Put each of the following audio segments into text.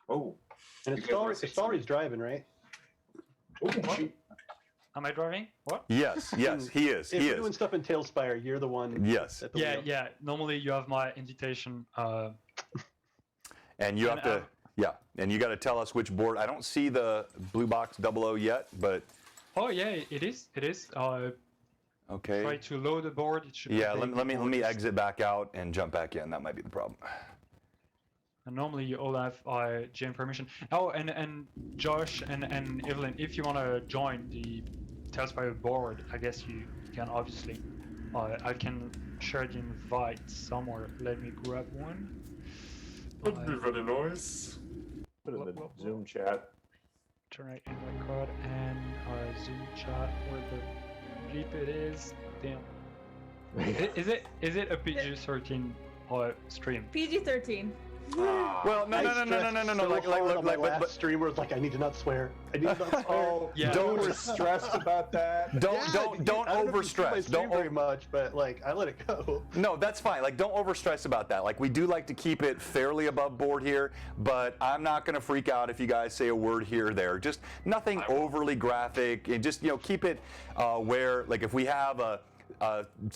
Oh. And it's always driving, right? Oh, Am I driving? What? Yes, he is. If we're doing stuff in Talespire, you're the one. Yes. At the wheel. Yeah. Normally you have my invitation. And you have to, and you got to tell us which board. I don't see the Blue Box 00 yet, but. Oh yeah, it is. Okay. Try to load the board. It should. Yeah, let me exit back out and jump back in. That might be the problem. And normally you all have GM permission. Oh, and Josh and Evelyn, if you want to join the Talespire board, I guess you can obviously. I can share the invite somewhere. Let me grab one. that'd be very nice. Put it in the Zoom chat. Turn right invite code and Zoom chat where the bleep it is. Damn. Is it a PG-13 stream? PG-13. Well, no. Like streamer was like, I need to not swear. I need to not swear. Oh, Yeah. don't be stressed about that. Don't I don't overstress. Don't very much, but like I let it go. No, that's fine. Like, don't overstress about that. Like, we do like to keep it fairly above board here, but I'm not going to freak out if you guys say a word here or there. Just nothing overly graphic, and just keep it where, like, if we have a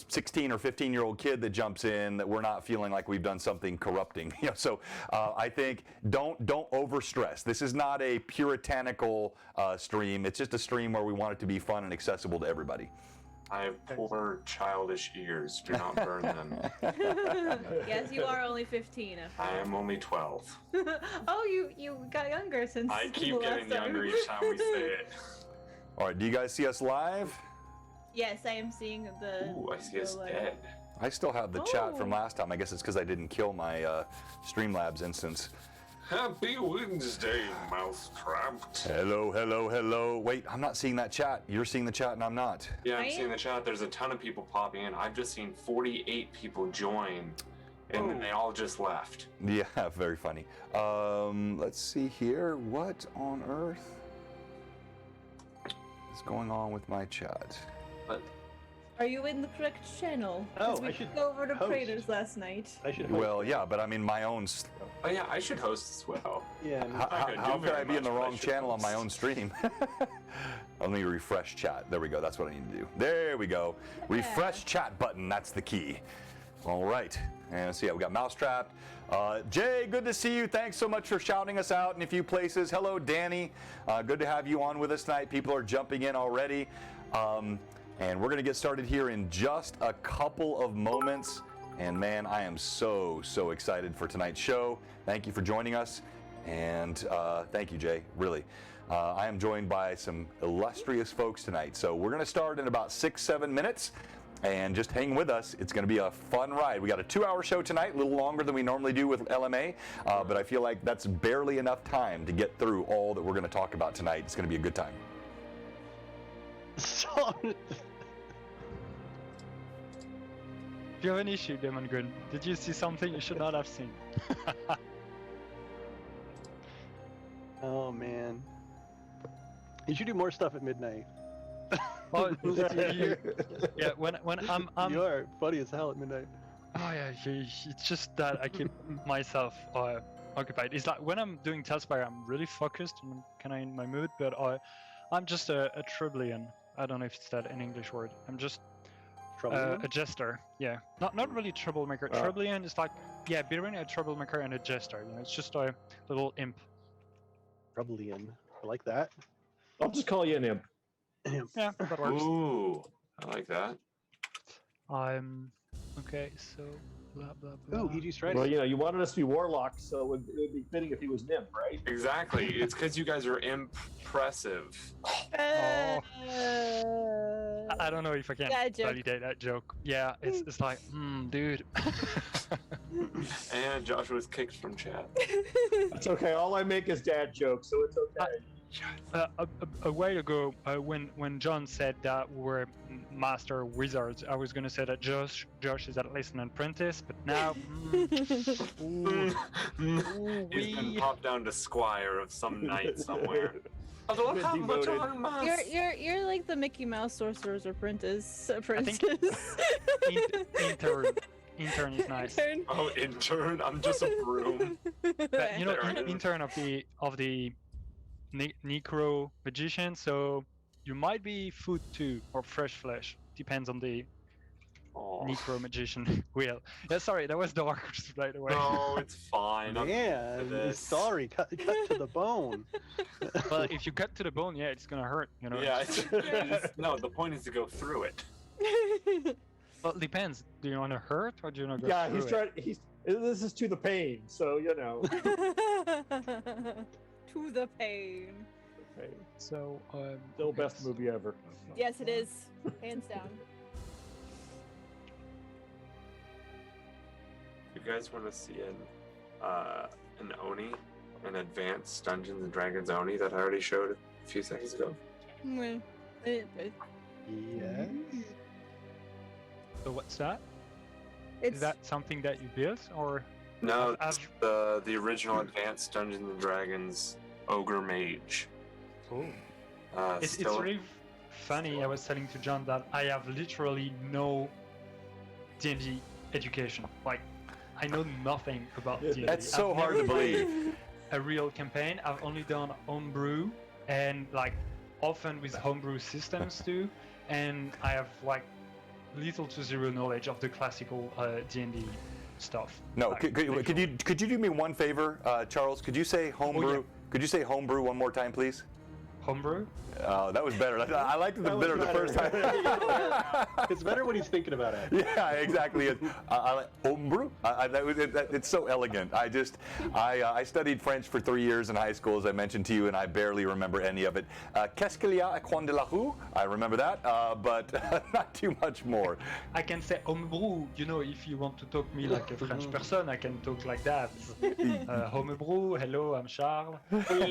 16 or 15-year-old kid that jumps in, that we're not feeling like we've done something corrupting. So I think don't overstress. This is not a puritanical stream. It's just a stream where we want it to be fun and accessible to everybody. I have poor childish ears. Do not burn them. Yes, you are only 15. I am only 12. Oh, you got younger since. I keep last getting time. younger each time we say it. All right, do you guys see us live? Yes, I am seeing the. Ooh, I see us dead. I still have the chat from Oh. last time. I guess it's because I didn't kill my Streamlabs instance. Happy Wednesday, Mousetrapped. Hello. Wait, I'm not seeing that chat. You're seeing the chat and I'm not. Yeah, I'm seeing the chat. There's a ton of people popping in. I've just seen 48 people join, and then they all just left. Yeah, very funny. Let's see here. What on earth is going on with my chat? But Are you in the correct channel? Oh, 'Cause we I should took over to host. Praetors last night. I should. Well, yeah, but I mean my own. oh yeah, I should host as well. Yeah. How could I be in the wrong should channel on my host. own stream? Let me refresh chat. There we go. That's what I need to do. There we go. Refresh chat button. That's the key. All right. And let's see. We got Mousetrapped. Jay, good to see you. Thanks so much for shouting us out in a few places. Hello, Danny. Good to have you on with us tonight. People are jumping in already. And we're going to get started here in just a couple of moments. And man, I am so excited for tonight's show. Thank you for joining us. And thank you, Jay, really. I am joined by some illustrious folks tonight. So we're going to start in about 6-7 minutes. And just hang with us. It's going to be a fun ride. We got a 2-hour show tonight, a little longer than we normally do with LMA. But I feel like that's barely enough time to get through all that we're going to talk about tonight. It's going to be a good time. Do you have an issue, Demon Grin? Did you see something you should not have seen? Oh man. You should do more stuff at midnight. Oh, yeah. When I'm You are funny as hell at midnight. Oh yeah, it's just that I keep myself occupied. It's like when I'm doing Talespire, I'm really focused and kind of in my mood, but I'm just a Tribblian. I don't know if it's that an English word. I'm just a jester. Yeah, not really troublemaker. Tribblian is like, yeah, between a troublemaker and a jester. You know, it's just a little imp. Tribblian. I like that. I'll just call you an imp. Yeah, that works. Ooh, I like that. Okay, so blah blah blah. Ooh, E.G. Strider. Well, you wanted us to be warlocks, so it would be fitting if he was an imp, right? Exactly. It's because you guys are impressive. I don't know if I can That joke. validate that joke. Yeah, it's like, dude. And Joshua was kicked from chat. It's okay. All I make is dad jokes, so it's okay. A while ago, when John said that we're master wizards, I was gonna say that Josh is at least an apprentice, but now, He's been popped down to squire of some knight somewhere. I don't have much armor. You're like the Mickey Mouse Sorcerer's Apprentice. intern is nice. Intern. Oh, intern. I'm just a broom. But, you know, There it is. intern of the necro magician, so you might be food too, or fresh flesh. Depends on the Oh. necro magician wheel. Yeah, sorry, that was dark right away. No, it's fine. I'm Man, used to this. sorry, cut to the bone. Well, if you cut to the bone, yeah, it's gonna hurt. You know. Yeah. No, the point is to go through it. Well, it depends. Do you want to hurt or do you want to go Yeah, through he's it? trying. This is to the pain, so you know. To the pain. Pain. So, Still okay, best movie ever. Yes, it is. Hands down. You guys want to see an Oni, an advanced Dungeons and Dragons Oni that I already showed a few seconds ago? Well, Yes. So what's that? It's Is that something that you built or? No, I've- it's the original advanced Dungeons and Dragons Ogre Mage. Oh. It's Still, really funny. I was telling to John that I have literally no D&D education. Like, I know nothing about D&D. That's so I've hard to never played believe. a real campaign. I've only done homebrew and like often with homebrew systems too. And I have like little to zero knowledge of the classical D&D stuff. No, Like, could you do me one favor, Charles? Could you say homebrew? yeah. Could you say homebrew one more time, please? Homebrew? That was better. I liked it That was better the first time. It's better when he's thinking about it. Yeah, exactly. I like homebrew. It's so elegant. I studied French for 3 years in high school, as I mentioned to you, and I barely remember any of it. Qu'est-ce qu'il y a à coin de la rue? I remember that, but not too much more. I can say homebrew, you know, if you want to talk me like a French person, I can talk like that. Homebrew, hello, I'm Charles. I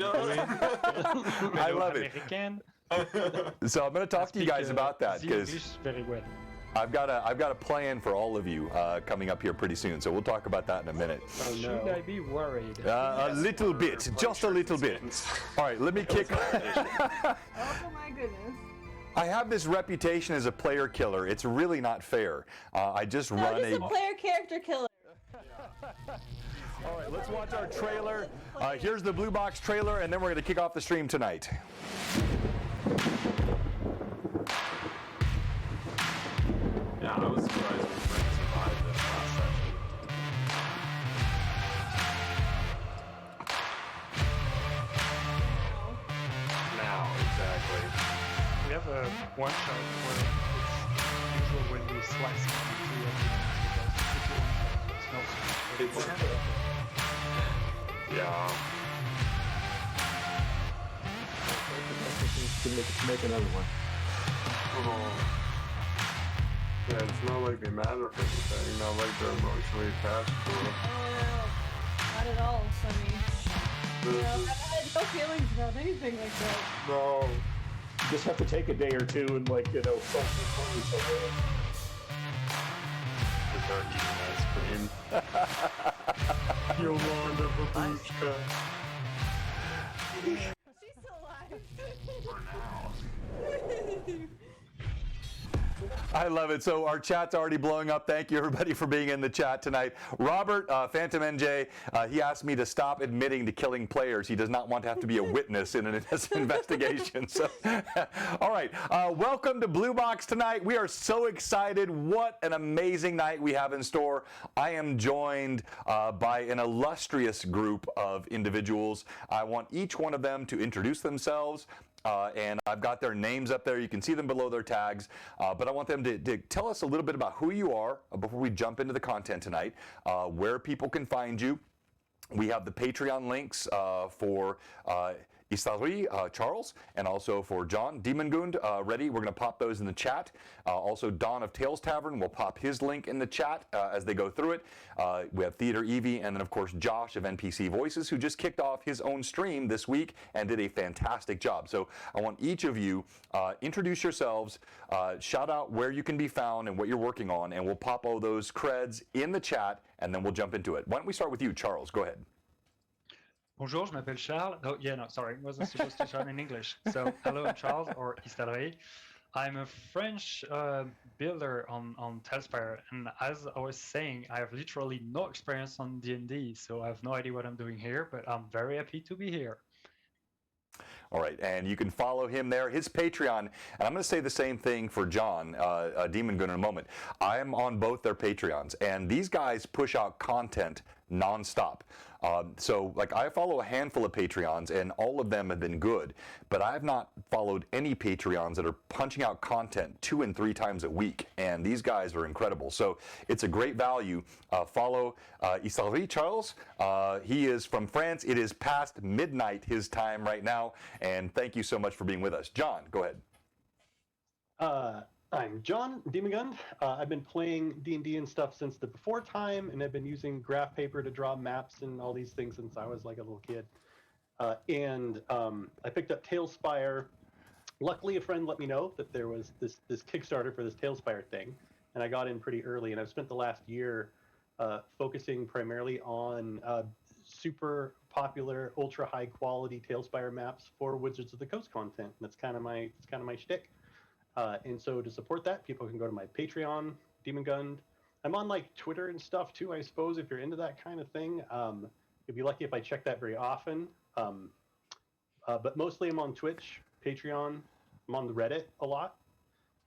love it. American. So I'm going to talk to you Speak, guys about that the because English very well. I've got a plan for all of you coming up here pretty soon. So we'll talk about that in a minute. Oh Should no. I be worried? A little bit, just a little bit. All right, let me kick. oh my goodness. I have this reputation as a player killer. It's really not fair. I just No, run just a player character killer. All right, let's watch our trailer. Here's the Blue Box trailer, and then we're going to kick off the stream tonight. Yeah, I was surprised when Frank survived this last session. Now, exactly. We have a one shot where it's usual when we slice it into three episodes. It's not. Yeah. Make another one. Oh. Yeah, it's not like they matter or anything. Not like they're emotionally attached to it. Oh no, not at all. I mean, you know, I've had no feelings about anything like that. No. Just have to take a day or two and self somewhere. Start eating ice cream. Yolanda Babushka. She's still alive. For now. I love it. So our chat's already blowing up. Thank you, everybody, for being in the chat tonight. Robert, Phantom NJ, he asked me to stop admitting to killing players. He does not want to have to be a witness in an investigation. So, all right. Welcome to Blue Box tonight. We are so excited. What an amazing night we have in store. I am joined by an illustrious group of individuals. I want each one of them to introduce themselves. And I've got their names up there. You can see them below their tags. But I want them to tell us a little bit about who you are before we jump into the content tonight, where people can find you. We have the Patreon links for Istari, Charles, and also for John Demongund ready. We're going to pop those in the chat. Also, Don of Tales Tavern will pop his link in the chat as they go through it. We have Theater Evie, and then, of course, Josh of NPC Voices, who just kicked off his own stream this week and did a fantastic job. So I want each of you introduce yourselves, shout out where you can be found and what you're working on, and we'll pop all those creds in the chat, and then we'll jump into it. Why don't we start with you, Charles? Go ahead. Bonjour, je m'appelle Charles. Oh, yeah, no, sorry, wasn't supposed to start in English. So, hello, I'm Charles, or Istalri. I'm a French builder on Talespire, and as I was saying, I have literally no experience on D&D, so I have no idea what I'm doing here, but I'm very happy to be here. All right, and you can follow him there. His Patreon, and I'm going to say the same thing for John, Demon Gun, in a moment. I am on both their Patreons, and these guys push out content nonstop. So, like, I follow a handful of Patreons, and all of them have been good, but I have not followed any Patreons that are punching out content 2 and 3 times a week, and these guys are incredible. So, it's a great value. Follow Isari Charles. He is from France. It is past midnight his time right now, and thank you so much for being with us. John, go ahead. I'm John Demigund. I've been playing D&D and stuff since the before time, and I've been using graph paper to draw maps and all these things since I was like a little kid. I picked up Talespire. Luckily, a friend let me know that there was this Kickstarter for this Talespire thing, and I got in pretty early, and I've spent the last year focusing primarily on super popular, ultra high quality Talespire maps for Wizards of the Coast content. And that's kind of my shtick. And so to support that, people can go to my Patreon, Demon Gun. I'm on like Twitter and stuff too, I suppose, if you're into that kind of thing. You'd be lucky if I check that very often. But mostly I'm on Twitch, Patreon. I'm on the Reddit a lot.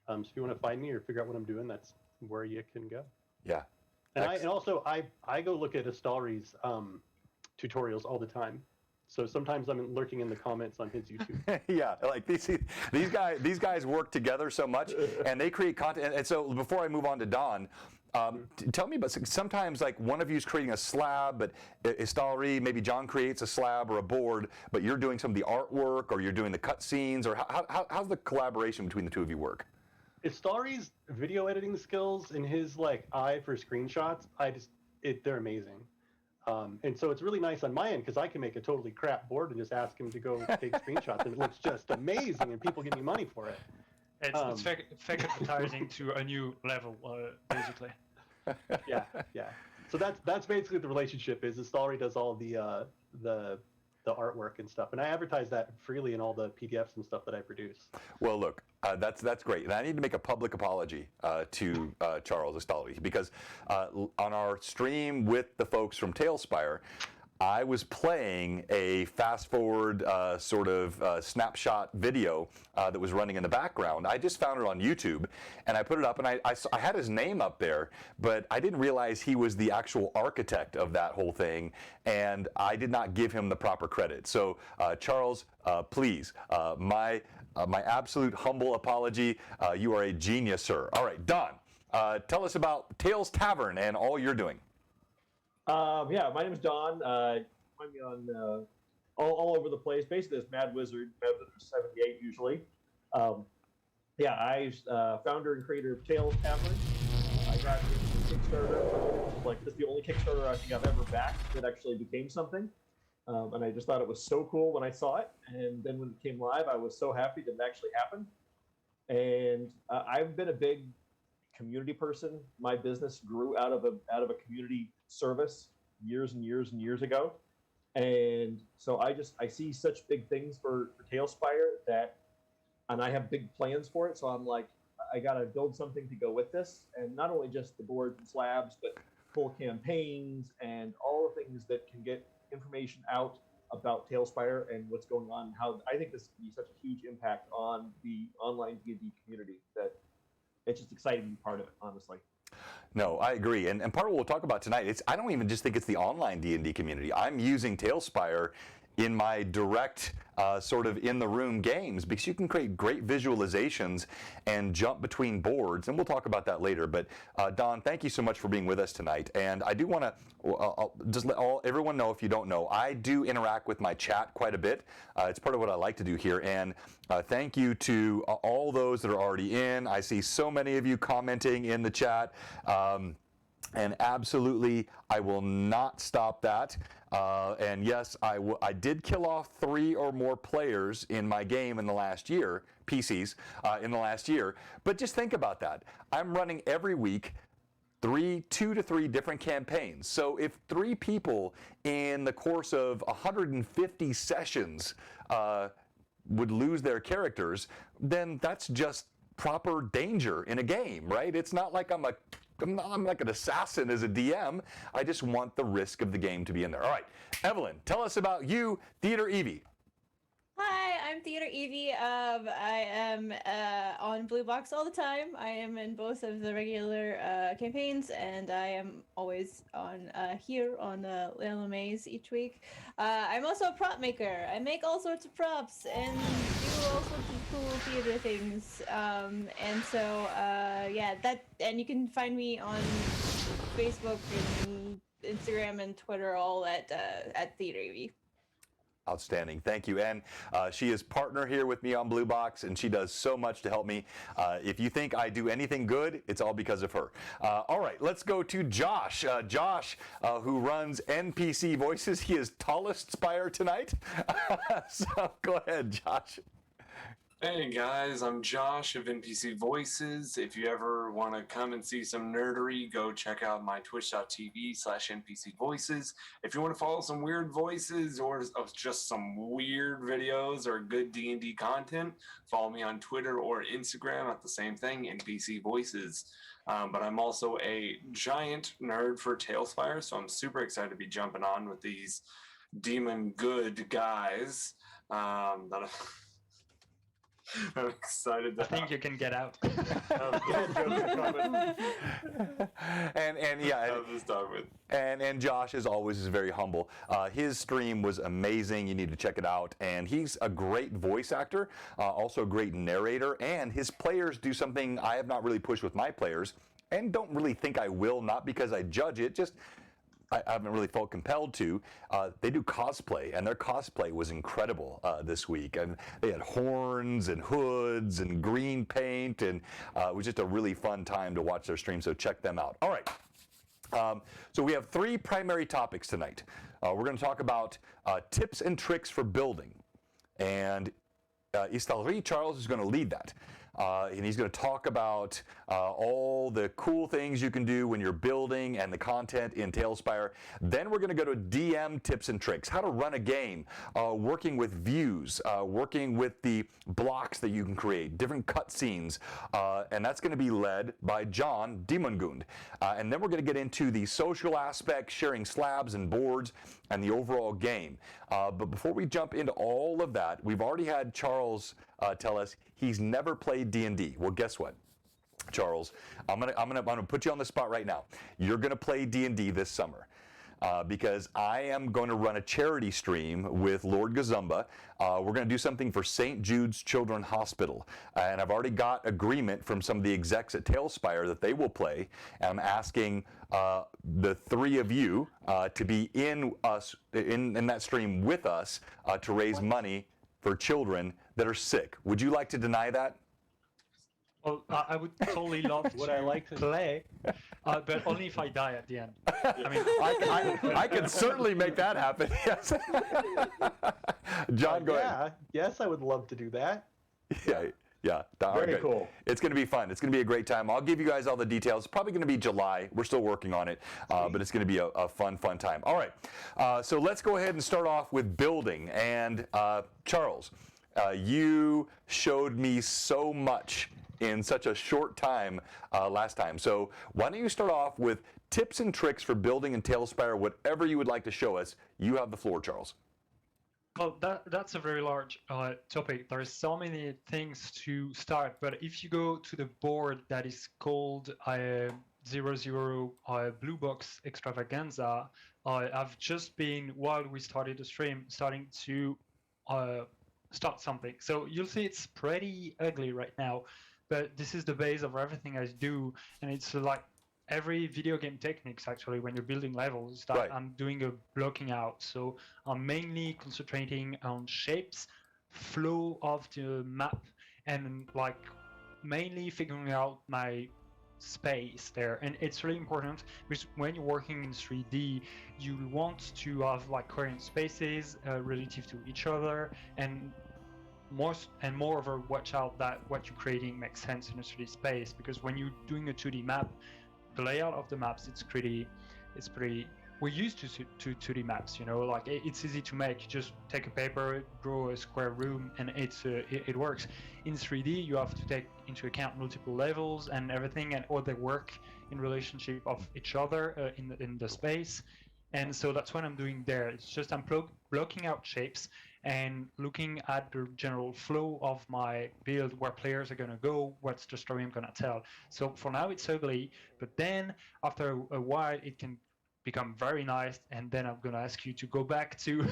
So if you want to find me or figure out what I'm doing, that's where you can go. Yeah. And also I go look at Astari's tutorials all the time. So sometimes I'm lurking in the comments on his YouTube. Yeah, like these guys work together so much, and they create content. And so before I move on to Don, tell me about sometimes like one of you's creating a slab, but Istari, maybe John creates a slab or a board, but you're doing some of the artwork, or you're doing the cut scenes, or how's the collaboration between the two of you work? Istari's video editing skills and his like eye for screenshots, they're amazing. And so it's really nice on my end because I can make a totally crap board and just ask him to go take screenshots, and it looks just amazing, and people give me money for it. It's fake advertising to a new level, basically. Yeah. So that's basically the relationship. Is Istari does all the artwork and stuff, and I advertise that freely in all the PDFs and stuff that I produce. Well, look, that's great, and I need to make a public apology to Charles Istari, because on our stream with the folks from Talespire, I was playing a fast-forward sort of snapshot video that was running in the background. I just found it on YouTube, and I put it up, and I had his name up there, but I didn't realize he was the actual architect of that whole thing, and I did not give him the proper credit. So, Charles, please, my absolute humble apology. You are a genius, sir. All right, Don, tell us about Tales Tavern and all you're doing. Yeah, my name is Don. Find me on all over the place. Basically, this Mad Wizard 78 usually. Yeah, I founder and creator of Tales Tavern. I got into Kickstarter. Like, this is the only Kickstarter I think I've ever backed that actually became something. And I just thought it was so cool when I saw it. And then when it came live, I was so happy that it actually happened. And I've been a big community person. My business grew out of a community service years and years and years ago, and so I see such big things for Talespire and I have big plans for it. So I'm like, I gotta build something to go with this, and not only just the boards and slabs, but full campaigns and all the things that can get information out about Talespire and what's going on. And how I think this can be such a huge impact on the online D&D community that it's just exciting to be part of it, honestly. No, I agree. And part of what we'll talk about tonight, I don't even just think it's the online D&D community. I'm using Talespire in my direct sort of in-the-room games, because you can create great visualizations and jump between boards, and we'll talk about that later. But Don, thank you so much for being with us tonight. And I do want to just let everyone know, if you don't know, I do interact with my chat quite a bit. It's part of what I like to do here. And thank you to all those that are already in. I see so many of you commenting in the chat. And absolutely, I will not stop that. And yes, I did kill off 3 or more players in my game in the last year, PCs, in the last year. But just think about that. I'm running every week 2 to 3 different campaigns. So if 3 people in the course of 150 sessions would lose their characters, then that's just proper danger in a game, right? It's not like I'm like an assassin as a DM. I just want the risk of the game to be in there. All right, Evelyn, tell us about you, Theater Evie. Hi, I'm Theater Evie. I am on Blue Box all the time. I am in both of the regular campaigns, and I am always on here on Little Maze each week. I'm also a prop maker. I make all sorts of props and do all sorts of cool theater things. And so yeah, and you can find me on Facebook and Instagram and Twitter, all at Theater Evie. Outstanding, thank you. And she is partner here with me on Blue Box, and she does so much to help me. If you think I do anything good, it's all because of her. All right, let's go to Josh. Josh, who runs NPC Voices. He is Talespire tonight. So go ahead, Josh. Hey guys, I'm Josh of NPC Voices. If you ever want to come and see some nerdery, go check out my twitch.tv/NPC Voices. If you want to follow some weird voices or just some weird videos or good D&D content, follow me on Twitter or Instagram at the same thing, NPC Voices. But I'm also a giant nerd for Talespire, so I'm super excited to be jumping on with these demon good guys. I'm excited. I think you can get out. And yeah, and Josh, as always, is very humble. His stream was amazing. You need to check it out. And he's a great voice actor, also a great narrator. And his players do something I have not really pushed with my players, and don't really think I will. Not because I judge it, just I haven't really felt compelled to. They do cosplay, and their cosplay was incredible this week. And they had horns and hoods and green paint, and it was just a really fun time to watch their stream, so check them out. All right. So we have 3 primary topics tonight. We're going to talk about tips and tricks for building. And Istalri Charles is going to lead that. And he's going to talk about all the cool things you can do when you're building and the content in Talespire. Then we're going to go to DM tips and tricks, how to run a game, working with views, working with the blocks that you can create, different cutscenes, and that's going to be led by John Dimongund. And then we're going to get into the social aspect, sharing slabs and boards, and the overall game. But before we jump into all of that, we've already had Charles tell us he's never played D&D. Well, guess what, Charles? I'm gonna put you on the spot right now. You're gonna play D&D this summer. Because I am going to run a charity stream with Lord Gazumba. We're going to do something for St. Jude's Children's Hospital. And I've already got agreement from some of the execs at Talespire that they will play. And I'm asking the 3 of you to be in that stream with us to raise money for children that are sick. Would you like to deny that? Well, I would totally love to Would I like to play, but only if I die at the end. I mean, I can certainly make that happen. Yes. John, go ahead. Yes, I would love to do that. Yeah. Very cool. It's going to be fun. It's going to be a great time. I'll give you guys all the details. It's probably going to be July. We're still working on it, but it's going to be a fun time. All right. So let's go ahead and start off with building. And Charles, you showed me so much in such a short time last time. So why don't you start off with tips and tricks for building in Talespire, whatever you would like to show us. You have the floor, Charles. well, that's a very large topic. There are so many things to start, but if you go to the board that is called 00 Blue Box Extravaganza, I've just been, while we started the stream, starting to start something. So you'll see it's pretty ugly right now, but this is the base of everything I do, and it's like every video game techniques actually when you're building levels that I'm doing a blocking out. So I'm mainly concentrating on shapes, flow of the map, and like mainly figuring out my space there. And it's really important because when you're working in 3D, you want to have like coherent spaces relative to each other, and more of a watch out that what you're creating makes sense in a 3D space, because when you're doing a 2D map, the layout of the maps it's pretty we're used to 2D maps, you know, like it's easy to make. You just take a paper, draw a square room, and it works. In 3D, you have to take into account multiple levels and everything, and all they work in relationship of each other in the space. And so that's what I'm doing there. It's just I'm blocking out shapes and looking at the general flow of my build, where players are going to go, what's the story I'm going to tell. So for now it's ugly, but then after a while it can become very nice, and then I'm going to ask you to go back to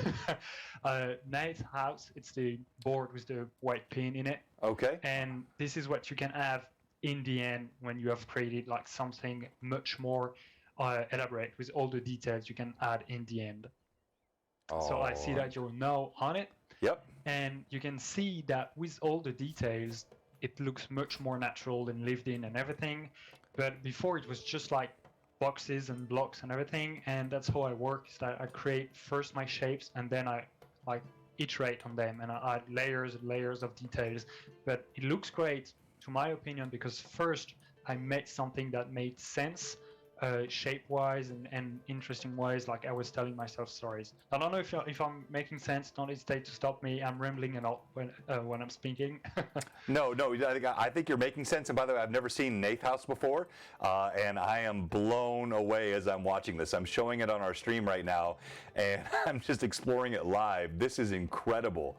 Nate's house. It's the board with the white pin in it. Okay. And this is what you can have in the end when you have created like something much more elaborate with all the details you can add in the end. So I see that you're now on it. Yep. And you can see that with all the details, it looks much more natural and lived in and everything. But before it was just like boxes and blocks and everything. And that's how I work, is that I create first my shapes and then I like iterate on them and I add layers and layers of details. But it looks great, to my opinion, because first I made something that made sense shape-wise and interesting-wise, like I was telling myself stories. I don't know if I'm making sense. Don't hesitate to stop me. I'm rambling a lot when I'm speaking. No, I think you're making sense. And by the way, I've never seen Nate's house before, and I am blown away as I'm watching this. I'm showing it on our stream right now, and I'm just exploring it live. This is incredible.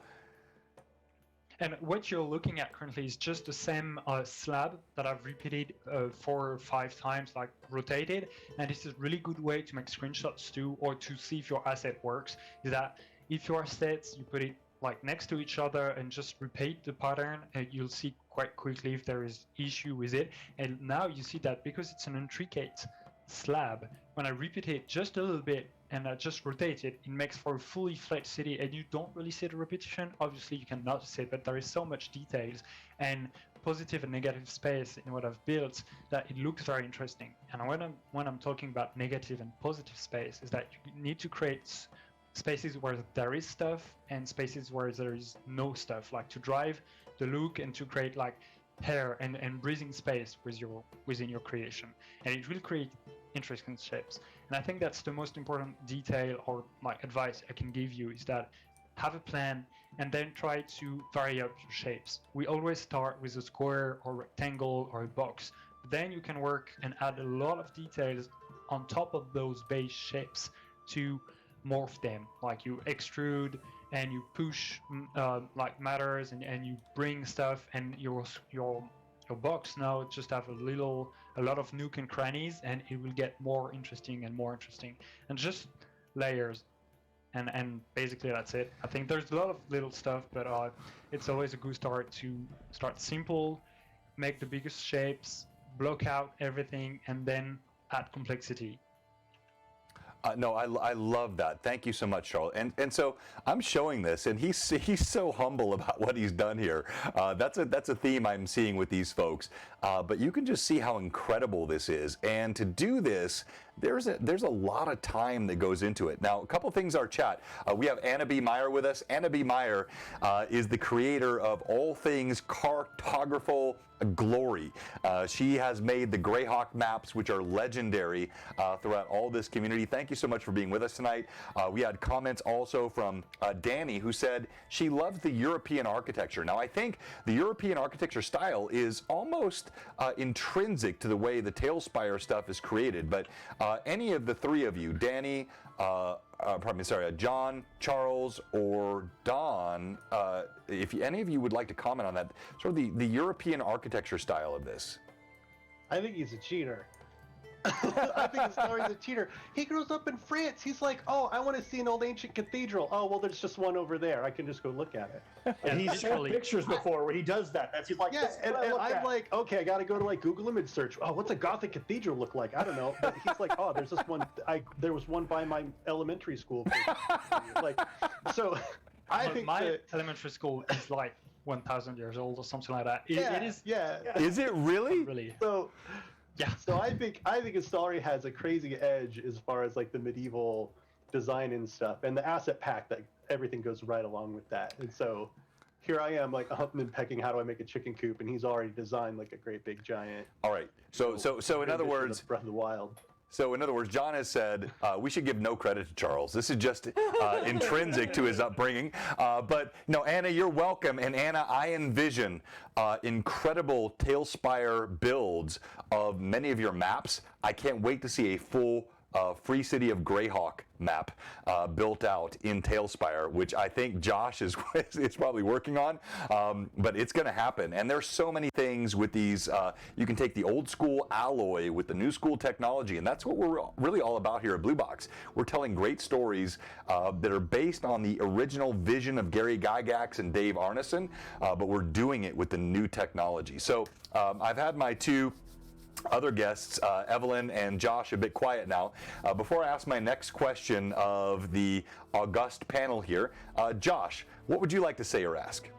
And what you're looking at currently is just the same slab that I've repeated 4 or 5 times, like rotated. And this is a really good way to make screenshots too, or to see if your asset works. Is that if your assets, you put it like next to each other and just repeat the pattern, you'll see quite quickly if there is issue with it. And now you see that because it's an intricate slab, when I repeat it just a little bit and I just rotate it, it makes for a fully fledged city, and you don't really see the repetition. Obviously you can notice it, but there is so much details and positive and negative space in what I've built that it looks very interesting. And when I'm talking about negative and positive space, is that you need to create spaces where there is stuff and spaces where there is no stuff, like to drive the look and to create like hair and breathing space within your creation, and it will create interesting shapes. And I think that's the most important detail or my advice I can give you, is that have a plan and then try to vary up your shapes. We always start with a square or rectangle or a box, but then you can work and add a lot of details on top of those base shapes to morph them, like you extrude and you push like matters and you bring stuff, and your box now just have a lot of nook and crannies, and it will get more interesting and just layers, and basically that's it. I think there's a lot of little stuff, but it's always a good start to start simple, make the biggest shapes, block out everything, and then add complexity. No, I love that. Thank you so much, Charles. And so I'm showing this, and he's so humble about what he's done here. That's a theme I'm seeing with these folks. But you can just see how incredible this is. And to do this, there's a lot of time that goes into it. Now, a couple things our chat. We have Anna B. Meyer with us. Anna B. Meyer is the creator of all things cartographical glory. She has made the Greyhawk maps, which are legendary throughout all this community. Thank you so much for being with us tonight. We had comments also from Danny, who said she loves the European architecture. Now, I think the European architecture style is almost intrinsic to the way the Talespire stuff is created, but any of the three of you, Danny, John, Charles, or Don, if any of you would like to comment on that, sort of the European architecture style of this. I think he's a cheater. I think Starry's a cheater. He grows up in France. He's like, oh, I want to see an old ancient cathedral. Oh, well, there's just one over there. I can just go look at it. And he's shown pictures before where he does that. That's he's like, yeah, and I'm like, okay, I got to go to like Google image search. Oh, what's a Gothic cathedral look like? I don't know. But he's like, oh, there's this one. There was one by my elementary school. Like, so I think my elementary school is like 1,000 years old or something like that. It is. Yeah. Is it really? Really. So. Yeah. So I think Installary has a crazy edge as far as like the medieval design and stuff, and the asset pack, that everything goes right along with that. And so here I am, like hunting and pecking. How do I make a chicken coop? And he's already designed like a great big giant. All right. So in other words, Breath of the Wild. So in other words, John has said we should give no credit to Charles. This is just intrinsic to his upbringing. But no, Anna, you're welcome. And Anna, I envision incredible Talespire builds of many of your maps. I can't wait to see a full Free City of Greyhawk map built out in Talespire, which I think Josh is probably working on, but it's going to happen. And there's so many things with these. You can take the old school alloy with the new school technology, and that's what we're really all about here at Blue Box. We're telling great stories that are based on the original vision of Gary Gygax and Dave Arneson, but we're doing it with the new technology. So I've had my two other guests, Evelyn and Josh, a bit quiet now. Before I ask my next question of the august panel here, Josh, what would you like to say or ask?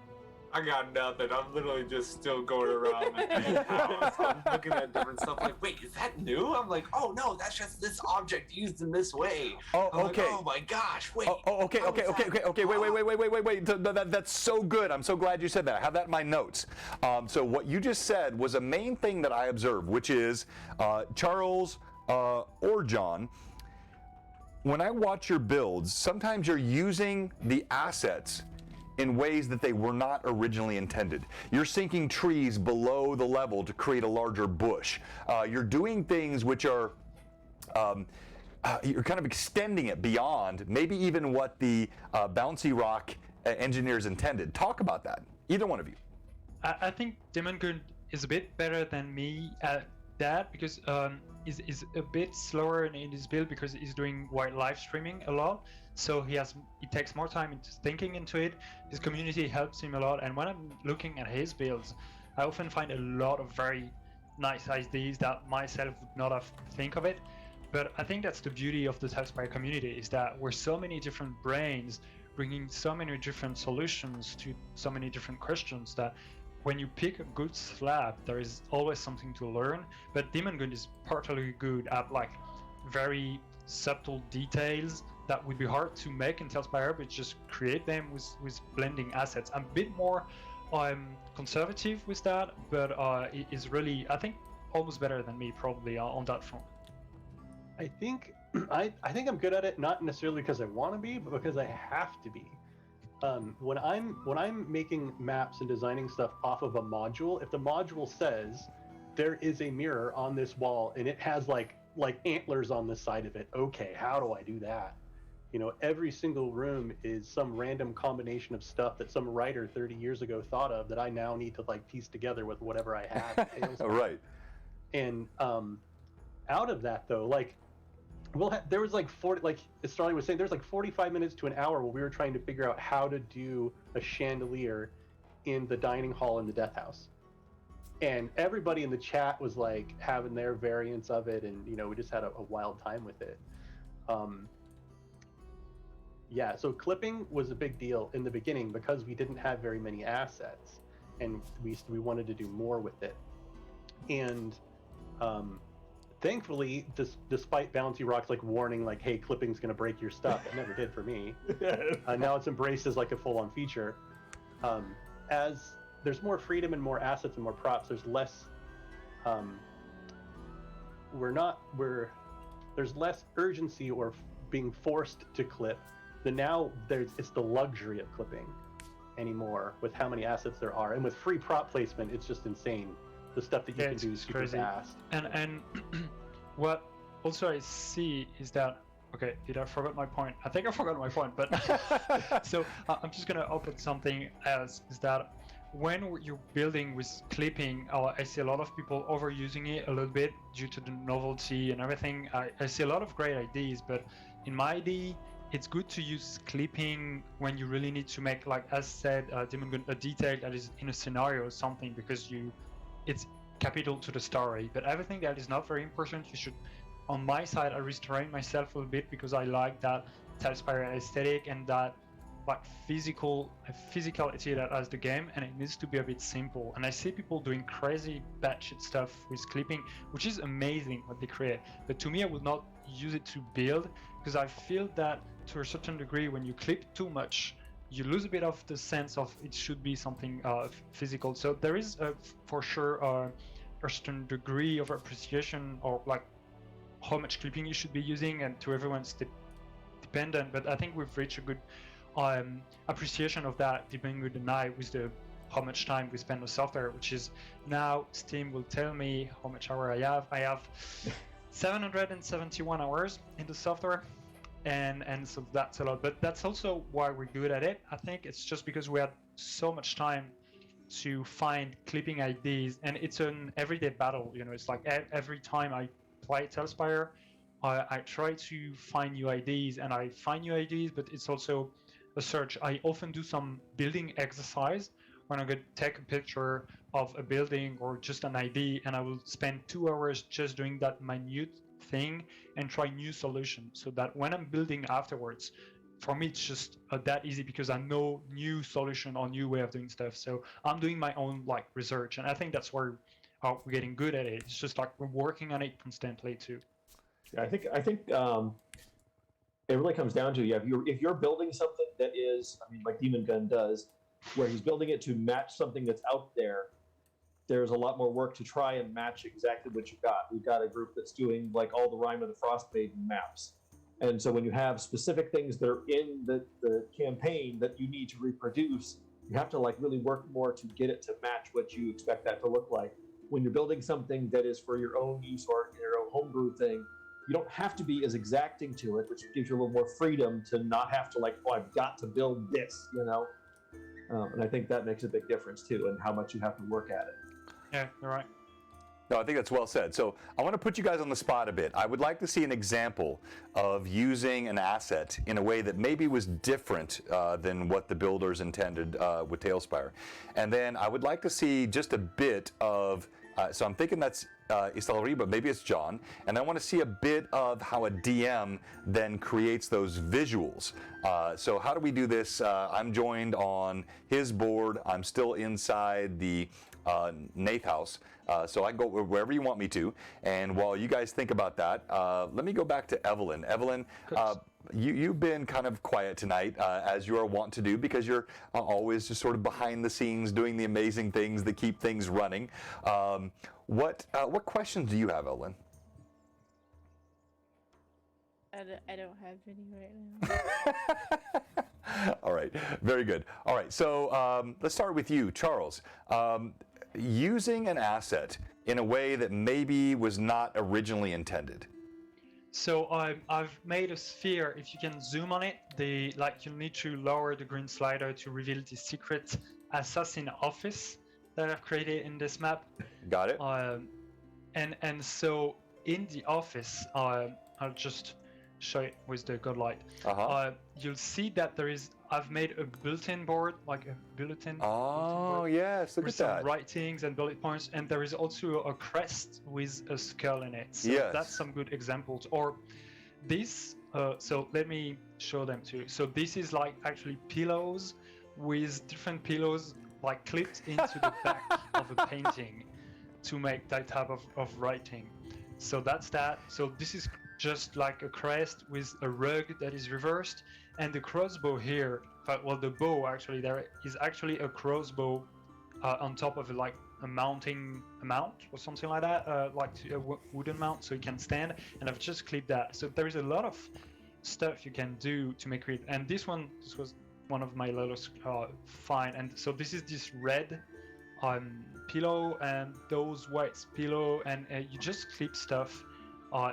I got nothing. I'm literally just still going around the house. I'm looking at different stuff like, wait, is that new? I'm like, oh no, that's just this object used in this way. Oh, I'm okay. Like, oh my gosh, wait. Okay. Wait. That's so good. I'm so glad you said that. I have that in my notes. So what you just said was a main thing that I observed, which is Charles or John, when I watch your builds, sometimes you're using the assets in ways that they were not originally intended. You're sinking trees below the level to create a larger bush. You're doing things which are, you're kind of extending it beyond maybe even what the Bouncy Rock engineers intended. Talk about that, either one of you. I think Demon Gun is a bit better than me at that because is a bit slower in his build because he's doing live streaming a lot. So he takes more time into thinking into it. His community helps him a lot, and when I'm looking at his builds, I often find a lot of very nice ideas that myself would not have think of it. But I think that's the beauty of the Talespire community, is that we're so many different brains bringing so many different solutions to so many different questions that when you pick a good slab, there is always something to learn. But Demon Gun is particularly good at like very subtle details that would be hard to make in Talespire, but just create them with blending assets. I'm a bit more conservative with that, but it is really, I think, almost better than me probably on that front. I think I think I'm good at it, not necessarily because I want to be, but because I have to be. When I'm making maps and designing stuff off of a module, if the module says there is a mirror on this wall and it has like antlers on the side of it, okay, how do I do that? You know, every single room is some random combination of stuff that some writer 30 years ago thought of that I now need to like piece together with whatever I have. Right. And out of that though, like there was like 40, like as Starling was saying, there's like 45 minutes to an hour where we were trying to figure out how to do a chandelier in the dining hall in the death house. And everybody in the chat was like having their variants of it, and you know, we just had a wild time with it. Yeah, so clipping was a big deal in the beginning because we didn't have very many assets, and we wanted to do more with it. And thankfully, despite Bouncy Rock's like warning, like, "Hey, clipping's gonna break your stuff," it never did for me. Now it's embraced as like a full-on feature. As there's more freedom and more assets and more props, there's less. There's less urgency or being forced to clip. Now it's the luxury of clipping anymore with how many assets there are, and with free prop placement, it's just insane. The stuff that you can do is super fast. And what also I see is that, okay, did I forget my point? I think I forgot my point, but so I'm just gonna open something else. Is that when you're building with clipping, I see a lot of people overusing it a little bit due to the novelty and everything. I see a lot of great ideas, but in my idea, it's good to use clipping when you really need to make, like as said, Demon Gun, a detail that is in a scenario or something, because it's capital to the story. But everything that is not very important, you should, on my side, I restrain myself a little bit because I like that Talespire aesthetic and that like physicality that has the game, and it needs to be a bit simple. And I see people doing crazy batshit stuff with clipping, which is amazing what they create. But to me, I would not use it to build, because I feel that to a certain degree, when you clip too much, you lose a bit of the sense of it should be something physical. So there is for sure a certain degree of appreciation or like how much clipping you should be using, and to everyone's dependent. But I think we've reached a good appreciation of that, depending with the night, with the how much time we spend on software, which is now Steam will tell me how much hour I have. I have 771 hours in the software, and so that's a lot. But that's also why we're good at it. I think it's just because we had so much time to find clipping ideas, and it's an everyday battle. You know, it's like every time I play Talespire, I try to find new ideas, and I find new ideas, but it's also a search. I often do some building exercise when I'm going to take a picture of a building or just an idea, and I will spend 2 hours just doing that minute thing and try new solutions, so that when I'm building afterwards, for me it's just that easy because I know new solution or new way of doing stuff. So I'm doing my own like research, and I think that's where we're getting good at it. It's just like we're working on it constantly too. Yeah, I think it really comes down to if you're building something that is, I mean, like Demon Gun does, where he's building it to match something that's out there. There's a lot more work to try and match exactly what you've got. We've got a group that's doing like all the Rime of the Frost Maiden maps. And so when you have specific things that are in the campaign that you need to reproduce, you have to like really work more to get it to match what you expect that to look like. When you're building something that is for your own use or your own homebrew thing, you don't have to be as exacting to it, which gives you a little more freedom to not have to like, oh, I've got to build this, you know? And I think that makes a big difference too, in how much you have to work at it. Yeah, you're right. No, I think that's well said. So I want to put you guys on the spot a bit. I would like to see an example of using an asset in a way that maybe was different than what the builders intended with Talespire. And then I would like to see just a bit of, so I'm thinking that's Istalri, but maybe it's John. And I want to see a bit of how a DM then creates those visuals. So how do we do this? I'm joined on his board. I'm still inside the Nath house. So I can go wherever you want me to. And while you guys think about that, let me go back to Evelyn. Evelyn, you've been kind of quiet tonight, as you are wont to do, because you're always just sort of behind the scenes doing the amazing things that keep things running. What questions do you have, Evelyn? I don't have any right now. All right, very good. All right, so let's start with you, Charles. Using an asset in a way that maybe was not originally intended. So I've made a sphere. If you can zoom on it, you'll need to lower the green slider to reveal the secret assassin office that I've created in this map. Got it. And so in the office, I'll just show it with the godlight. You'll see that I've made a bulletin board, like a bulletin. Oh, board, yes, look with at that. some writings and bullet points, and there is also a crest with a skull in it. So yes. That's some good examples. Or this, so let me show them to you. So this is like actually pillows with different pillows like clipped into the back of a painting to make that type of writing. So that's that. So this is just like a crest with a rug that is reversed, and the crossbow here, well, the bow actually, there is actually a crossbow on top of like a mount or something like that, like a wooden mount, so you can stand, and I've just clipped that. So there is a lot of stuff you can do to make it, and this was one of my latest find. And so this is this red pillow and those white pillow, and you just clip stuff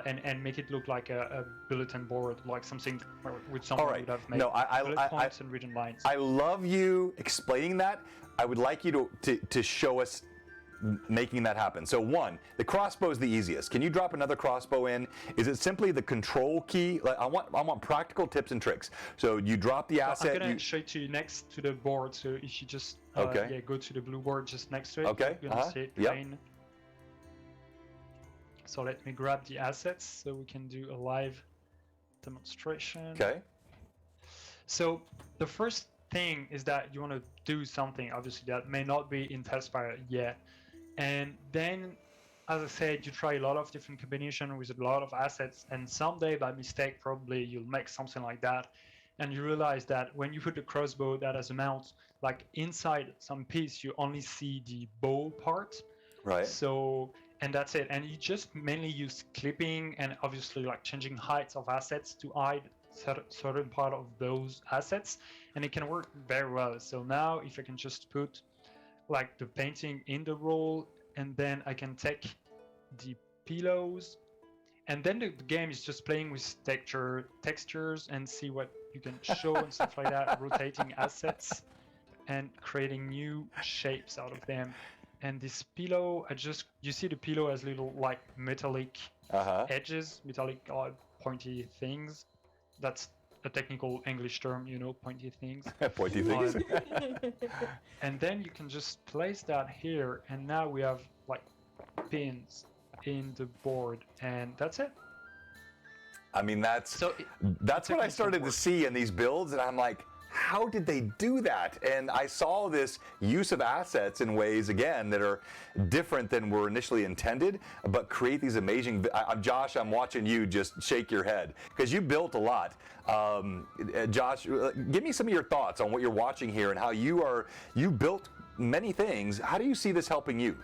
and make it look like a bulletin board, like something with someone would have made. No, bullet points and written lines. I love you explaining that. I would like you to show us making that happen. So one, the crossbow is the easiest. Can you drop another crossbow in? Is it simply the control key? Like, I want practical tips and tricks. So you drop the asset. I'm gonna show it to you next to the board. So if you just go to the blue board just next to it. Okay. You're gonna see it green. So let me grab the assets so we can do a live demonstration. Okay. So the first thing is that you want to do something, obviously, that may not be in Talespire yet. And then, as I said, you try a lot of different combinations with a lot of assets, and someday by mistake probably you'll make something like that, and you realize that when you put the crossbow that has a mount, like inside some piece you only see the bow part. Right. So, and that's it. And you just mainly use clipping and obviously like changing heights of assets to hide certain part of those assets, and it can work very well. So now if I can just put like the painting in the roll, and then I can take the pillows, and then the game is just playing with textures and see what you can show and stuff like that, rotating assets and creating new shapes out of them. And this pillow, you see the pillow has little like metallic edges, metallic pointy things. That's a technical English term, pointy things. Pointy things. And then you can just place that here, and now we have like pins in the board, and that's it. I mean, that's what I started to see in these builds, and I'm like, how did they do that? And I saw this use of assets in ways, again, that are different than were initially intended, but create these amazing... Josh, I'm watching you just shake your head, because you built a lot. Josh, give me some of your thoughts on what you're watching here and how you built many things. How do you see this helping you?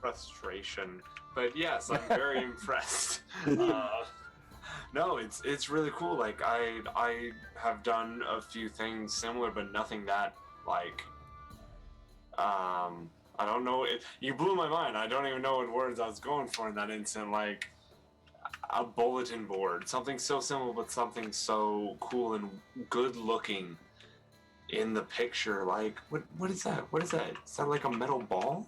Frustration. But yes, I'm very impressed. No, it's really cool. Like I have done a few things similar, but nothing that like I don't know. You blew my mind. I don't even know what words I was going for in that instant. Like a bulletin board, something so simple, but something so cool and good looking in the picture. Like what is that? What is that? Is that like a metal ball?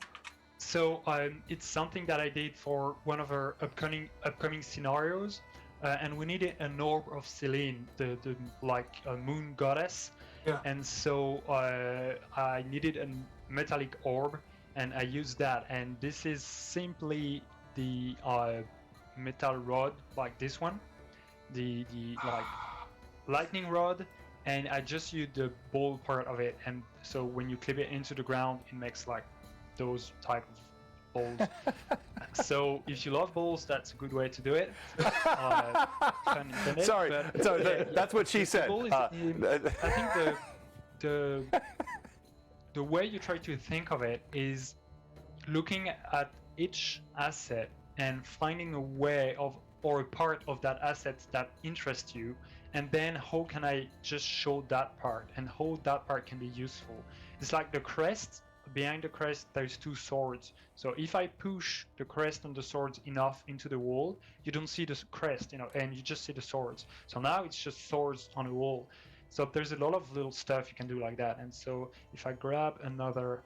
So it's something that I did for one of our upcoming scenarios. And we needed an orb of Selene, the like a moon goddess. Yeah. And so I needed a metallic orb, and I used that. And this is simply the metal rod, like this one, the like lightning rod, and I just used the ball part of it. And so when you clip it into the ground, it makes like those type of balls. So if you love balls, that's a good way to do it. Pun intended, Sorry, but, that's what she said. I think the way you try to think of it is looking at each asset and finding a way of or a part of that asset that interests you, and then how can I just show that part and how that part can be useful. It's like the crest. Behind the crest there's two swords, so if I push the crest and the swords enough into the wall, you don't see the crest, and you just see the swords. So now it's just swords on a wall. So there's a lot of little stuff you can do like that. And so if I grab another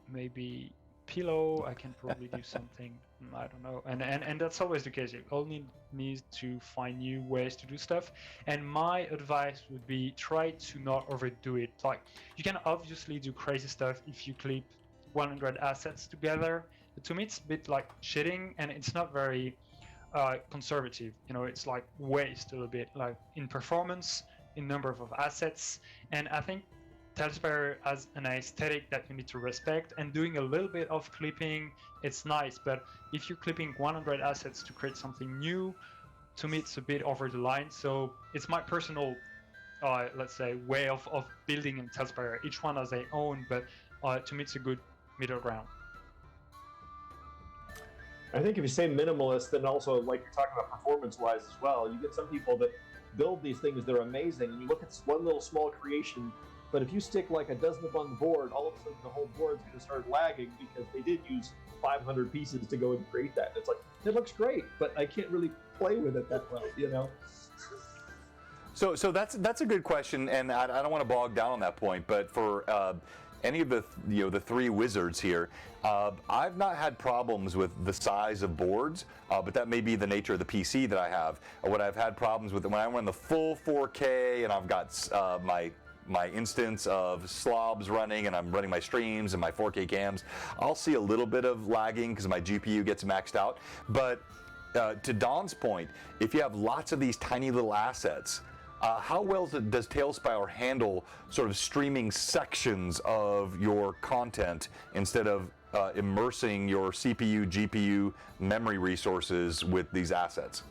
maybe pillow, I can probably do something. I don't know. And that's always the case. You only need to find new ways to do stuff. And my advice would be try to not overdo it. Like, you can obviously do crazy stuff if you clip 100 assets together. But to me, it's a bit like cheating, and it's not very conservative. It's like waste a little bit, like in performance, in number of assets. And I think Talespire has an aesthetic that you need to respect, and doing a little bit of clipping, it's nice, but if you're clipping 100 assets to create something new, to me it's a bit over the line. So it's my personal, let's say, way of building in Talespire. Each one has their own, but to me it's a good middle ground. I think if you say minimalist, then also, like you're talking about performance-wise as well, you get some people that build these things, they're amazing, and you look at one little small creation, but if you stick like a dozen up on the board, all of a sudden the whole board's going to start lagging because they did use 500 pieces to go and create that. It's like, it looks great, but I can't really play with it that well, So that's a good question, and I don't want to bog down on that point, but for any of the three wizards here, I've not had problems with the size of boards, but that may be the nature of the PC that I have. What I've had problems with when I run the full 4K and I've got my instance of slobs running and I'm running my streams and my 4K cams, I'll see a little bit of lagging because my GPU gets maxed out. But to Don's point, if you have lots of these tiny little assets, how well does Talespire handle sort of streaming sections of your content instead of immersing your CPU, GPU, memory resources with these assets?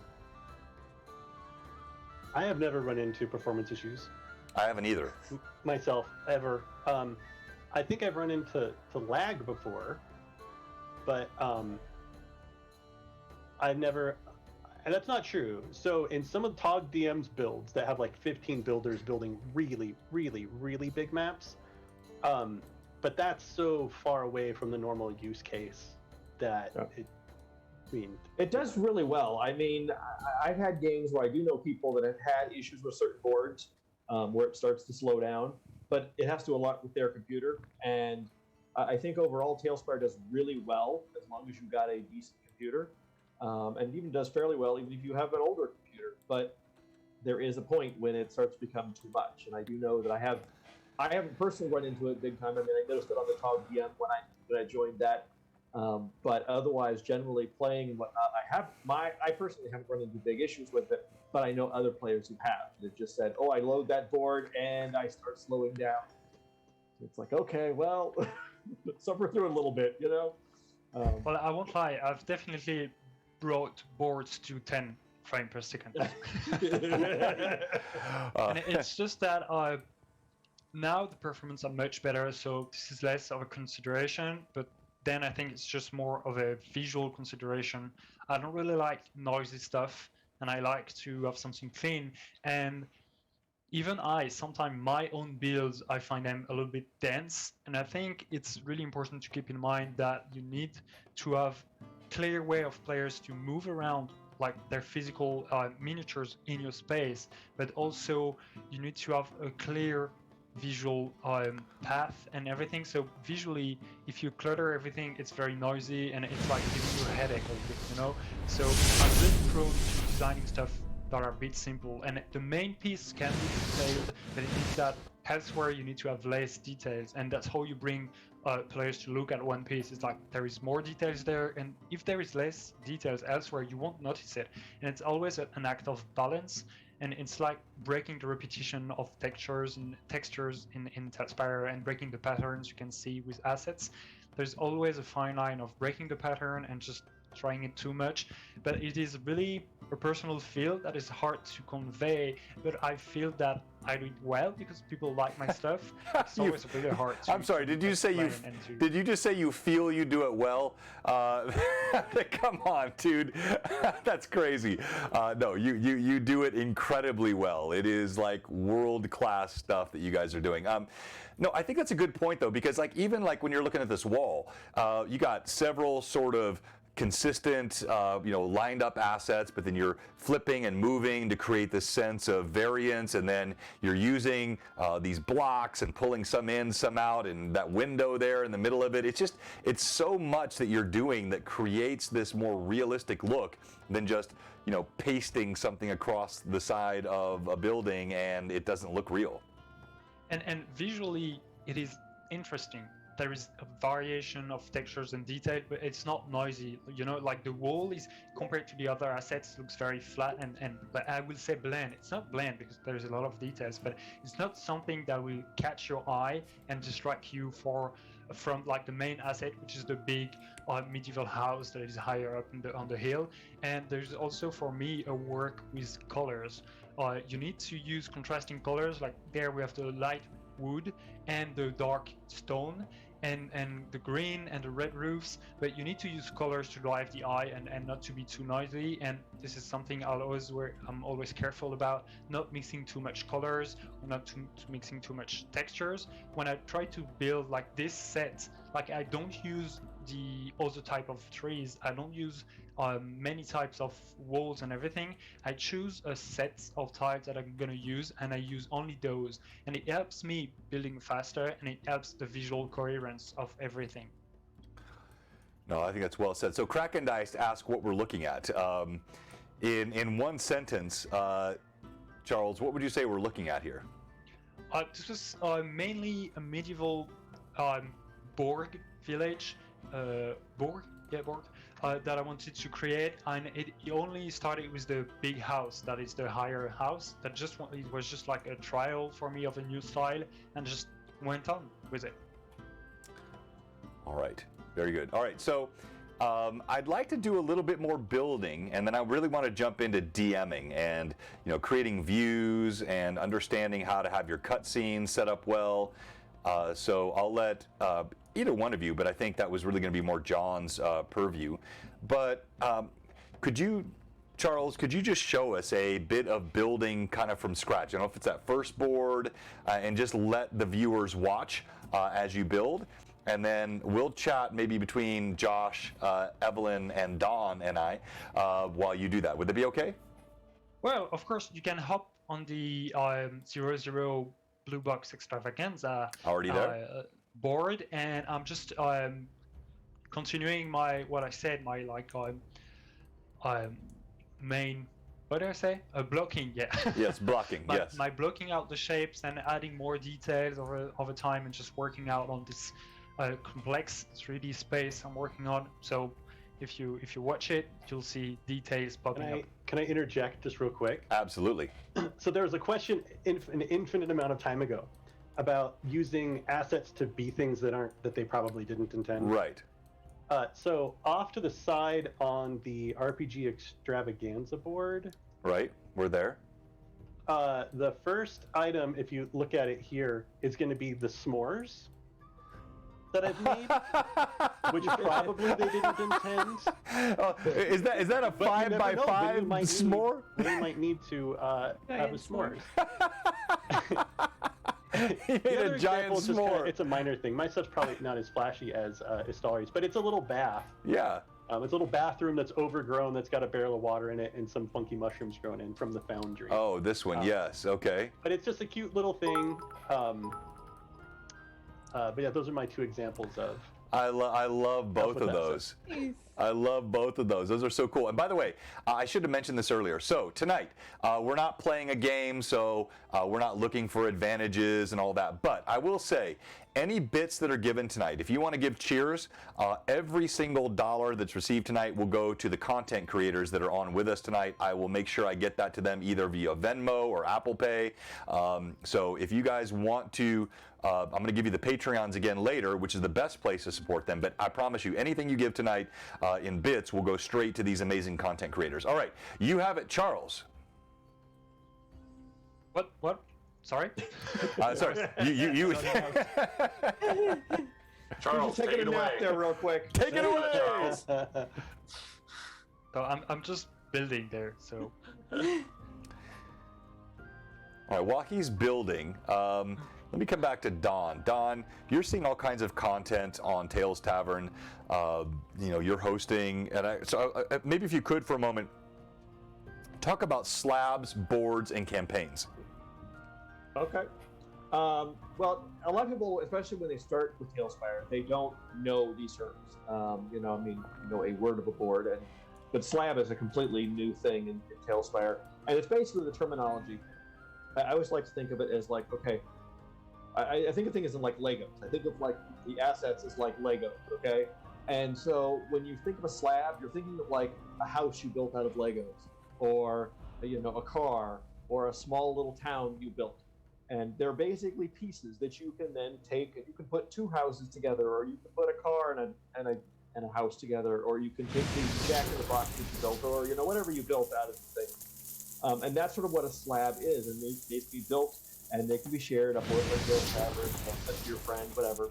I have never run into performance issues I haven't either. myself ever. I think I've run into lag before, but I've never, and that's not true. So in some of Tog DM's builds that have like 15 builders building really, really, really big maps, but that's so far away from the normal use case that it does really well. I mean, I've had games where I do know people that have had issues with certain boards where it starts to slow down, but it has to do a lot with their computer. And I think overall, Talespire does really well as long as you've got a decent computer, and even does fairly well even if you have an older computer. But there is a point when it starts to become too much, and I do know that I haven't personally run into it big time. I mean, I noticed it on the Tog DM when I joined that. But otherwise, generally playing and whatnot, I personally haven't run into big issues with it, but I know other players who have. They've just said, "Oh, I load that board and I start slowing down." It's like, okay, well, suffer through it a little bit, you know. Well, I won't lie. I've definitely brought boards to 10 frames per second. And it's just that now the performance are much better, so this is less of a consideration. But then I think it's just more of a visual consideration. I don't really like noisy stuff, and I like to have something clean. And even sometimes my own builds, I find them a little bit dense. And I think it's really important to keep in mind that you need to have clear way of players to move around like their physical miniatures in your space, but also you need to have a clear visual path and everything. So visually, if you clutter everything, it's very noisy and it's like giving you a headache a little bit, you know. So I'm really prone to designing stuff that are a bit simple, and the main piece can be detailed, but it means that elsewhere you need to have less details, and that's how you bring players to look at one piece. It's like there is more details there, and if there is less details elsewhere, you won't notice it. And it's always an act of balance. And it's like breaking the repetition of textures in Talespire and breaking the patterns you can see with assets. There's always a fine line of breaking the pattern and just trying it too much. But it is really a personal feel that is hard to convey. But I feel that I do it well because people like my stuff. It's always really hard to. I'm sorry. Did you just say you feel you do it well? Come on, dude. That's crazy. No, you do it incredibly well. It is like world-class stuff that you guys are doing. No, I think that's a good point though, because like even like when you're looking at this wall, you got several sort of consistent, lined up assets, but then you're flipping and moving to create this sense of variance, and then you're using these blocks and pulling some in, some out, and that window there in the middle of it. It's so much that you're doing that creates this more realistic look than just, pasting something across the side of a building and it doesn't look real. And visually, it is interesting. There is a variation of textures and detail, but it's not noisy. Like the wall is, compared to the other assets, looks very flat but I will say bland. It's not bland because there's a lot of details, but it's not something that will catch your eye and distract you from like the main asset, which is the big medieval house that is higher up on the hill. And there's also for me a work with colors. You need to use contrasting colors. Like there we have the light wood and the dark stone and the green and the red roofs, but you need to use colors to drive the eye and not to be too noisy. And this is something I'm always careful about, not mixing too much colors or not mixing too much textures. When I try to build like this set, like I don't use the other type of trees, I don't use many types of walls and everything. I choose a set of tiles that I'm gonna use, and I use only those, and it helps me building faster, and it helps the visual coherence of everything. No, I think that's well said. So Kraken Dice asked what we're looking at. In one sentence, Charles, what would you say we're looking at here? This was mainly a medieval Borg village, Borg, that I wanted to create, and it only started with the big house, that is the higher house. It was just like a trial for me of a new style, and just went on with it. All right, very good. All right, so I'd like to do a little bit more building, and then I really want to jump into DMing and creating views and understanding how to have your cutscenes set up well. So I'll let either one of you, but I think that was really going to be more John's purview. But Charles, could you just show us a bit of building kind of from scratch? I don't know if it's that first board, and just let the viewers watch as you build. And then we'll chat maybe between Josh, Evelyn, and Dawn and I while you do that. Would that be okay? Well, of course, you can hop on the 00 Blue Box Extravaganza Already there? board, and I'm just continuing my main, what did I say? Blocking, yeah. Yes, blocking, yes. My blocking out the shapes and adding more details over time, and just working out on this complex 3D space I'm working on. So if you watch it, you'll see details popping up. Can I interject just real quick? Absolutely. So there was a question an infinite amount of time ago about using assets to be things that they probably didn't intend. Right. So off to the side on the RPG Extravaganza board. Right. We're there. The first item, if you look at it here, is going to be the s'mores that I've made, which probably they didn't intend. Oh, is that a 5x5 s'more? We might need to have a s'mores. You made a giant s'more. It's a minor thing. My stuff's probably not as flashy as Istari's, but it's a little bath. Yeah. It's a little bathroom that's overgrown, that's got a barrel of water in it, and some funky mushrooms grown in from the foundry. Oh, this one, yes, okay. But it's just a cute little thing. But yeah, those are my two examples of. I love both of those. I love both of those. Those are so cool. And by the way, I should have mentioned this earlier. So tonight, we're not playing a game, so we're not looking for advantages and all that. But I will say, any bits that are given tonight, if you want to give cheers, every single dollar that's received tonight will go to the content creators that are on with us tonight. I will make sure I get that to them either via Venmo or Apple Pay. So if you guys want to, I'm going to give you the Patreons again later, which is the best place to support them. But I promise you, anything you give tonight in bits will go straight to these amazing content creators. All right, you have it, Charles. What? Sorry? Sorry, you. Charles, take it away. There real quick. Take it away, Charles. So I'm just building there, so. All right, while he's building, let me come back to Dawn. Dawn, you're seeing all kinds of content on Tales Tavern. You're hosting, and maybe if you could for a moment, talk about slabs, boards, and campaigns. Okay. Well, a lot of people, especially when they start with Talespire, they don't know these terms. A word of a board, but slab is a completely new thing in Talespire, and it's basically the terminology. I always like to think of it as like, okay, I think of things as in like Legos. I think of like the assets as like Legos, okay? And so when you think of a slab, you're thinking of like a house you built out of Legos, or a car, or a small little town you built. And they're basically pieces that you can then take, and you can put two houses together, or you can put a car and a house together, or you can take the Jack in the Box that you built, or whatever you built out of the thing. And that's sort of what a slab is, and they can be built, and they can be shared up with a Tales Tavern, sent to your friend, whatever.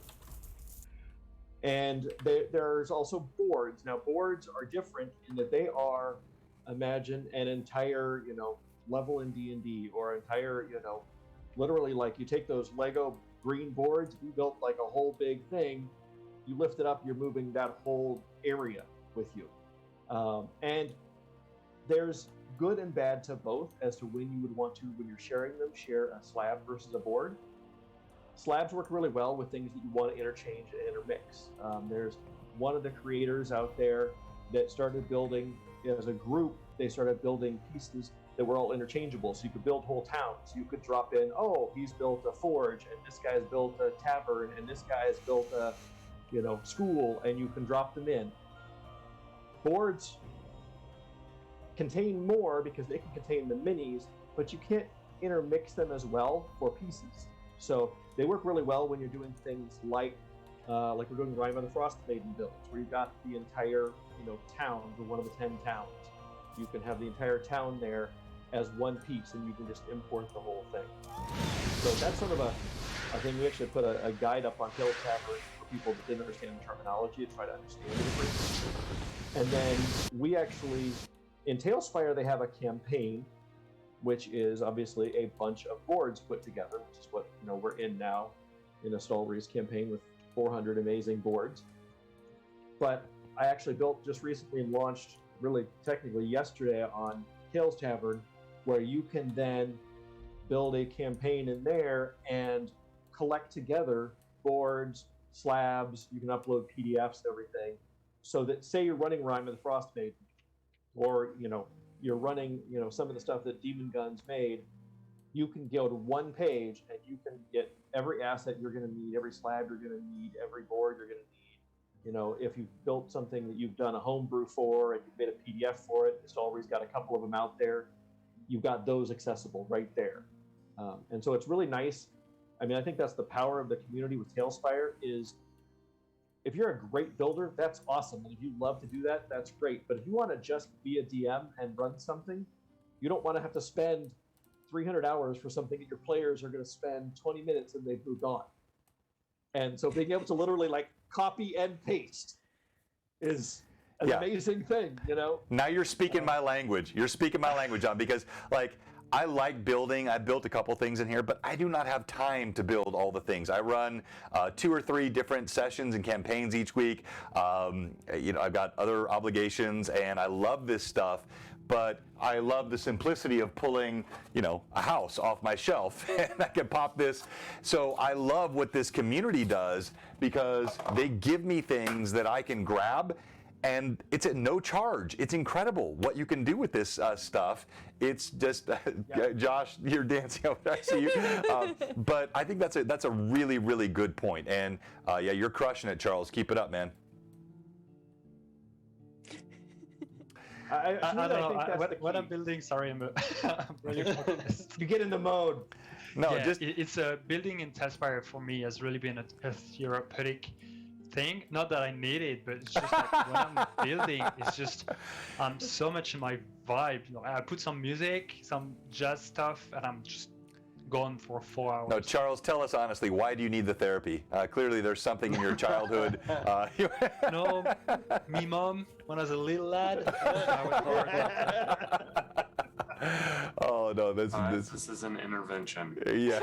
And there's also boards. Now, boards are different in that they are, imagine an entire level in D&D, or entire literally, like, you take those Lego green boards, you built like a whole big thing, you lift it up, you're moving that whole area with you. And there's good and bad to both as to when you would want to, when you're sharing them, share a slab versus a board. Slabs work really well with things that you want to interchange and intermix. There's one of the creators out there that started building, as a group, they started building pieces that were all interchangeable. So you could build whole towns. You could drop in, oh, he's built a forge, and this guy's built a tavern, and this guy's built a, school, and you can drop them in. Boards contain more because they can contain the minis, but you can't intermix them as well for pieces. So they work really well when you're doing things like we're doing Rime on the Frost Maiden builds, where you've got the entire, town, or one of the 10 towns. You can have the entire town there as one piece, and you can just import the whole thing. So that's sort of a thing. We actually put a guide up on Tales Tavern for people that didn't understand the terminology to try to understand the difference. And then we actually, in Talespire, they have a campaign, which is obviously a bunch of boards put together, which is what we're in now, in a Stalry's campaign with 400 amazing boards. But I actually built just recently and launched, really technically yesterday, on Tales Tavern, where you can then build a campaign in there and collect together boards, slabs. You can upload PDFs and everything, so that, say you're running Rime of the Frost Maiden, or you're running some of the stuff that Demon Guns made, you can go to one page and you can get every asset you're going to need, every slab you're going to need, every board you're going to need. If you've built something that you've done a homebrew for and you've made a PDF for it, it's always got a couple of them out there. You've got those accessible right there. And so it's really nice. I mean, I think that's the power of the community with Talespire is, if you're a great builder, that's awesome. And if you love to do that, that's great. But if you want to just be a DM and run something, you don't want to have to spend 300 hours for something that your players are going to spend 20 minutes and they've moved on. And so being able to literally copy and paste is an amazing thing, Now you're speaking my language. You're speaking my language, John, because I like building. I built a couple things in here, but I do not have time to build all the things. I run 2 or 3 different sessions and campaigns each week. I've got other obligations, and I love this stuff, but I love the simplicity of pulling, a house off my shelf, and I can pop this. So I love what this community does, because they give me things that I can grab, and it's at no charge. It's incredible what you can do with this stuff. It's just, Josh, you're dancing over there. I see you. But I think that's a really, really good point. And you're crushing it, Charles. Keep it up, man. I don't know. think that's What I'm building, sorry, I'm really focused. You get in the mode. No, yeah, it's a building in Talespire for me has really been a therapeutic thing. Not that I need it, but it's just when I'm building, it's just so much in my vibe. I put some music, some jazz stuff, and I'm just gone for 4 hours. No, Charles, tell us honestly, why do you need the therapy? Clearly there's something in your childhood. No, me mom, when I was a little lad, I was Oh no, this is an intervention. Yeah,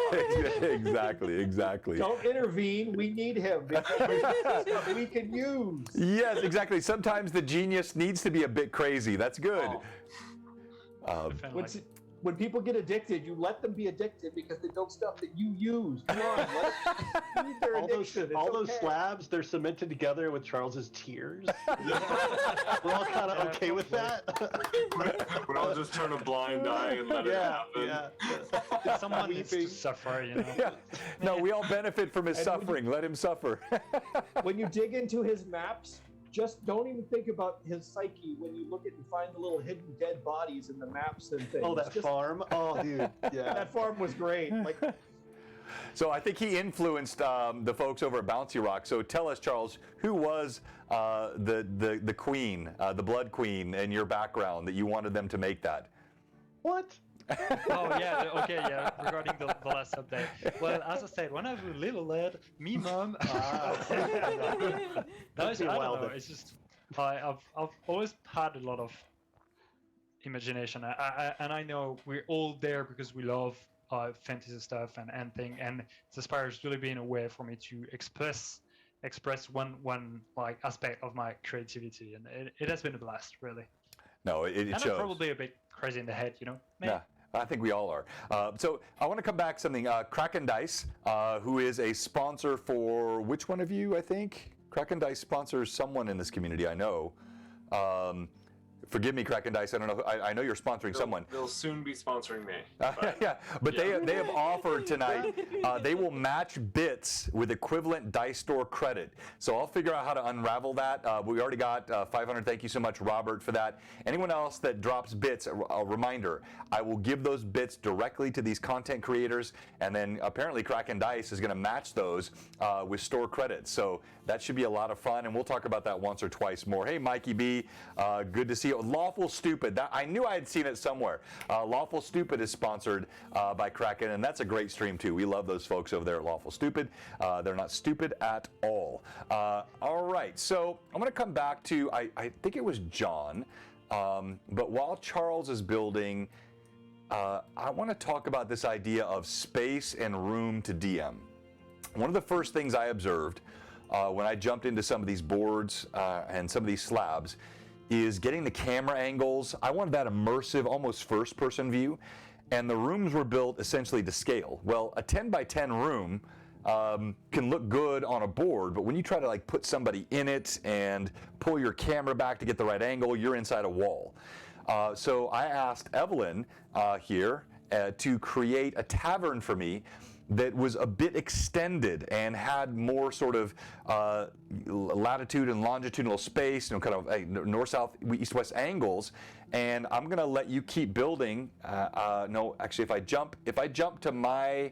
exactly. Don't intervene. We need him because there's stuff we can use. Yes, exactly. Sometimes the genius needs to be a bit crazy. That's good. When people get addicted, you let them be addicted because they build stuff that you use. Come on, use their addiction. All those slabs, they're cemented together with Charles's tears. We're all kind of okay with that. We all just turn a blind eye and let it happen. Yeah. Someone needs to suffer, Yeah. No, we all benefit from his suffering. Let him suffer. When you dig into his maps, just don't even think about his psyche when you look at and find the little hidden dead bodies in the maps and things. Oh, that farm? Oh, dude. Yeah. That farm was great. So I think he influenced the folks over at Bouncy Rock. So tell us, Charles, who was the queen, the Blood Queen, in your background that you wanted them to make that? What? Oh yeah, okay, yeah. Regarding the last update. Well, as I said, when I was a little lad, me mom. I don't know. It's just I've always had a lot of imagination, and I know we're all there because we love fantasy stuff and thing. And Talespire has really been a way for me to express one aspect of my creativity, and it has been a blast, really. No, it and shows. I'm probably a bit crazy in the head, Maybe. Yeah. I think we all are. So I want to come back to something. Kraken Dice, who is a sponsor for which one of you, I think? Kraken Dice sponsors someone in this community, I know. Forgive me, Kraken Dice. I don't know. I know you're sponsoring someone. They'll soon be sponsoring me. But they have offered tonight. They will match bits with equivalent dice store credit. So I'll figure out how to unravel that. We already got 500. Thank you so much, Robert, for that. Anyone else that drops bits, a reminder: I will give those bits directly to these content creators, and then apparently Kraken Dice is going to match those with store credits. So that should be a lot of fun, and we'll talk about that once or twice more. Hey, Mikey B, good to see you. Lawful Stupid. I knew I had seen it somewhere. Lawful Stupid is sponsored by Kraken, and that's a great stream too. We love those folks over there at Lawful Stupid. They're not stupid at all. All right, so I'm going to come back to, I think it was John, but while Charles is building, I want to talk about this idea of space and room to DM. One of the first things I observed when I jumped into some of these boards and some of these slabs is getting the camera angles. I wanted that immersive, almost first-person view, and the rooms were built essentially to scale. Well, a 10 by 10 room can look good on a board, but when you try to like put somebody in it and pull your camera back to get the right angle, you're inside a wall. So I asked Evelyn here to create a tavern for me that was a bit extended and had more sort of latitude and longitudinal space, kind of north, south, east, west angles. And I'm gonna let you keep building. No, actually, if I jump to my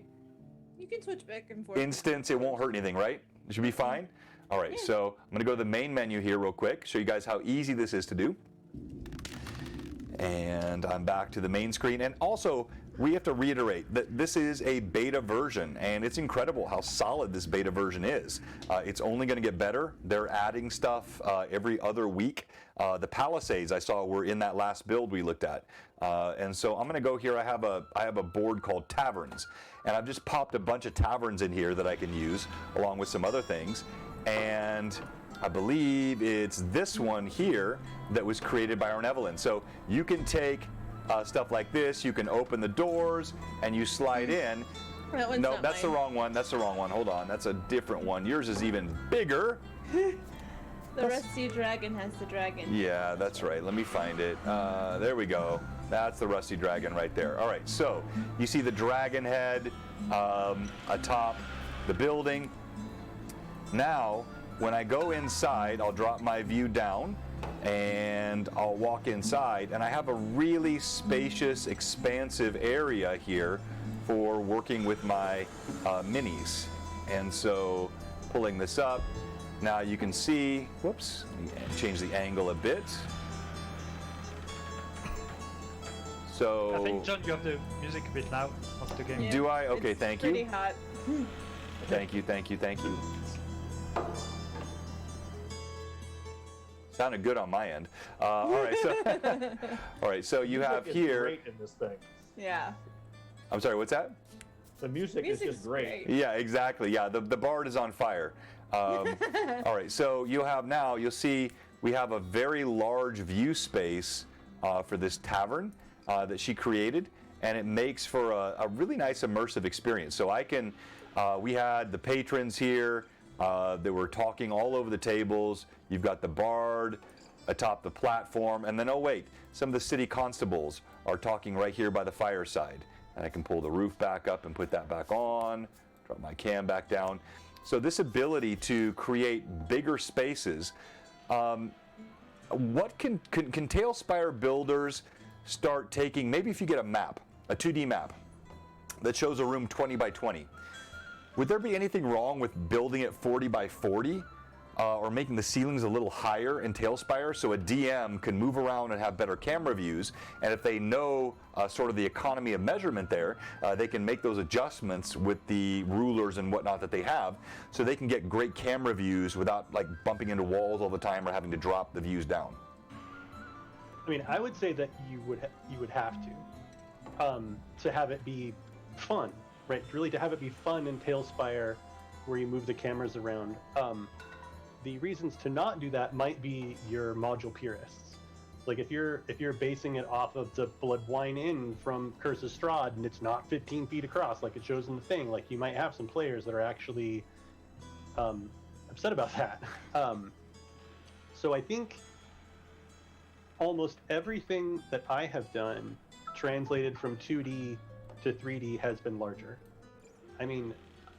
You can switch back and forth. instance, it won't hurt anything, right? It should be fine. All right, so I'm gonna go to the main menu here real quick, show you guys how easy this is to do. And I'm back to the main screen. And also, we have to reiterate that this is a beta version, and it's incredible how solid this beta version is. It's only going to get better. They're adding stuff every other week. The Palisades I saw were in that last build we looked at. And so I'm going to go here. I have a board called Taverns, and I've just popped a bunch of taverns in here that I can use along with some other things. And I believe it's this one here that was created by our Evelyn. So you can take stuff like this, you can open the doors and you slide in. That one's No, not that's mine. the wrong one. That's the wrong one. Hold on, that's a different one. Yours is even bigger. The Rusty Dragon has the dragon. Yeah, that's right. Let me find it. There we go. That's the Rusty Dragon right there. All right, so you see the dragon head atop the building. Now, when I go inside, I'll drop my view down and I'll walk inside, and I have a really spacious, expansive area here for working with my minis. And so pulling this up, now you can see, whoops, let me change the angle a bit. So I think, John, you have the music a bit loud of the game. Yeah, do I? Okay, it's thank pretty you. hot. Thank you, thank you, thank you. Sounded good on my end. All right, so all right, so you have Music is here. great in this thing. Yeah. I'm sorry, what's that? The music is Music's just great. Yeah, exactly. Yeah, the bard is on fire. All right, so you'll see we have a very large view space for this tavern that she created, and it makes for a really nice immersive experience. So we had the patrons here. They were talking all over the tables. You've got the bard atop the platform, and then, oh wait, some of the city constables are talking right here by the fireside. And I can pull the roof back up and put that back on, drop my cam back down. So this ability to create bigger spaces, what can Talespire builders start taking, maybe if you get a map, a 2D map that shows a room 20 by 20, would there be anything wrong with building it 40 by 40 or making the ceilings a little higher in Talespire so a DM can move around and have better camera views? And if they know sort of the economy of measurement there, they can make those adjustments with the rulers and whatnot that they have, so they can get great camera views without like bumping into walls all the time or having to drop the views down. I mean, I would say that you would have to have it be fun, right? Really, to have it be fun in Talespire, where you move the cameras around. The reasons to not do that might be your module purists. Like if you're basing it off of the Blood Wine Inn from Curse of Strahd, and it's not 15 feet across like it shows in the thing, like you might have some players that are actually upset about that. So I think almost everything that I have done translated from 2D to 3D has been larger. I mean,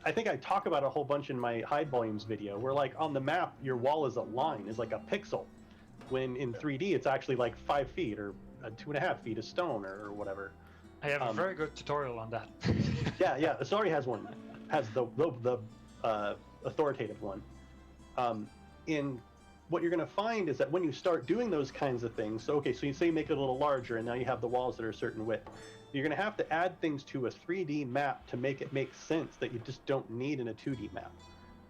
I think I talk about a whole bunch in my hide volumes video, where like on the map, your wall is a line, is like a pixel. When in 3D, it's actually like 5 feet or 2.5 feet of stone or whatever. I have a very good tutorial on that. Yeah, Asari has one, has the authoritative one. In what you're going to find is that when you start doing those kinds of things, so okay, so you say you make it a little larger, and now you have the walls that are a certain width. You're going to have to add things to a 3D map to make it make sense that you just don't need in a 2D map.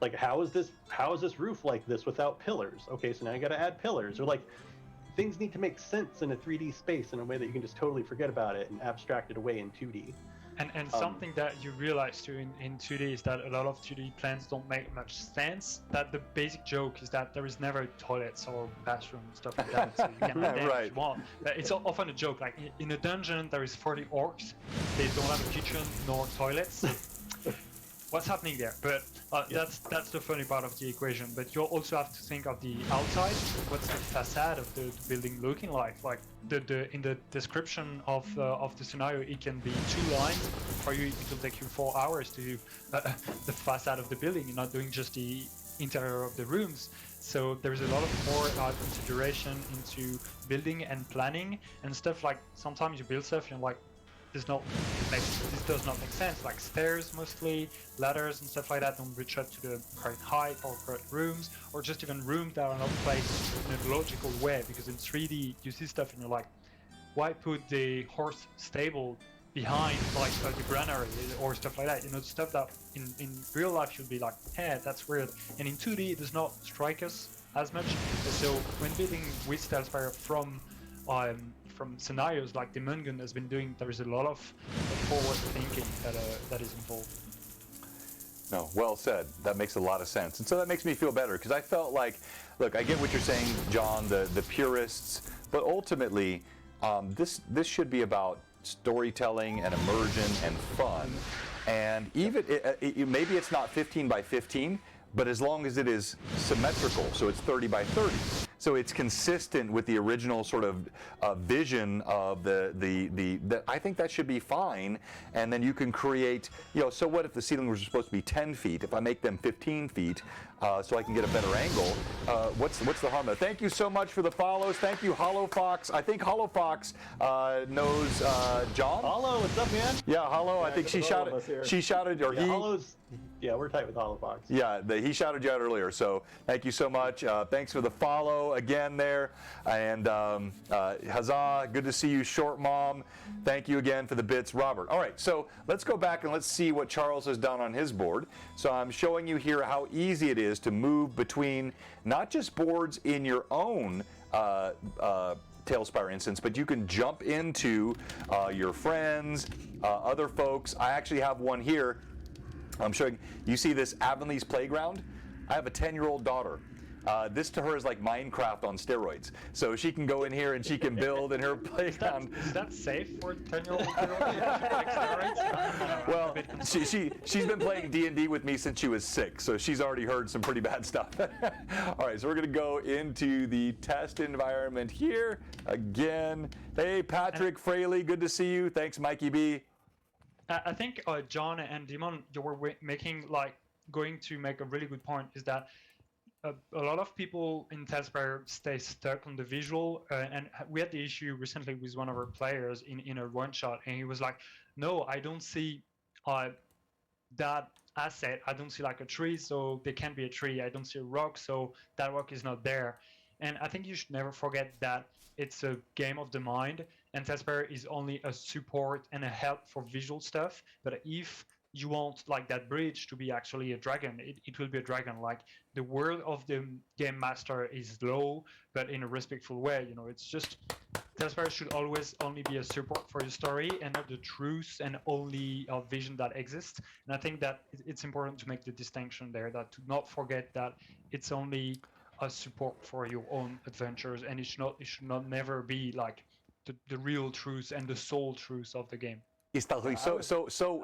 Like, how is this roof like this without pillars? Okay, so now you got to add pillars. Or like, things need to make sense in a 3D space in a way that you can just totally forget about it and abstract it away in 2D. And something that you realize too in 2D is that a lot of 2D plans don't make much sense. That the basic joke is that there is never toilets or bathroom stuff like that, so you can add them if you want. But it's often a joke. Like in a dungeon, there is 40 orcs. They don't have a kitchen nor toilets. What's happening there? But that's the funny part of the equation. But you also have to think of the outside. What's the facade of the building looking like? Like in the description of the scenario, it can be 2 lines. For you, it will take you 4 hours to do the facade of the building. You're not doing just the interior of the rooms. So there's a lot of more consideration into building and planning and stuff. Like sometimes you build stuff and you're like, this does not make sense. Like stairs mostly, ladders and stuff like that don't reach up to the correct height or correct rooms, or just even rooms that are not placed in a logical way. Because in 3D you see stuff and you're like, why put the horse stable behind like the granary or stuff like that? You know, stuff that in real life you'd be like, hey, that's weird. And in 2D it does not strike us as much. So when building with Talespire from scenarios like the Mungun has been doing, there is a lot of forward thinking that is involved. No, well said. That makes a lot of sense. And so that makes me feel better, because I felt like, look, I get what you're saying, John, the purists, but ultimately, this should be about storytelling and immersion and fun. And even, maybe it's not 15 by 15, but as long as it is symmetrical, so it's 30 by 30. So it's consistent with the original sort of vision of the I think that should be fine. And then you can create, you know, so what if the ceilings were supposed to be 10 feet? If I make them 15 feet, so I can get a better angle, what's the harm there? Thank you so much for the follows. Thank you, Hollow Fox. I think Hollow Fox knows John. Hollow, what's up, man? Yeah, Hollow. I think she shouted, or yeah, he. Hollow's, yeah, we're tight with Hollow Fox. Yeah, he shouted you out earlier, so thank you so much. Thanks for the follow again there. And huzzah, good to see you, Short Mom. Thank you again for the bits, Robert. All right, so let's go back and let's see what Charles has done on his board. So I'm showing you here how easy it is to move between not just boards in your own Talespire instance, but you can jump into your friends, other folks. I actually have one here. I'm showing, you see this Avonlea's Playground? I have a 10-year-old daughter. This to her is like Minecraft on steroids. So she can go in here and she can build in her playground. Is that safe for 10-year-old girls? Well, she's been playing D&D with me since she was 6, so she's already heard some pretty bad stuff. All right, so we're going to go into the test environment here again. Hey, Patrick Fraley, good to see you. Thanks, Mikey B. I think John and Demon, you were going to make a really good point, is that a lot of people in Talespire stay stuck on the visual, and we had the issue recently with one of our players in a one-shot, and he was like, no, I don't see that asset, I don't see like a tree, so there can't be a tree, I don't see a rock, so that rock is not there. And I think you should never forget that it's a game of the mind, and Talespire is only a support and a help for visual stuff. But if you want like that bridge to be actually a dragon, it will be a dragon. Like the word of the game master is low, but in a respectful way. You know, it's just Talespire should always only be a support for your story and not the truth and only vision that exists. And I think that it's important to make the distinction there, that to not forget that it's only a support for your own adventures, and it should not never be like the real truth and the sole truth of the game. So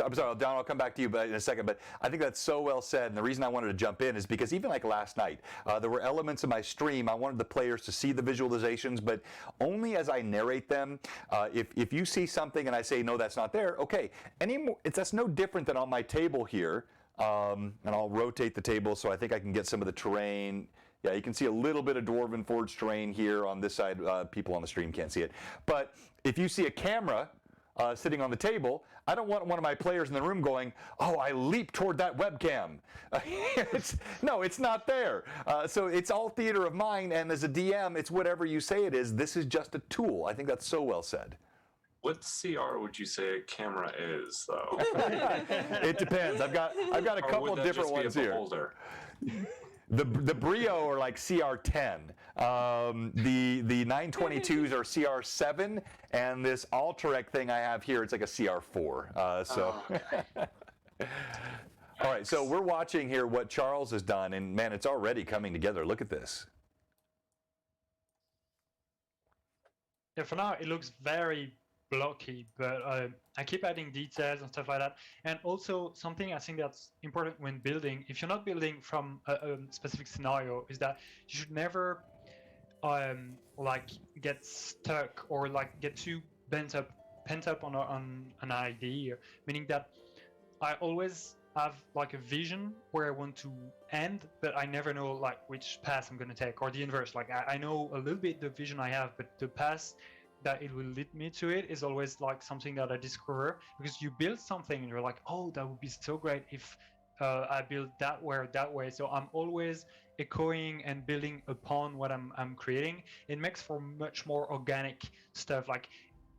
I'm sorry, Don, I'll come back to you in a second, but I think that's so well said, and the reason I wanted to jump in is because even like last night, there were elements of my stream, I wanted the players to see the visualizations, but only as I narrate them. If you see something and I say, no, that's not there, okay, that's no different than on my table here, and I'll rotate the table so I think I can get some of the terrain. Yeah, you can see a little bit of Dwarven Forge terrain here on this side. People on the stream can't see it. But if you see a camera, sitting on the table. I don't want one of my players in the room going, oh, I leaped toward that webcam. No, it's not there. So it's all theater of mind, and as a DM, it's whatever you say it is. This is just a tool. I think that's so well said. What CR would you say a camera is, though? It depends. I've got a Or couple would of that different just be a ones here. beholder? The Brio are like CR10. The 922s are CR7, and this Alterec thing I have here, it's like a CR4. All right, so we're watching here what Charles has done, and man, it's already coming together. Look at this. Yeah, for now it looks very blocky, but I keep adding details and stuff like that. And also something I think that's important when building, if you're not building from a specific scenario, is that you should never like get stuck or like get too pent up on an idea. Meaning that I always have like a vision where I want to end, but I never know like which path I'm gonna take, or the inverse. Like I know a little bit the vision I have, but the path that it will lead me to it is always like something that I discover, because you build something and you're like, oh, that would be so great if I build that way. So I'm always echoing and building upon what I'm creating. It makes for much more organic stuff. Like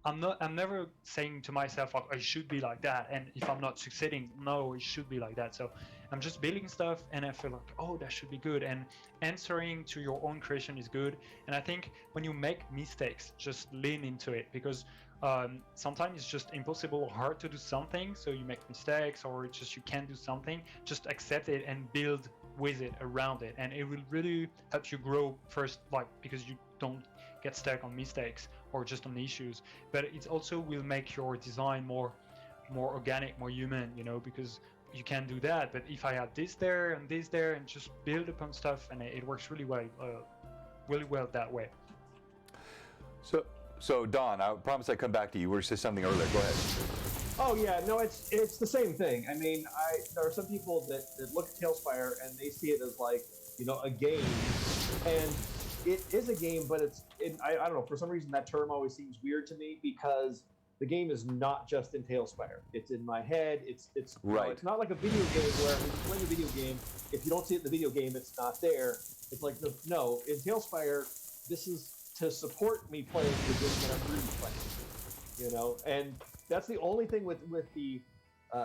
I'm never saying to myself like I should be like that, and if I'm not succeeding, no, it should be like that. So I'm just building stuff and I feel like, oh, that should be good, and answering to your own creation is good. And I think when you make mistakes, just lean into it, because sometimes it's just impossible or hard to do something, so you make mistakes, or it's just you can't do something. Just accept it and build with it, around it, and it will really help you grow first, like because you don't get stuck on mistakes or just on issues, but it also will make your design more organic, more human, you know, because you can do that. But if I have this there and this there and just build upon stuff, and it works really well that way. So Don, I promise I come back to you. We were saying something earlier. Go ahead. Oh yeah, no, it's the same thing. I mean, there are some people that look at Talespire and they see it as like, you know, a game, and it is a game, but I don't know, for some reason that term always seems weird to me, because the game is not just in Talespire. It's in my head. It's right. You know, it's not like a video game where when you're playing a video game, if you don't see it in the video game, it's not there. It's like, no, in Talespire, this is to support me playing the game that I'm really playing. You know, and that's the only thing with the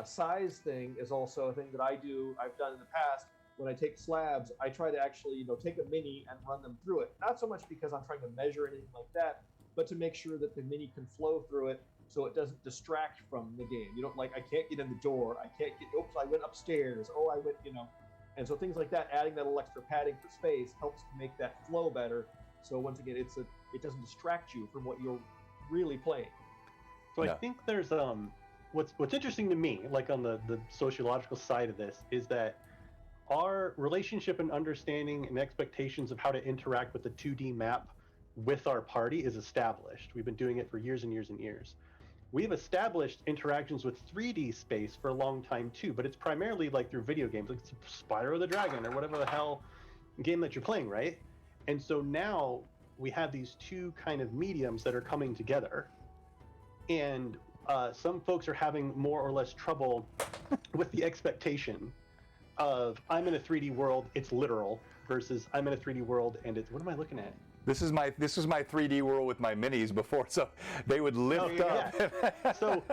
size thing is also a thing that I've done in the past. When I take slabs, I try to actually, you know, take a mini and run them through it. Not so much because I'm trying to measure anything like that, but to make sure that the mini can flow through it so it doesn't distract from the game. You don't like, I can't get in the door. I can't get, oops, I went upstairs. Oh, I went, you know. And so things like that, adding that little extra padding for space helps to make that flow better. So once again, it doesn't distract you from what you're really playing. So I think there's what's interesting to me, like on the sociological side of this, is that our relationship and understanding and expectations of how to interact with the 2D map with our party is established. We've been doing it for years and years and years. We've established interactions with 3D space for a long time too, but it's primarily like through video games, like Spyro the Dragon or whatever the hell game that you're playing, right? And so now we have these two kind of mediums that are coming together, and some folks are having more or less trouble with the expectation of I'm in a 3D world, it's literal, versus I'm in a 3D world and it's, what am I looking at? This is my 3D world with my minis before, so they would lift up. Yeah. So,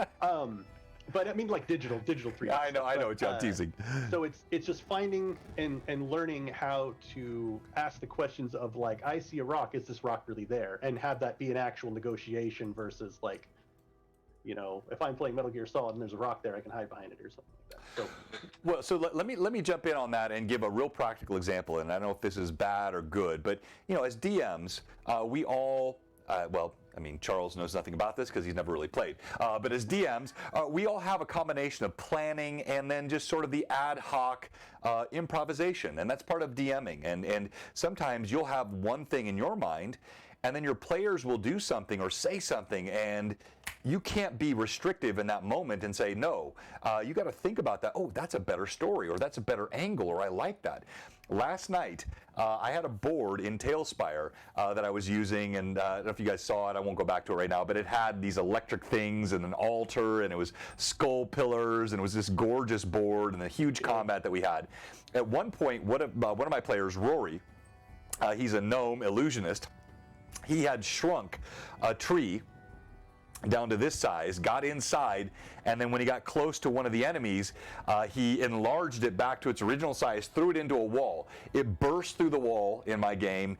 but I mean like digital 3D. I know, I'm teasing. So it's just finding and learning how to ask the questions of like, I see a rock, is this rock really there? And have that be an actual negotiation versus like, you know, if I'm playing Metal Gear Solid and there's a rock there, I can hide behind it or something like that. So, let me jump in on that and give a real practical example. And I don't know if this is bad or good, but you know, as DMs, we all, Charles knows nothing about this because he's never really played. But as DMs, we all have a combination of planning and then just sort of the ad hoc improvisation, and that's part of DMing. And sometimes you'll have one thing in your mind, and then your players will do something or say something, and you can't be restrictive in that moment and say, no, you got to think about that. Oh, that's a better story, or that's a better angle, or I like that. last night, I had a board in Talespire that I was using, and I don't know if you guys saw it. I won't go back to it right now, but it had these electric things and an altar, and it was skull pillars, and it was this gorgeous board and a huge combat that we had. At one point, one of my players, Rory, he's a gnome illusionist. He had shrunk a tree down to this size, got inside, and then when he got close to one of the enemies, he enlarged it back to its original size, threw it into a wall. It burst through the wall in my game,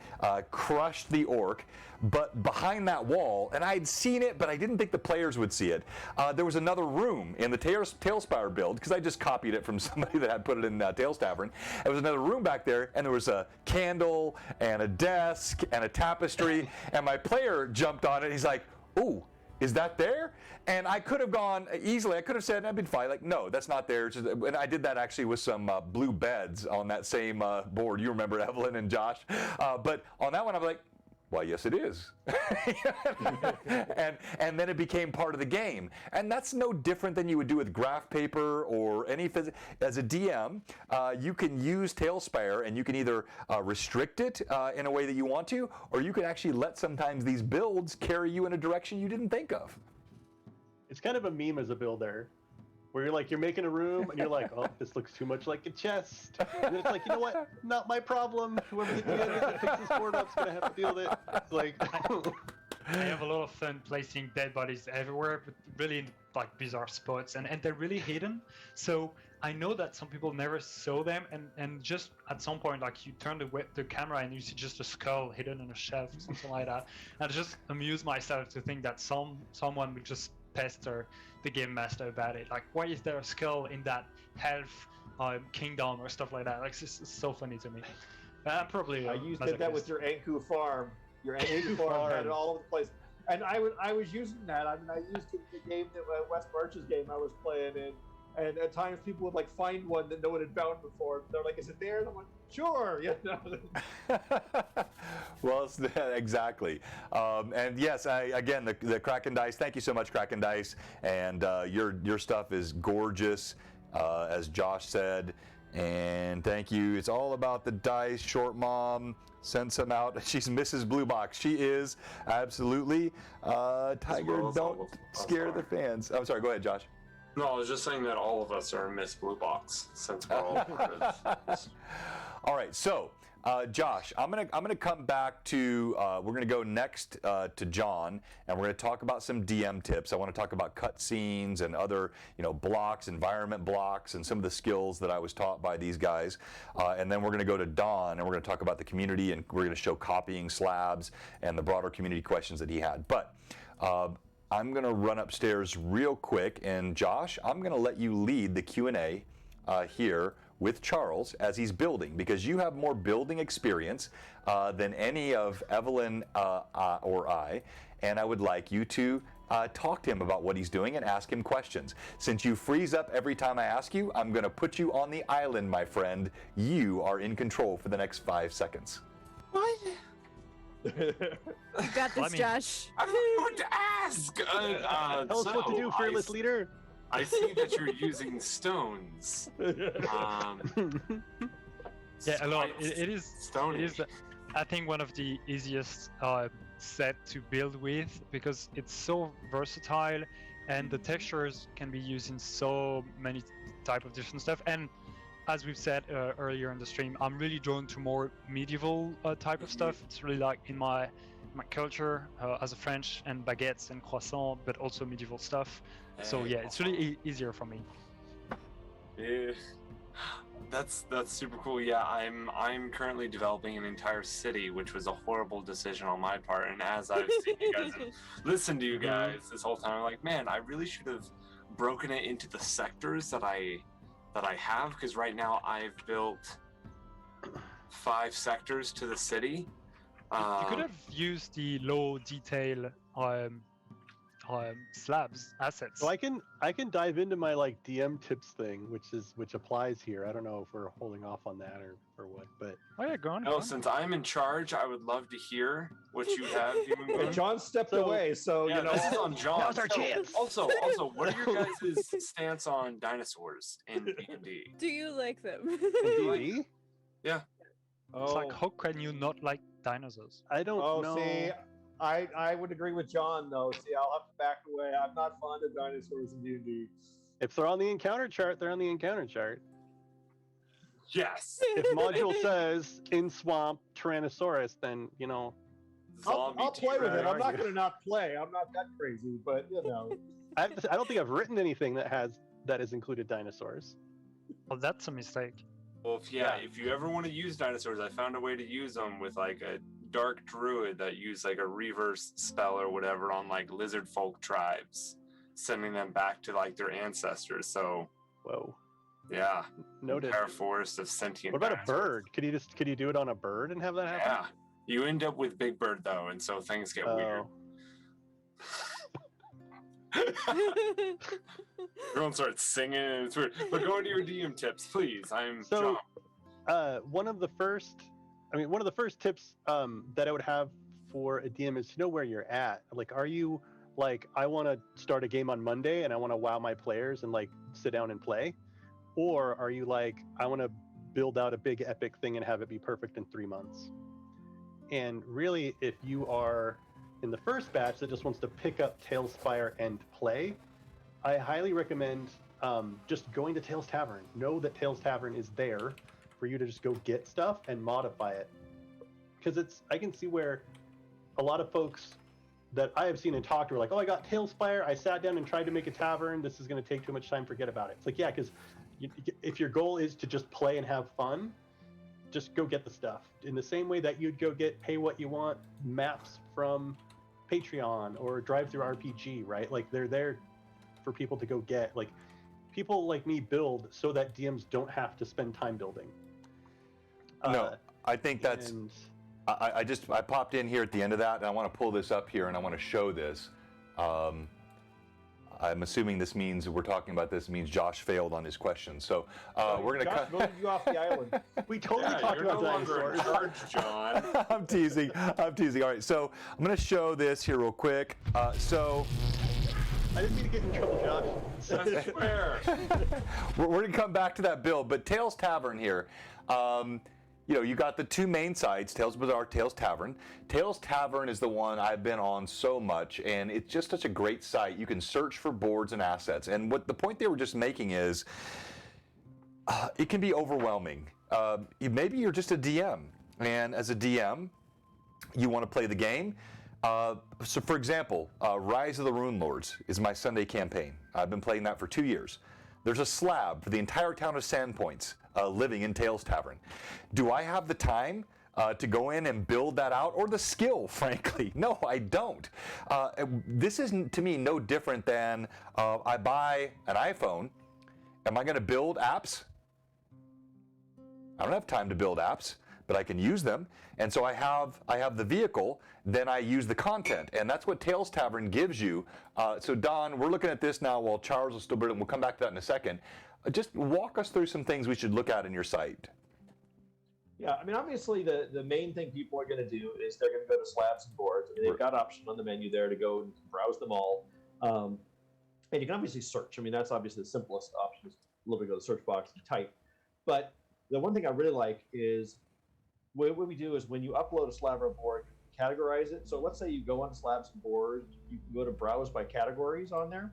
crushed the orc, but behind that wall, and I had seen it, but I didn't think the players would see it, there was another room in the Talespire build, because I just copied it from somebody that had put it in Tales Tavern. There was another room back there, and there was a candle, and a desk, and a tapestry, and my player jumped on it, he's like, ooh, is that there? And I could have gone easily. I could have said, I've been fine. Like, no, that's not there. And I did that actually with some blue beds on that same board. You remember Evelyn and Josh. But on that one, I'm like, why, yes, it is. and then it became part of the game. And that's no different than you would do with graph paper or any as a DM, you can use Talespire and you can either restrict it in a way that you want to, or you can actually let sometimes these builds carry you in a direction you didn't think of. It's kind of a meme as a builder, where you're making a room and you're like, oh, this looks too much like a chest. And then it's like, you know what? Not my problem. Whoever the DM is that fixes this board up is gonna have to deal with it. It's like I have a lot of fun placing dead bodies everywhere, but really in like bizarre spots, and they're really hidden. So I know that some people never saw them, and just at some point, like you turn the camera and you see just a skull hidden in a shelf, something like that. And I just amuse myself to think that someone will just pester the game master about it. Like, why is there a skull in that health kingdom or stuff like that? Like, it's so funny to me. Probably. You did that with your Anku farm. Your Anku farm had it all over the place. And I was using that. I mean, I used it in the game that West March's game I was playing in. And at times people would like find one that no one had found before. They're like, "Is it there?" And I'm like, "Sure." You know? Well, exactly. And yes, again, the Kraken Dice. Thank you so much, Kraken Dice. And your stuff is gorgeous, as Josh said. And thank you. It's all about the dice. Short Mom sent some out. She's Mrs. Blue Box. She is absolutely. Tiger, don't scare the fans. I'm sorry. Go ahead, Josh. No, I was just saying that all of us are Miss Blue Box since we're all part of this. All right, so Josh, I'm gonna come back to. We're gonna go next to John, and we're gonna talk about some DM tips. I want to talk about cutscenes and other, blocks, environment blocks, and some of the skills that I was taught by these guys. And then we're gonna go to Don, and we're gonna talk about the community, and we're gonna show copying slabs and the broader community questions that he had. But I'm going to run upstairs real quick, and Josh, I'm going to let you lead the Q&A here with Charles as he's building, because you have more building experience than any of Evelyn or I, and I would like you to talk to him about what he's doing and ask him questions. Since you freeze up every time I ask you, I'm going to put you on the island, my friend. You are in control for the next 5 seconds. What? You got this, Josh. I don't know what to ask. tell us what to do, fearless leader. I see that you're using stones. Yeah, a lot. It is stony. It is, I think, one of the easiest set to build with, because it's so versatile, and the textures can be used in so many type of different stuff. And as we've said earlier in the stream, I'm really drawn to more medieval type of stuff. It's really like in my culture as a French, and baguettes and croissants, but also medieval stuff. So yeah, it's really easier for me. Yeah, that's super cool. Yeah, I'm currently developing an entire city, which was a horrible decision on my part. And as I've seen you guys and listened to you guys this whole time, I'm like, man, I really should have broken it into the sectors that I have, because right now I've built 5 sectors to the city. You could have used the low detail slabs assets. So I can dive into my like DM tips thing, which applies here. I don't know if we're holding off on that or what, but Oh yeah, go on. No, since I'm in charge, I would love to hear what you have. And John stepped away, so Yeah, this is on John. Now's our chance. Also, what are your guys' stance on dinosaurs in D&D? Do you like them? D&D? Yeah. It's like, how can you not like dinosaurs? I don't know. See, I would agree with John though. See, I'll have to back away. I'm not fond of dinosaurs in D&D. If they're on the encounter chart, they're on the encounter chart. Yes. If module says in swamp Tyrannosaurus, then I'll play with it. I'm not argue. going to not play. I'm not that crazy, but I don't think I've written anything that has included dinosaurs. Well, that's a mistake. Well, if you ever want to use dinosaurs, I found a way to use them with like a dark druid that used like a reverse spell or whatever on like lizard folk tribes, sending them back to like their ancestors. So Whoa. yeah, Noted. entire forest of sentient. What about a dinosaurs. bird? Could you do it on a bird and have that happen? Yeah, you end up with Big Bird though, and so things get weird. Everyone starts singing, and it's weird. But go into your DM tips, please. I'm So, John. one of the first tips that I would have for a DM is to know where you're at. Like, are you like, I want to start a game on Monday and I want to wow my players and like sit down and play, or are you like, I want to build out a big epic thing and have it be perfect in 3 months? And really, if you are in the first batch that just wants to pick up Talespire and play, I highly recommend just going to Tales Tavern. Know that Tales Tavern is there for you to just go get stuff and modify it. Because I can see where a lot of folks that I have seen and talked to are like, oh, I got Talespire, I sat down and tried to make a tavern, this is going to take too much time, forget about it. It's like, yeah, because if your goal is to just play and have fun, just go get the stuff. In the same way that you'd go get pay what you want maps from Patreon or Drive Through RPG, right? Like, they're there for people to go get. Like, people like me build so that DMs don't have to spend time building. No, I think that's. And I popped in here at the end of that, and I want to pull this up here, and I want to show this. I'm assuming this means we're talking about this means Josh failed on his question. So we're gonna Josh cut. voted you off the island. we totally Yeah, talked you're about no longer in dinosaurs. charge, John. I'm teasing. I'm teasing. All right, so I'm gonna show this here real quick. So I didn't mean to get in trouble, Josh. I swear. we're gonna come back to that build, but Tales Tavern here. You got the two main sites, Tales Bazaar, Tales Tavern. Tales Tavern is the one I've been on so much, and it's just such a great site. You can search for boards and assets. And what the point they were just making is, it can be overwhelming. Maybe you're just a DM, and as a DM, you want to play the game. So for example, Rise of the Rune Lords is my Sunday campaign. I've been playing that for 2 years. There's a slab for the entire town of Sandpoints living in Tales Tavern. Do I have the time to go in and build that out, or the skill, frankly? No, I don't. This is, to me, no different than I buy an iPhone. Am I going to build apps? I don't have time to build apps, but I can use them. And so I have the vehicle, then I use the content. And that's what Tales Tavern gives you. So Don, we're looking at this now while Charles is still building. We'll come back to that in a second. Just walk us through some things we should look at in your site. Yeah, I mean, obviously the main thing people are going to do is they're going to go to slabs and boards. And they've got options on the menu there to go and browse them all. And you can obviously search. I mean, that's obviously the simplest option, is literally go to the search box and type. But the one thing I really like is what we do is when you upload a slab or a board, categorize it. So let's say you go on slabs and boards, you can go to browse by categories on there,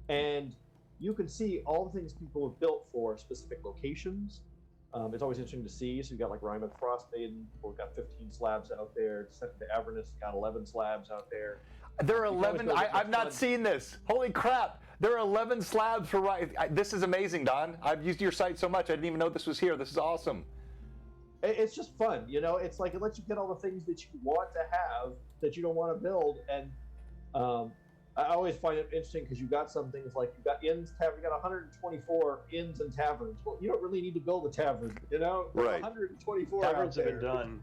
and you can see all the things people have built for specific locations. It's always interesting to see. So you got like Rime of the Frost Maiden, people got 15 slabs out there. Descent to Avernus got 11 slabs out there. There are You can always 11. go to I've which not one. seen this. Holy crap! There are 11 slabs for this is amazing, Don. I've used your site so much I didn't even know this was here. This is awesome. It's just fun, you know. It's like it lets you get all the things that you want to have that you don't want to build, and I always find it interesting because you got some things like you got inns tavern, you got 124 inns and taverns. Well, you don't really need to build a tavern, you know. There's Right. 124 Taverns out have been there. done.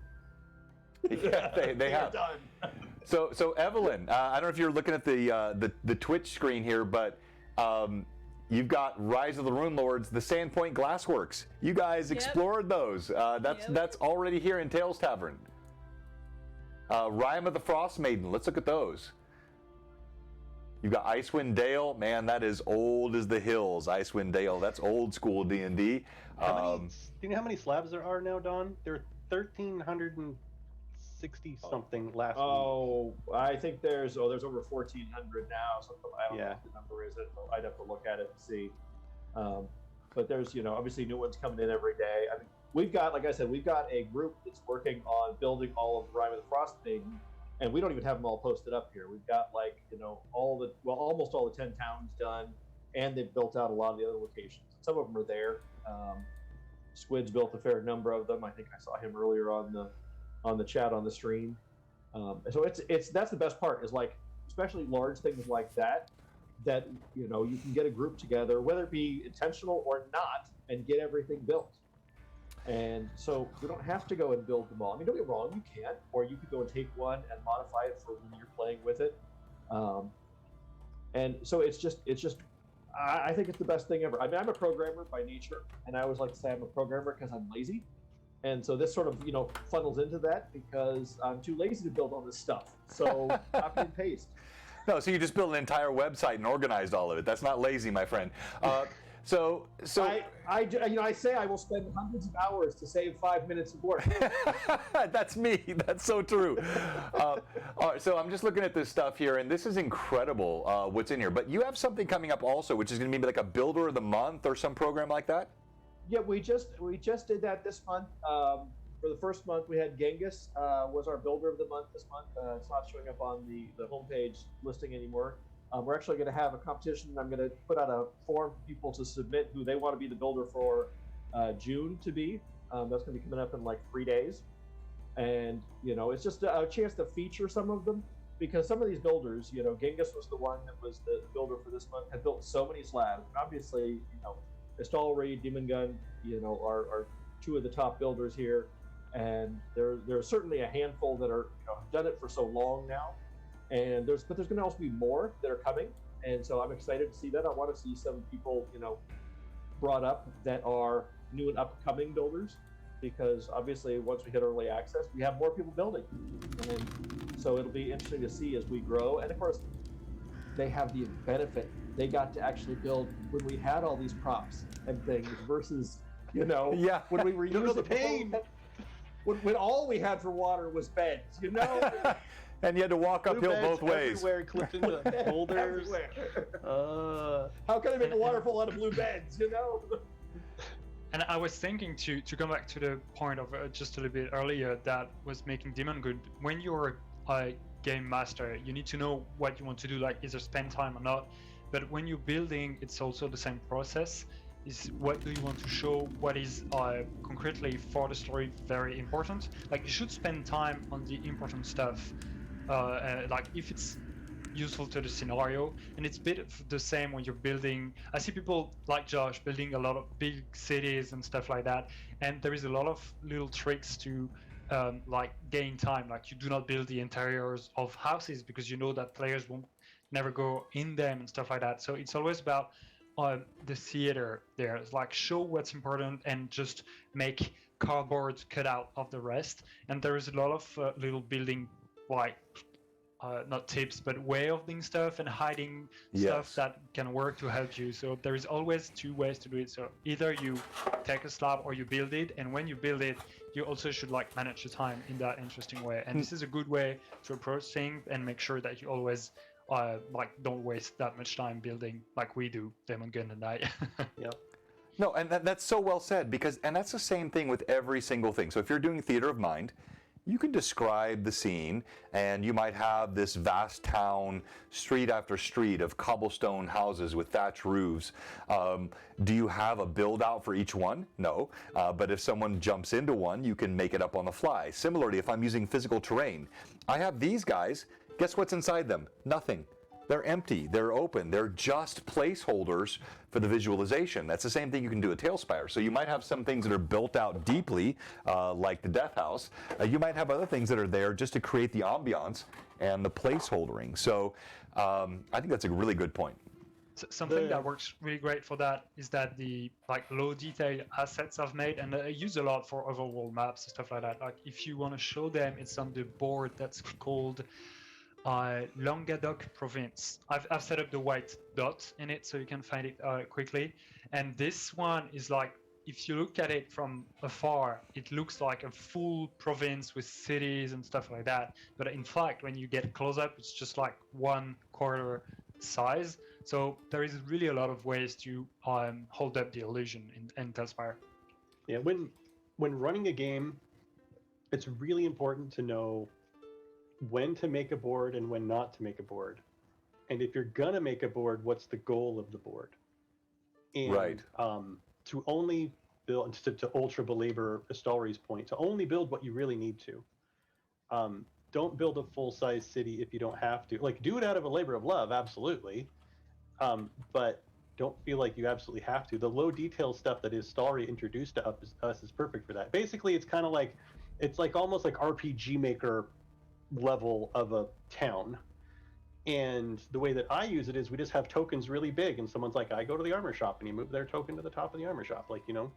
Yeah, they have. Done. So Evelyn, I don't know if you're looking at the Twitch screen here, but you've got Rise of the Rune Lords, the Sandpoint Glassworks. You guys Yep. explored those. That's already here in Tales Tavern. Rime of the Frost Maiden. Let's look at those. You've got Icewind Dale. Man, that is old as the hills. Icewind Dale. That's old school D&D. Do you know how many slabs there are now, Don? There are 1,360 something last week. Oh, I think there's over 1,400 now. Something I don't know what the number is. I'd have to look at it and see. But there's obviously new ones coming in every day. I mean, we've got, like I said, we've got a group that's working on building all of Rime of the Frost Maiden, and we don't even have them all posted up here. We've got almost all the 10 towns done, and they've built out a lot of the other locations. Some of them are there. Squid's built a fair number of them. I think I saw him earlier on the chat on the stream. So it's that's the best part, is like, especially large things like that you can get a group together, whether it be intentional or not, and get everything built. And so we don't have to go and build them all. I mean, don't get me wrong, you can, or you could go and take one and modify it for when you're playing with it. And so it's just I think it's the best thing ever. I mean, I'm a programmer by nature, and I always like to say I'm a programmer because I'm lazy. And so this sort of, funnels into that, because I'm too lazy to build all this stuff. So copy and paste. No, so you just built an entire website and organized all of it. That's not lazy, my friend. So I say I will spend hundreds of hours to save 5 minutes of work. That's me. That's so true. All right, so I'm just looking at this stuff here, and this is incredible what's in here. But you have something coming up also, which is going to be like a Builder of the Month or some program like that? Yeah, we just did that this month. For the first month, we had Genghis was our Builder of the Month this month. It's not showing up on the homepage listing anymore. We're actually going to have a competition. I'm going to put out a form for people to submit who they want to be the builder for June to be. That's going to be coming up in like 3 days. And, it's just a chance to feature some of them, because some of these builders, Genghis was the one that was the builder for this month, had built so many slabs. And obviously, Estalry, Demon Gun, are two of the top builders here. And there's certainly a handful that are, have done it for so long now. And there's going to also be more that are coming, and so I'm excited to see that. I want to see some people, brought up that are new and upcoming builders, because obviously once we hit early access, we have more people building, and so it'll be interesting to see as we grow. And of course, they have the benefit; they got to actually build when we had all these props and things, versus when we were using the pain. When all we had for water was beds, And you had to walk uphill both ways. Everywhere, clipped into boulders. How can I make a waterfall out of blue beds, And I was thinking to come back to the point of just a little bit earlier that was making Demon good. When you're a game master, you need to know what you want to do, like either spend time or not. But when you're building, it's also the same process. Is what do you want to show? What is concretely for the story very important? Like, you should spend time on the important stuff. Like if it's useful to the scenario, and it's a bit of the same when you're building. I see people like Josh building a lot of big cities and stuff like that, and there is a lot of little tricks to like gain time. Like, you do not build the interiors of houses because you know that players won't never go in them and stuff like that. So it's always about the theater there. It's like, show what's important and just make cardboard cut out of the rest. And there is a lot of little building, like not tips, but way of doing stuff and hiding stuff that can work to help you. So there is always two ways to do it. So either you take a slab or you build it, and when you build it, you also should like manage the time in that interesting way. And this is a good way to approach things and make sure that you always like don't waste that much time building like we do, Demon Gun and I. Yep. No, and that's so well said, because, and that's the same thing with every single thing. So if you're doing theater of mind, you can describe the scene, and you might have this vast town, street after street of cobblestone houses with thatch roofs. Do you have a build out for each one? No, but if someone jumps into one, you can make it up on the fly. Similarly, if I'm using physical terrain, I have these guys. Guess what's inside them? Nothing. They're empty, they're open, they're just placeholders for the visualization. That's the same thing you can do at Talespire. So you might have some things that are built out deeply, like the Death House. You might have other things that are there just to create the ambiance and the placeholdering. So I think that's a really good point. Something that works really great for that is that the like low detail assets I've made, and I use a lot for overworld maps and stuff like that. Like, if you want to show them, it's on the board that's called Languedoc province. I've set up the white dot in it so you can find it quickly, and this one is like if you look at it from afar, it looks like a full province with cities and stuff like that. But in fact, when you get close up, it's just like 1/4 size. So there is really a lot of ways to hold up the illusion in Talespire. Yeah, when running a game, it's really important to know when to make a board and when not to make a board. And if you're gonna make a board, what's the goal of the board? And, Right. To only build, to ultra belabor Astalri's point, to only build what you really need to. Don't build a full-size city if you don't have to. Like, do it out of a labor of love, absolutely. But don't feel like you absolutely have to. The low detail stuff that Astalri introduced to us is perfect for that. Basically, it's kind of like, it's like almost like RPG Maker level of a town. And the way that I use it is we just have tokens really big, and someone's like, I go to the armor shop, and you move their token to the top of the armor shop. Like, you know,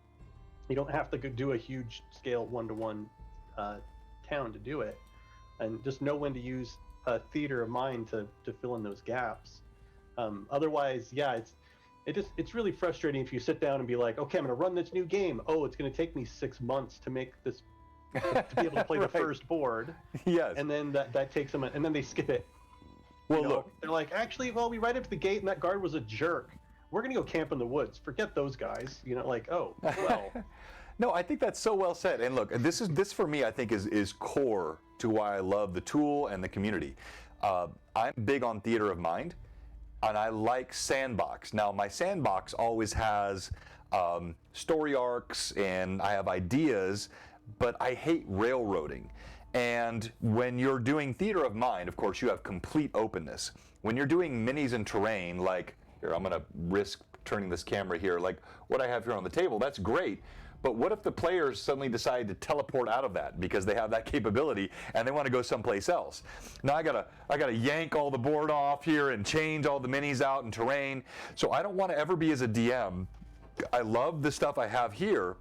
you don't have to do a huge scale one-to-one town to do it. And just know when to use a theater of mind to fill in those gaps. Otherwise, yeah, it's really frustrating if you sit down and be like, okay, I'm going to run this new game. Oh, it's going to take me 6 months to make this, to be able to play the first board. Yes. And then that takes them, and then they skip it. Well, You know, look. they're like, actually, well, we right up to the gate, and that guard was a jerk. We're going to go camp in the woods. Forget those guys. You know, like, oh, well. No, I think that's so well said. And look, this for me, I think is core to why I love the tool and the community. I'm big on theater of mind, and I like sandbox. Now, my sandbox always has story arcs, and I have ideas, but I hate railroading. And when you're doing theater of mind, of course, you have complete openness. When you're doing minis and terrain, like, here, I'm going to risk turning this camera here, like what I have here on the table, that's great. But what if the players suddenly decide to teleport out of that because they have that capability and they want to go someplace else? Now I gotta yank all the board off here and change all the minis out and terrain. So I don't want to ever be as a DM. I love the stuff I have here,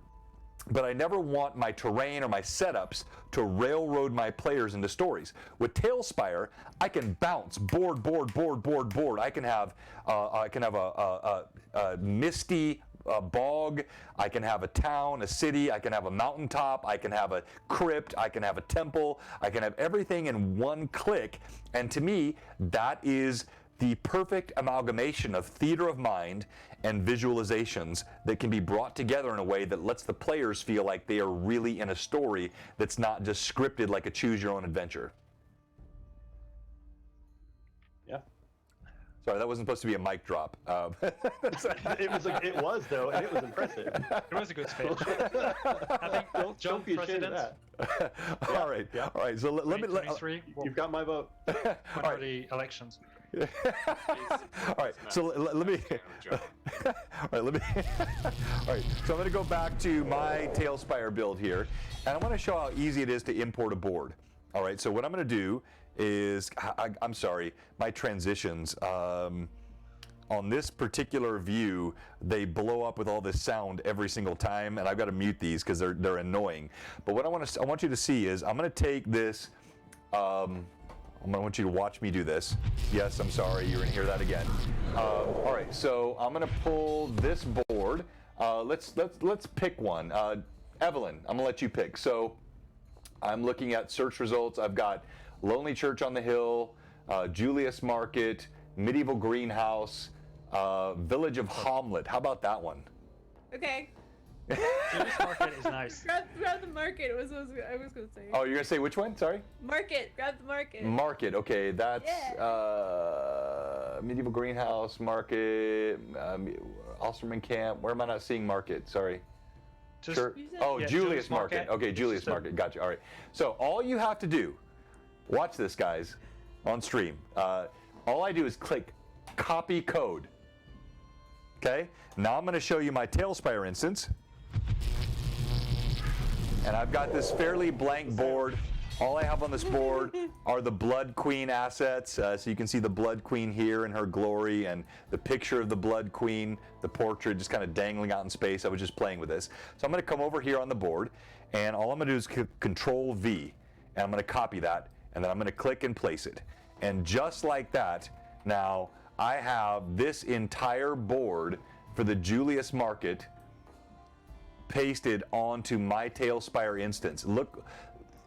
but I never want my terrain or my setups to railroad my players into stories. With Talespire, I can bounce board. I can have a misty bog. I can have a town, a city. I can have a mountaintop. I can have a crypt. I can have a temple. I can have everything in one click. And to me, that is the perfect amalgamation of theater of mind and visualizations that can be brought together in a way that lets the players feel like they are really in a story that's not just scripted like a choose your own adventure. Yeah. Sorry, that wasn't supposed to be a mic drop. It was though, and it was impressive. It was a good speech. I think Don't John be ashamed of President, that. All right. So let me. 2023, You've got my vote. when are the elections? All right, so let me. All right, let me. All right, so I'm going to go back to my Talespire build here, and I want to show how easy it is to import a board. All right, so what I'm going to do is, I'm sorry, my transitions. On this particular view, they blow up with all this sound every single time, and I've got to mute these because they're annoying. But what I want you to see is I'm going to take this. I want you to watch me do this. Yes, I'm sorry, you're gonna hear that again. All right, so I'm gonna pull this board. Let's pick one. Evelyn, I'm gonna let you pick. So I'm looking at search results. I've got Lonely Church on the Hill, Julius Market, Medieval Greenhouse, Village of Hamlet. How about that one? Okay. Julius Market is nice. Grab the market was what I was gonna say. Oh, you're gonna say which one? Sorry. Market. Grab the market. Market. Okay, that's Medieval Greenhouse, Market, Osterman Camp. Where am I not seeing Market? Sorry. Just, Sure. Oh, yeah, Julius Market. Okay, It's Julius just a- Market. Gotcha. All right. So all you have to do, watch this, guys, on stream. All I do is click copy code. Okay. Now I'm going to show you my Talespire instance. And I've got this fairly blank board. All I have on this board are the Blood Queen assets. So you can see the Blood Queen here in her glory and the picture of the Blood Queen, the portrait just kind of dangling out in space. I was just playing with this. So I'm going to come over here on the board, and all I'm going to do is Control V, and I'm going to copy that, and then I'm going to click and place it. And just like that, now I have this entire board for the Julius Market pasted onto my Talespire instance. Look,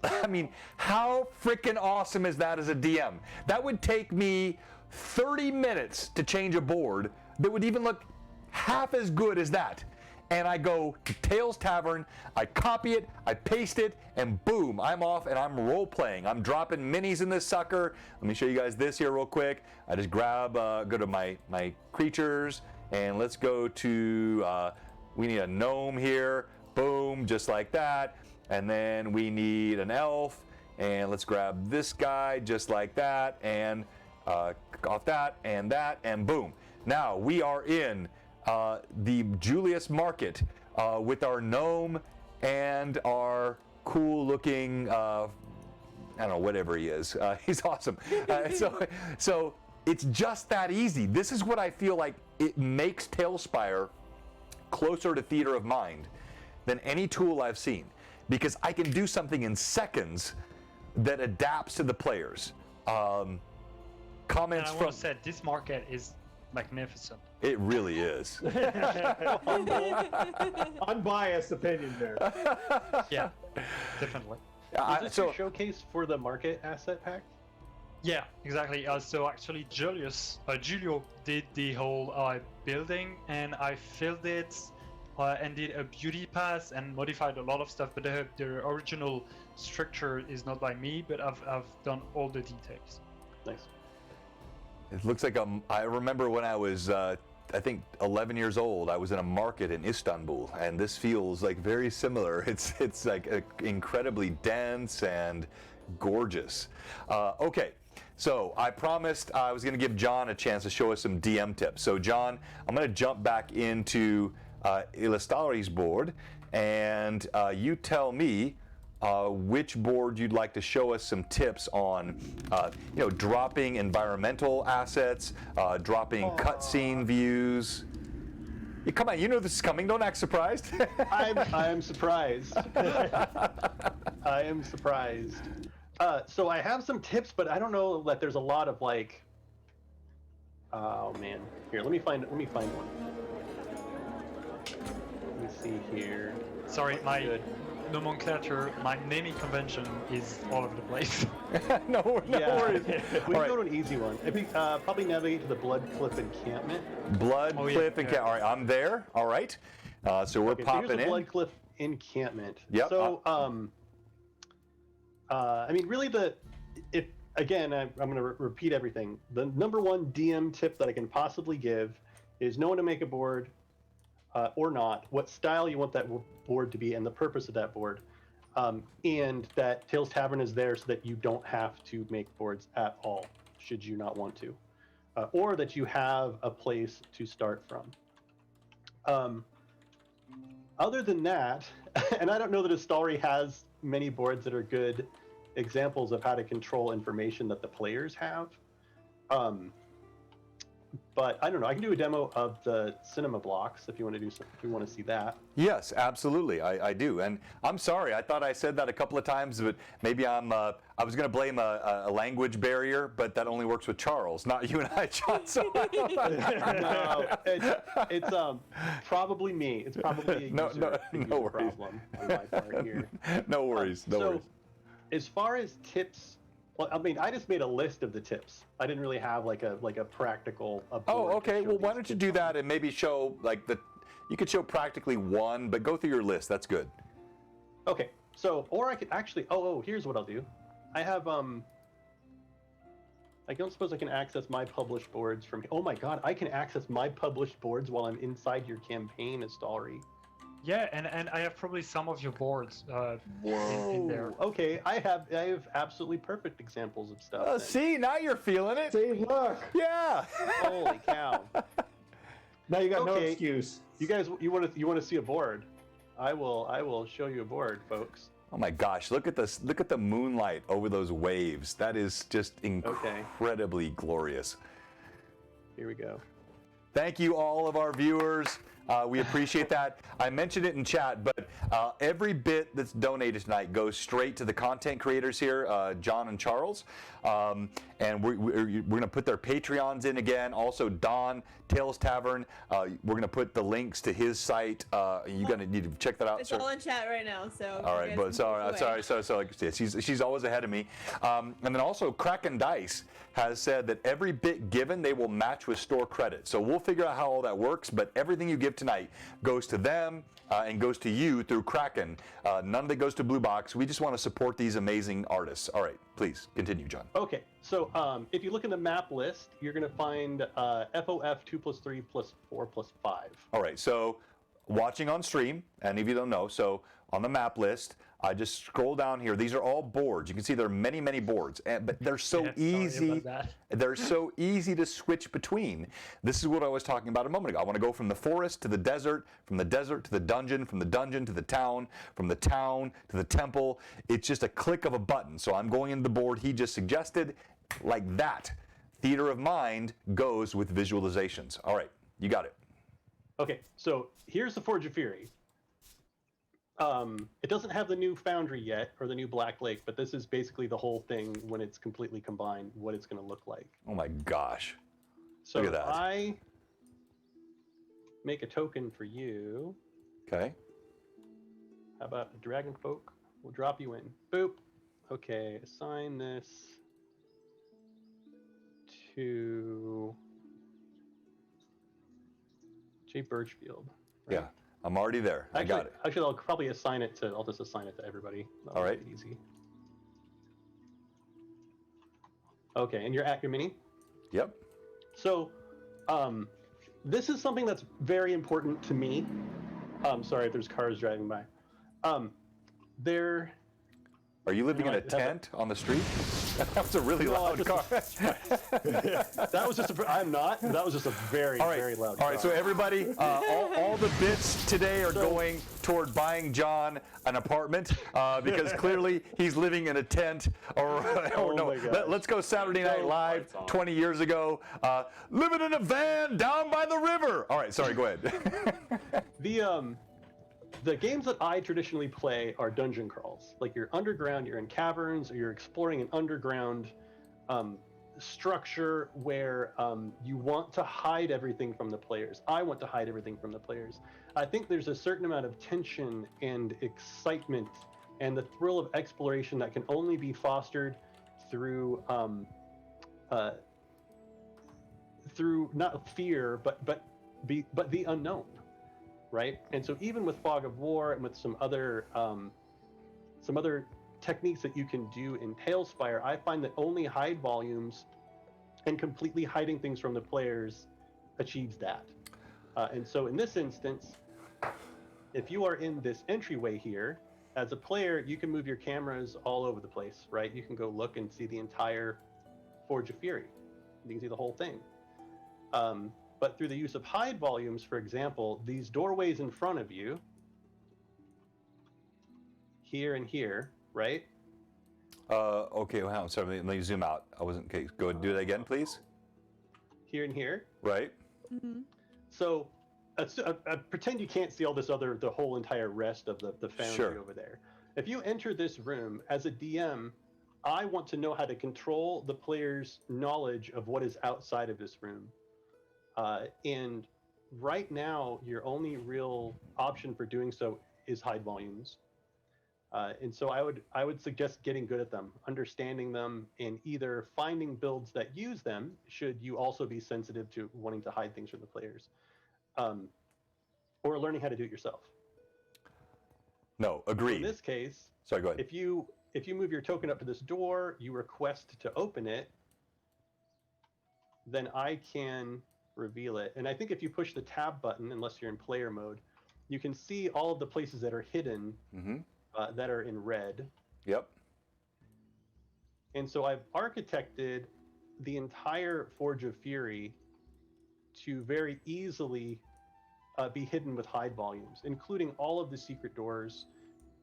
I mean, how freaking awesome is that as a DM? That would take me 30 minutes to change a board that would even look half as good as that. And I go to Tales Tavern, I copy it, I paste it, and boom, I'm off and I'm role-playing. I'm dropping minis in this sucker. Let me show you guys this here real quick. I just grab, go to my creatures, and let's go to, we need a gnome here. Boom, just like that. And then we need an elf, and let's grab this guy just like that, and off that, and boom. Now we are in the Julius Market with our gnome and our cool looking, I don't know, whatever he is. He's awesome. So it's just that easy. This is what I feel like it makes Talespire closer to theater of mind than any tool I've seen, because I can do something in seconds that adapts to the players. Comments and I from want to say this market is magnificent. it really is. Unbiased opinion there. Yeah, definitely. Is this your showcase for the market asset pack? Yeah, exactly. So actually, Julio did the whole building, and I filled it and did a beauty pass and modified a lot of stuff. But the original structure is not by me, but I've done all the details. Nice. It looks like I remember when I was, I think 11 years old, I was in a market in Istanbul, and this feels like very similar. It's like incredibly dense and gorgeous. Okay, so I promised I was going to give John a chance to show us some DM tips. So John, I'm going to jump back into Ilustari's board, and you tell me which board you'd like to show us some tips on, dropping environmental assets, dropping cutscene views. Yeah, come on, you know this is coming. Don't act surprised. I'm surprised. I am surprised. So I have some tips, but I don't know that there's a lot of like. Oh man, here let me find one. Let me see here. Sorry, my nomenclature, my naming convention is all over the place. no worries. We can go to an easy one. I think probably navigate to the Blood Cliff encampment. Blood Cliff encampment. All right, I'm there. All right. So we're popping here's the in. Blood Cliff encampment. Yep. So I mean, really, I'm going to repeat everything. The number one DM tip that I can possibly give is know when to make a board or not, what style you want that board to be, and the purpose of that board. And that Tales Tavern is there so that you don't have to make boards at all, should you not want to. Or that you have a place to start from. Other than that, and I don't know that Astari has many boards that are good examples of how to control information that the players have. But I don't know. I can do a demo of the cinema blocks if you want to do. If you want to see that. Yes, absolutely. I do. And I'm sorry. I thought I said that a couple of times, but maybe I was going to blame a language barrier, but that only works with Charles, not you and I, John. So no, it's probably me. It's probably a no worries. problem on my part here. No worries. No worries. As far as tips. Well, I mean, I just made a list of the tips. I didn't really have like a practical. Oh, okay. Well, why don't you do that and maybe show you could show practically one, but go through your list. That's good. Okay. So, or I could actually. Here's what I'll do. I have I don't suppose I can access my published boards from. Oh my God, I can access my published boards while I'm inside your campaign, Astari. Yeah, and I have probably some of your boards in there. Okay, I have absolutely perfect examples of stuff. See, now you're feeling it. See, look. Yeah. Holy cow. Now you got no excuse. You guys, you want to see a board? I will show you a board, folks. Oh my gosh, look at this. Look at the moonlight over those waves. That is just incredibly glorious. Here we go. Thank you all of our viewers. We appreciate that. I mentioned it in chat, but every bit that's donated tonight goes straight to the content creators here, John and Charles. And we're going to put their Patreons in again. Also, Don, Tales Tavern. We're going to put the links to his site. You're going to need to check that out. It's all in chat right now, so. All right, but sorry. So like I said, she's always ahead of me. And then also, Kraken Dice has said that every bit given they will match with store credit. So we'll figure out how all that works. But everything you give tonight goes to them and goes to you through Kraken. None of it goes to Blue Box. We just want to support these amazing artists. All right, please continue, John. Okay, so if you look in the map list, you're going to find FOF 2+3 +4 +5. All right, so watching on stream, and if you don't know, so on the map list, I just scroll down here. These are all boards. You can see there are many, many boards, but they're so easy. They're so easy to switch between. This is what I was talking about a moment ago. I want to go from the forest to the desert, from the desert to the dungeon, from the dungeon to the town, from the town to the temple. It's just a click of a button. So I'm going into the board he just suggested, like that. Theater of mind goes with visualizations. All right, you got it. Okay, so here's the Forge of Fury. It doesn't have the new Foundry yet, or the new Black Lake, but this is basically the whole thing when it's completely combined, what it's going to look like. Oh my gosh. So Look at that. I make a token for you. Okay. How about a Dragon Folk? We'll drop you in. Boop. Okay, assign this to Jay Birchfield. Right? Yeah, I'm already there. I got it. Actually, I'll probably assign it to. I'll just assign it to everybody. All right. Make it easy. Okay, and you're at your mini. Yep. So, this is something that's very important to me. Sorry if there's cars driving by. Are you living in a tent on the street? That was a really loud car. That was just I'm not. That was just a very, very loud car. All right, so everybody, all the bits today are going toward buying John an apartment because clearly he's living in a tent. Or no, let's go Saturday Night Live 20 years ago. Living in a van down by the river. All right, sorry, go ahead. The games that I traditionally play are dungeon crawls. Like you're underground, you're in caverns, or you're exploring an underground structure where you want to hide everything from the players. I want to hide everything from the players. I think there's a certain amount of tension and excitement and the thrill of exploration that can only be fostered through not fear, but the unknown. Right, and so even with Fog of War and with some other techniques that you can do in Talespire, I find that only hide volumes and completely hiding things from the players achieves that. And so in this instance, if you are in this entryway here, as a player, you can move your cameras all over the place, right? You can go look and see the entire Forge of Fury. You can see the whole thing. But through the use of hide volumes, for example, these doorways in front of you, here and here, right? Okay, well, sorry, let me zoom out. I wasn't, okay, go ahead, do that again, please. Here and here. Right. Mm-hmm. So pretend you can't see all this the whole entire rest of the foundry over there. If you enter this room, as a DM, I want to know how to control the player's knowledge of what is outside of this room. And right now, your only real option for doing so is hide volumes. And so I would suggest getting good at them, understanding them, and either finding builds that use them, should you also be sensitive to wanting to hide things from the players, or learning how to do it yourself. No, agreed. In this case, sorry, go ahead. If you move your token up to this door, you request to open it, then I can reveal it. And I think if you push the tab button, unless you're in player mode, you can see all of the places that are hidden, that are in red. Yep. And so I've architected the entire Forge of Fury to very easily be hidden with hide volumes, including all of the secret doors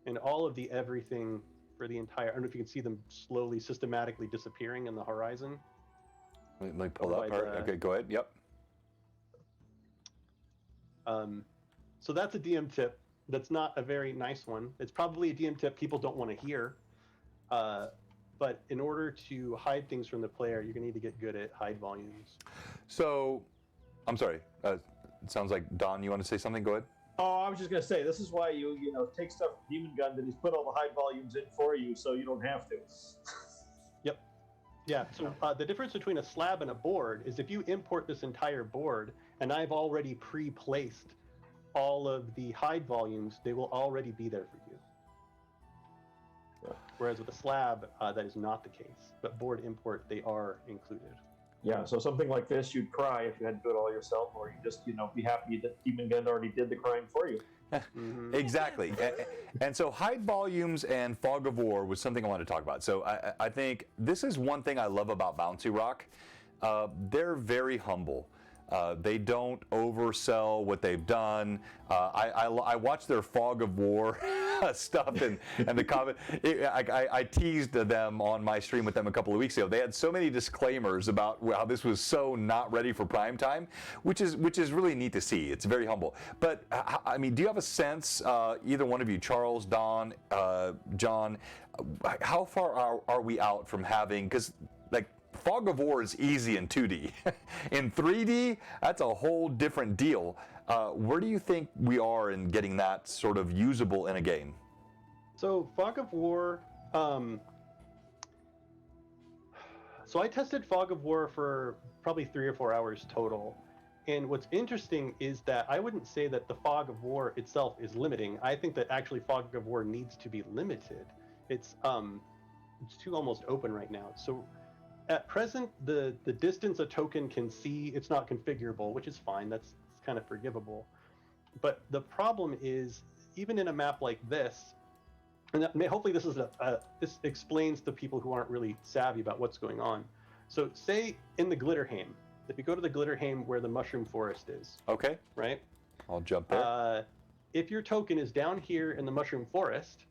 and all of the everything for the entire. I don't know if you can see them slowly, systematically disappearing in the horizon. Let me pull up. Okay, go ahead. Yep. So that's a DM tip. That's not a very nice one. It's probably a DM tip people don't want to hear. But in order to hide things from the player, you're going to need to get good at hide volumes. So, I'm sorry. It sounds like Don, you want to say something? Go ahead. Oh, I was just gonna say, this is why you take stuff from Demon Gun that he's put all the hide volumes in for you, so you don't have to. Yep. Yeah. So the difference between a slab and a board is if you import this entire board, and I've already pre-placed all of the hide volumes, they will already be there for you. Whereas with a slab, that is not the case. But board import, they are included. Yeah, so something like this, you'd cry if you had to do it all yourself, or you just, be happy that Demon Gun already did the crying for you. Exactly. And so hide volumes and Fog of War was something I wanted to talk about. So I think this is one thing I love about Bouncy Rock. They're very humble. They don't oversell what they've done. I watched their Fog of War stuff and the comment. I teased them on my stream with them a couple of weeks ago. They had so many disclaimers about how this was so not ready for prime time, which is really neat to see. It's very humble. But I mean, do you have a sense, either one of you, Charles, Don, John, how far are we out from having, because like Fog of War is easy in 2D. In 3D, that's a whole different deal. Where do you think we are in getting that sort of usable in a game? So Fog of War, so I tested Fog of War for probably 3 or 4 hours total. And what's interesting is that I wouldn't say that the Fog of War itself is limiting. I think that actually Fog of War needs to be limited. It's too almost open right now. So at present, the distance a token can see, it's not configurable, which is fine. That's kind of forgivable. But the problem is, even in a map like this, and hopefully this is this explains to people who aren't really savvy about what's going on. So say in the Glitterhame, if you go to the Glitterhame where the Mushroom Forest is, Okay. right? I'll jump there. If your token is down here in the Mushroom Forest,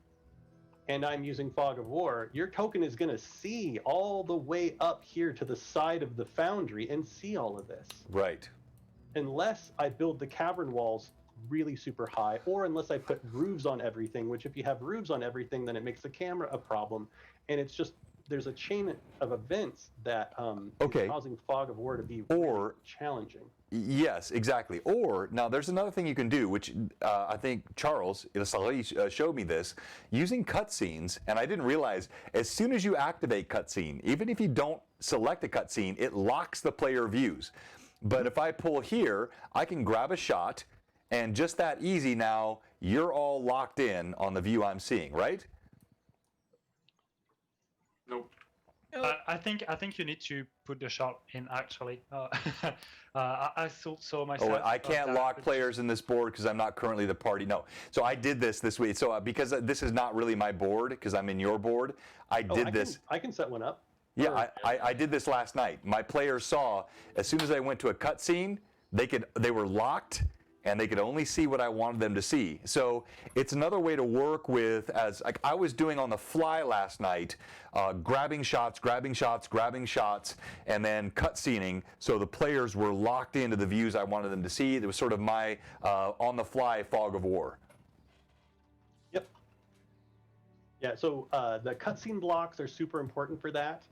and I'm using Fog of War, your token is going to see all the way up here to the side of the foundry and see all of this. Right. Unless I build the cavern walls really super high, or unless I put roofs on everything, which if you have roofs on everything, then it makes the camera a problem. And it's just, there's a chain of events that Okay. is causing Fog of War to be Or- really challenging. Yes, exactly. Or, now there's another thing you can do, which I think Charles showed me this, using cutscenes, and I didn't realize, as soon as you activate cutscene, even if you don't select a cutscene, it locks the player views. But if I pull here, I can grab a shot, and just that easy now, you're all locked in on the view I'm seeing, right? Nope. I think you need to put the shot in actually. I thought so myself. Oh, I can't that, lock but- players in this board because I'm not currently the party. No. So I did this week. So because this is not really my board, because I'm in your board, I did this. I can set one up. Yeah, I did this last night. My players saw, as soon as I went to a cutscene, they were locked, and they could only see what I wanted them to see. So it's another way to work with, as like I was doing on the fly last night, grabbing shots, and then cutscening, so the players were locked into the views I wanted them to see. It was sort of my on-the-fly Fog of War. Yep. Yeah, so the cutscene blocks are super important for that.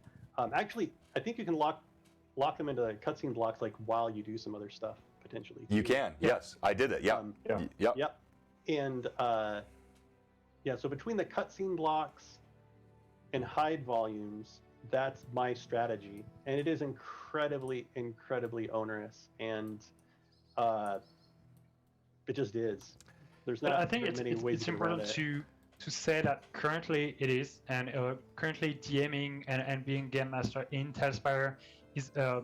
Actually, I think you can lock them into cutscene blocks like while you do some other stuff potentially. You can, yes, I did it. Yeah, yep. Yep. And yeah, so between the cutscene blocks and hide volumes, that's my strategy, and it is incredibly onerous, and it just is. There's But not I think very many ways it's to get around important it. to say that currently it is, and currently DMing and being game master in Talespire is a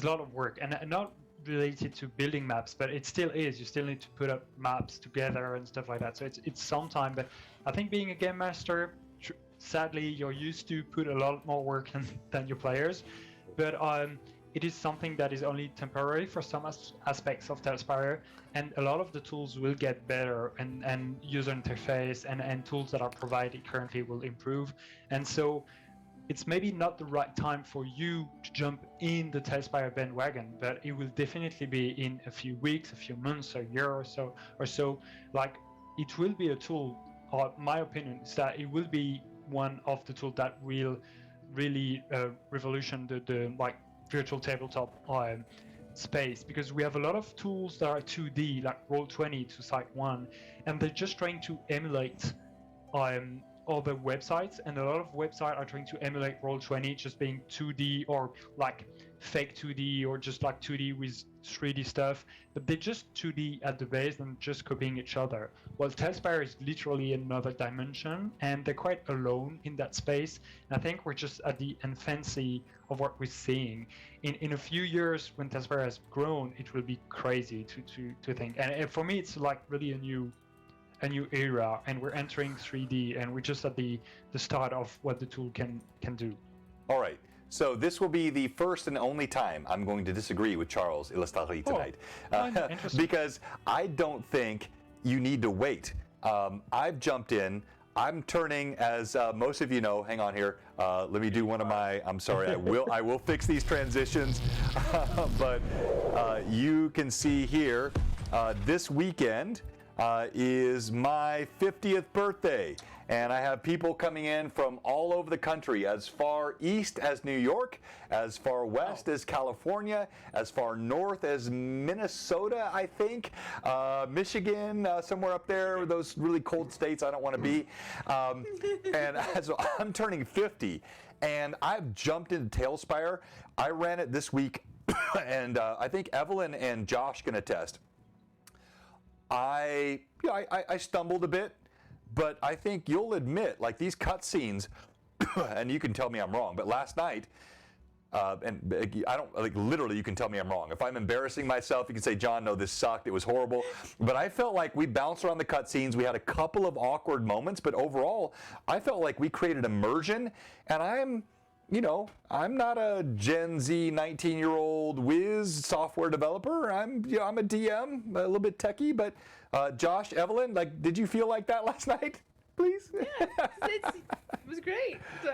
lot of work, and not related to building maps, but it still is. You still need to put up maps together and stuff like that. So it's some time, but I think being a game master, sadly, you're used to put a lot more work than your players, but it is something that is only temporary for some aspects of Talespire, and a lot of the tools will get better, and user interface and tools that are provided currently will improve. And so it's maybe not the right time for you to jump in the Talespire bandwagon, but it will definitely be in a few weeks, a few months, a year or so. Like, it will be a tool. My opinion is that it will be one of the tools that will really revolution the like virtual tabletop space, because we have a lot of tools that are 2D, like Roll20 to Site 1, and they're just trying to emulate other websites, and a lot of websites are trying to emulate Roll20 just being 2D or like fake 2D or just like 2D with 3D stuff, but they're just 2D at the base and just copying each other. Well, Talespire is literally another dimension, and they're quite alone in that space. And I think we're just at the infancy of what we're seeing. In a few years, when Talespire has grown, it will be crazy to think. And for me, it's like really a new era, and we're entering 3D, and we're just at the start of what the tool can do. All right. So this will be the first and only time I'm going to disagree with Charles Ilastari tonight, Interesting. because I don't think you need to wait. I've jumped in. I'm turning, as most of you know. Hang on here. Let me do one of my. I'm sorry. I will fix these transitions. But you can see here, this weekend is my 50th birthday. And I have people coming in from all over the country, as far east as New York, as far west as California, as far north as Minnesota, I think, Michigan, somewhere up there, those really cold states I don't want to be. And so I'm turning 50, and I've jumped into Talespire. I ran it this week, and I think Evelyn and Josh can attest. I stumbled a bit. But I think you'll admit, like these cutscenes, and you can tell me I'm wrong, but last night, and I don't, like literally you can tell me I'm wrong. If I'm embarrassing myself, you can say, John, no, this sucked, it was horrible. But I felt like we bounced around the cutscenes, we had a couple of awkward moments, but overall, I felt like we created immersion, and I'm not a Gen Z 19-year-old whiz software developer. I'm a DM, a little bit techie, but Josh, Evelyn, like, did you feel like that last night? Please. Yeah, it was great. So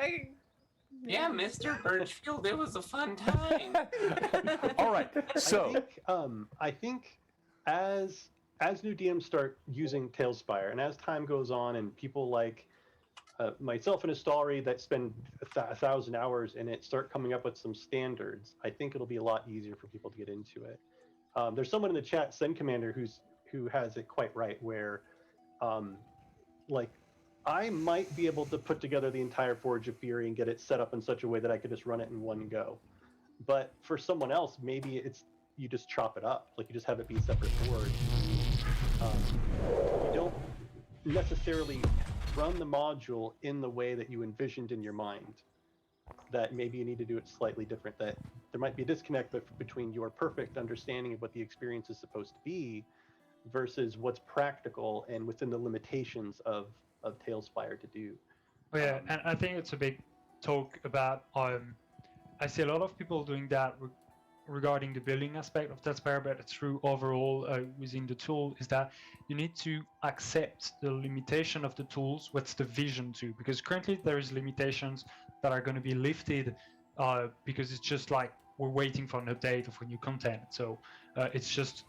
Yeah, Mr. Birchfield, it was a fun time. All right. So I think as new DMs start using Talespire, and as time goes on, and people like myself and Astari that spend 1,000 hours in it start coming up with some standards, I think it'll be a lot easier for people to get into it. There's someone in the chat, Send Commander, who has it quite right, where like I might be able to put together the entire Forge of Fury and get it set up in such a way that I could just run it in one go. But for someone else, maybe it's you just chop it up, like you just have it be separate boards. You don't necessarily run the module in the way that you envisioned in your mind. That maybe you need to do it slightly different. That there might be a disconnect between your perfect understanding of what the experience is supposed to be versus what's practical and within the limitations of Talespire to do. Oh, yeah, and I think it's a big talk about. I see a lot of people doing that regarding the building aspect of Talespire, but through overall within the tool, is that you need to accept the limitation of the tools. What's the vision to? Because currently there is limitations that are going to be lifted because it's just like we're waiting for an update or for new content. So it's just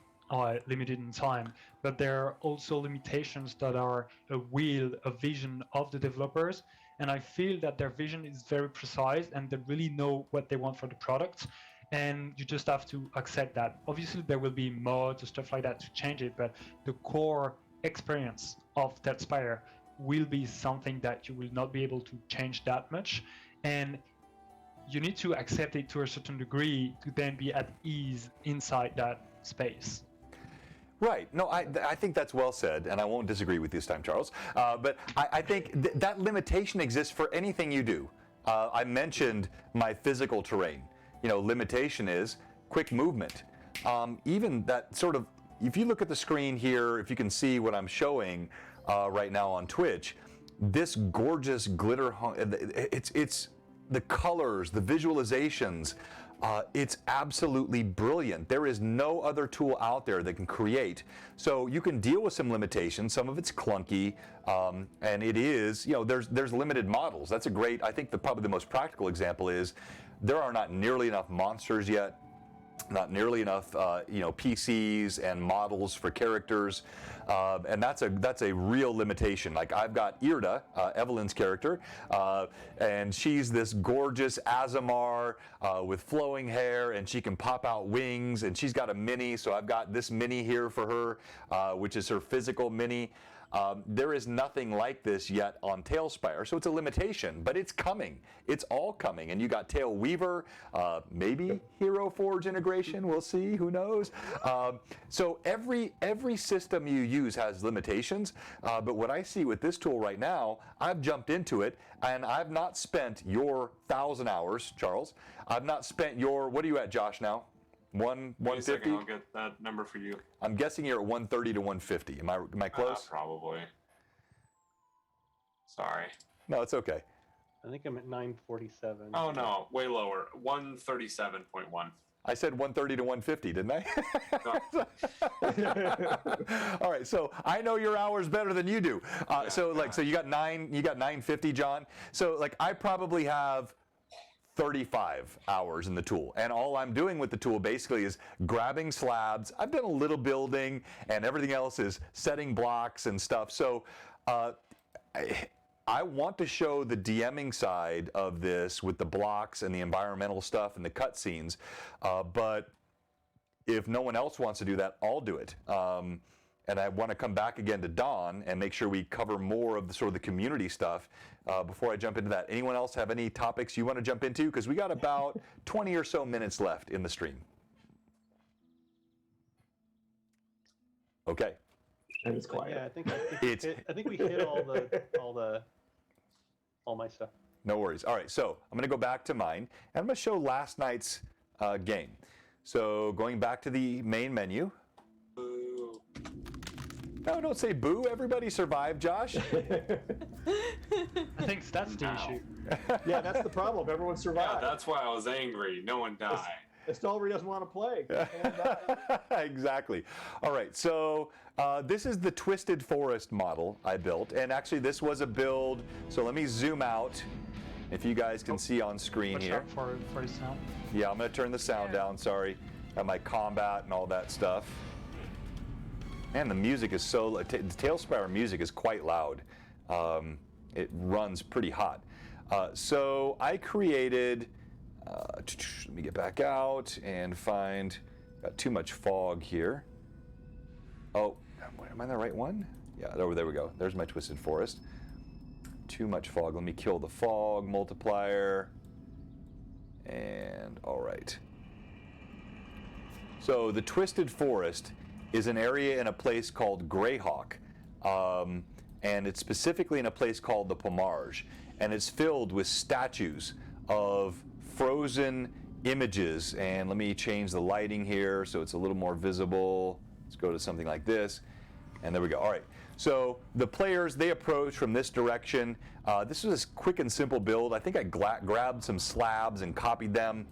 limited in time. But there are also limitations that are a will, a vision of the developers. And I feel that their vision is very precise and they really know what they want for the product. And you just have to accept that. Obviously, there will be mods or stuff like that to change it, but the core experience of Talespire will be something that you will not be able to change that much. And you need to accept it to a certain degree to then be at ease inside that space. Right. No, I think that's well said, and I won't disagree with you this time, Charles. But I think that limitation exists for anything you do. I mentioned my physical terrain. Limitation is quick movement. Even that sort of, if you look at the screen here, if you can see what I'm showing right now on Twitch, this gorgeous glitter, it's the colors, the visualizations, It's absolutely brilliant. There is no other tool out there that can create. So you can deal with some limitations. Some of it's clunky, and it is, there's limited models. That's a great, I think probably the most practical example is there are not nearly enough monsters yet. Not nearly enough, PCs and models for characters, and that's a real limitation. Like I've got Irda, Evelyn's character, and she's this gorgeous Azamar with flowing hair, and she can pop out wings, and she's got a mini. So I've got this mini here for her, which is her physical mini. There is nothing like this yet on Talespire, so it's a limitation, but it's coming. It's all coming, and you got Tail Weaver, maybe Hero Forge integration. We'll see. Who knows? So every system you use has limitations, but what I see with this tool right now, I've jumped into it, and I've not spent your 1,000 hours, Charles. I've not spent your. What are you at, Josh? Now? 150? I'll get that number for you. I'm guessing you're at 130 to 150. Am I close? Probably. Sorry. No, it's okay. I think I'm at 947. Oh no, way lower. 137.1. I said 130 to 150, didn't I? All right, so I know your hours better than you do. So you got 950, John. So I probably have 35 hours in the tool, and all I'm doing with the tool basically is grabbing slabs. I've done a little building, and everything else is setting blocks and stuff. So I want to show the DMing side of this with the blocks and the environmental stuff and the cutscenes, but if no one else wants to do that, I'll do it. And I want to come back again to Dawn and make sure we cover more of the sort of the community stuff before I jump into that. Anyone else have any topics you want to jump into? Because we got about 20 or so minutes left in the stream. Okay. And it's quiet. Yeah, I think we hit all my stuff. No worries. All right, so I'm going to go back to mine, and I'm going to show last night's game. So going back to the main menu. Boo. No, don't say boo. Everybody survived, Josh. I think that's the issue. Yeah, that's the problem. Everyone Yeah, survived. that's why I was angry. No one died. Estolri doesn't want to play. Exactly. All right, so this is the Twisted Forest model I built, and actually this was a build, so let me zoom out if you guys can see on screen Watch here. out for the sound. Yeah, I'm going to turn the sound down, sorry. Got my combat and all that stuff. Man, the music is so, the Talespire music is quite loud. It runs pretty hot. So I created, let me get back out and find, got too much fog here. Oh, am I in the right one? Yeah, there we go. There's my Twisted Forest. Too much fog. Let me kill the fog multiplier. And all right. So the Twisted Forest is an area in a place called Greyhawk, and it's specifically in a place called the Pomarge, and it's filled with statues of frozen images. And let me change the lighting here so it's a little more visible. Let's go to something like this, and there we go. All right, so the players, they approach from this direction. This was a quick and simple build. I think I grabbed some slabs and copied them.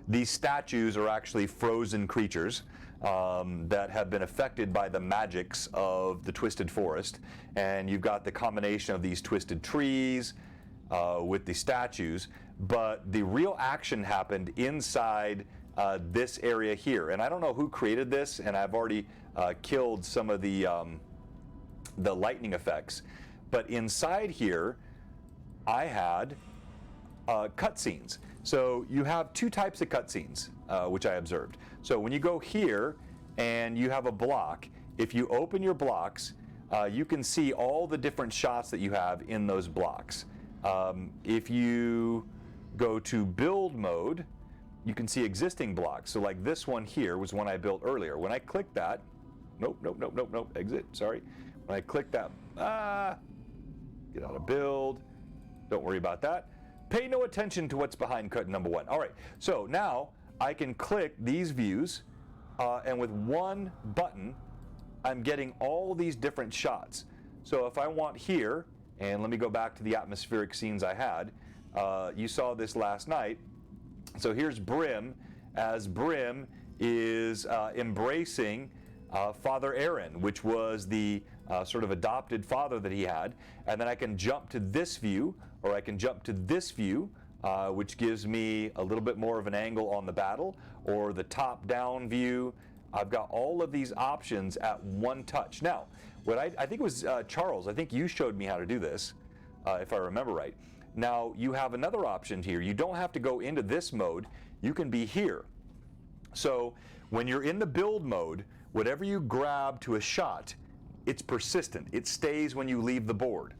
These statues are actually frozen creatures that have been affected by the magics of the Twisted Forest. And you've got the combination of these twisted trees with the statues. But the real action happened inside this area here. And I don't know who created this, and I've already killed some of the lightning effects. But inside here, I had cutscenes. So you have two types of cutscenes, which I observed. So when you go here and you have a block, if you open your blocks, you can see all the different shots that you have in those blocks. If you go to build mode, you can see existing blocks. So like this one here was one I built earlier. When I click that, nope, exit, sorry. When I click that, get out of build, don't worry about that. Pay no attention to what's behind cut number one. All right, so now I can click these views, and with one button, I'm getting all these different shots. So if I want here, and let me go back to the atmospheric scenes I had, you saw this last night. So here's Brim, as Brim is embracing Father Aaron, which was the sort of adopted father that he had. And then I can jump to this view, or I can jump to this view, which gives me a little bit more of an angle on the battle, or the top-down view. I've got all of these options at one touch. Now, what I think it was Charles, I think you showed me how to do this, if I remember right. Now, you have another option here. You don't have to go into this mode. You can be here. So when you're in the build mode, whatever you grab to a shot, it's persistent. It stays when you leave the board.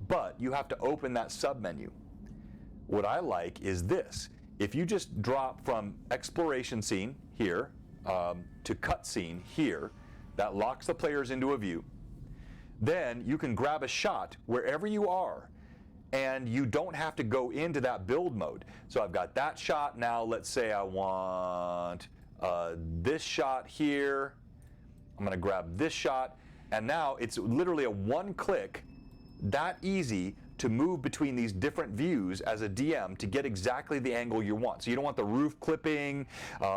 But you have to open that submenu. What I like is this. If you just drop from exploration scene here to cutscene here, that locks the players into a view. Then you can grab a shot wherever you are, and you don't have to go into that build mode. So I've got that shot. Now let's say I want this shot here. I'm going to grab this shot, and now it's literally a one-click, that easy to move between these different views as a DM to get exactly the angle you want. So you don't want the roof clipping,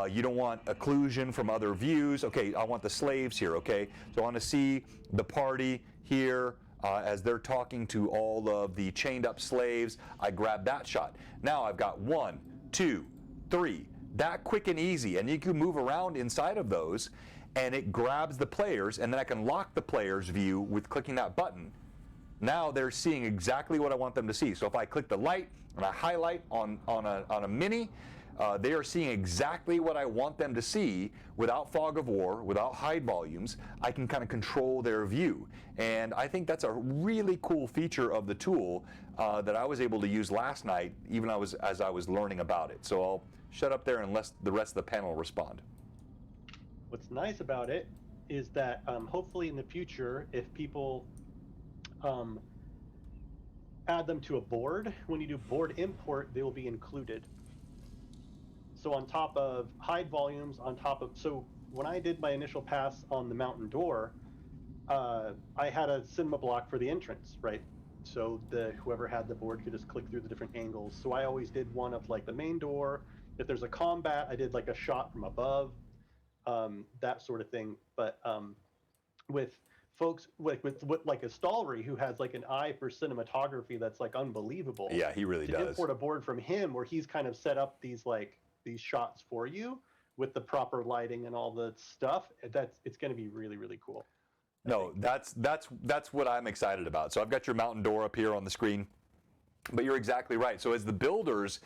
you don't want occlusion from other views. Okay, I want the slaves here, okay? So I want to see the party here as they're talking to all of the chained up slaves. I grab that shot. Now I've got 1, 2, 3, that quick and easy, and you can move around inside of those, and it grabs the players, and then I can lock the player's view with clicking that button. Now they're seeing exactly what I want them to see. So if I click the light and I highlight on a mini, they are seeing exactly what I want them to see without fog of war, without hide volumes. I can kind of control their view. And I think that's a really cool feature of the tool that I was able to use last night, even as I was learning about it. So I'll shut up there and let the rest of the panel respond. What's nice about it is that hopefully in the future, if people add them to a board, when you do board import, they will be included. So on top of hide volumes, so when I did my initial pass on the mountain door, I had a cinema block for the entrance, right? So whoever had the board could just click through the different angles. So I always did one of like the main door. If there's a combat, I did like a shot from above, that sort of thing. But with folks with like a Stalry who has like an eye for cinematography that's like unbelievable. Yeah, he really to does. Import a board from him where he's kind of set up these shots for you with the proper lighting and all the stuff. It's going to be really, really cool. No, that's what I'm excited about. So I've got your mountain door up here on the screen, but you're exactly right. So as the builders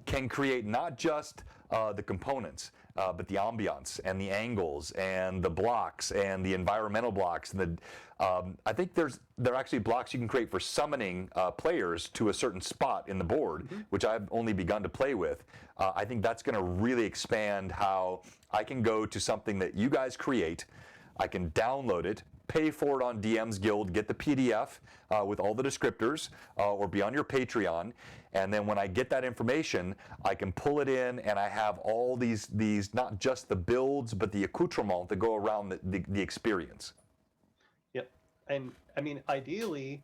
can create not just the components, but the ambiance and the angles and the blocks and the environmental blocks. And I think there are actually blocks you can create for summoning players to a certain spot in the board, which I've only begun to play with. I think that's going to really expand how I can go to something that you guys create. I can download it, pay for it on DM's Guild, get the PDF with all the descriptors, or be on your Patreon. And then when I get that information, I can pull it in, and I have all these not just the builds, but the accoutrement that go around the experience. Yep. And I mean, ideally,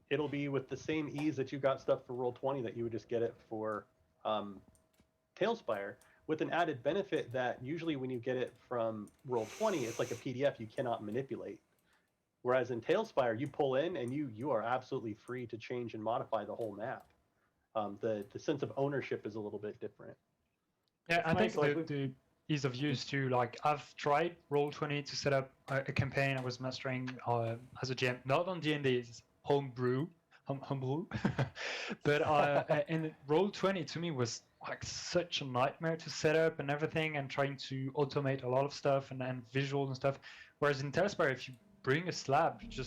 it'll be with the same ease that you got stuff for Roll20 that you would just get it for Talespire, with an added benefit that usually when you get it from Roll20, it's like a PDF you cannot manipulate. Whereas in Talespire, you pull in and you are absolutely free to change and modify the whole map. The sense of ownership is a little bit different. Yeah, I nice, think like the ease of use too. Like I've tried Roll20 to set up a campaign I was mastering as a GM, not on D&D's homebrew, but in Roll20 to me was like such a nightmare to set up and everything, and trying to automate a lot of stuff and visuals and stuff. Whereas in Talespire, if you bring a slab, you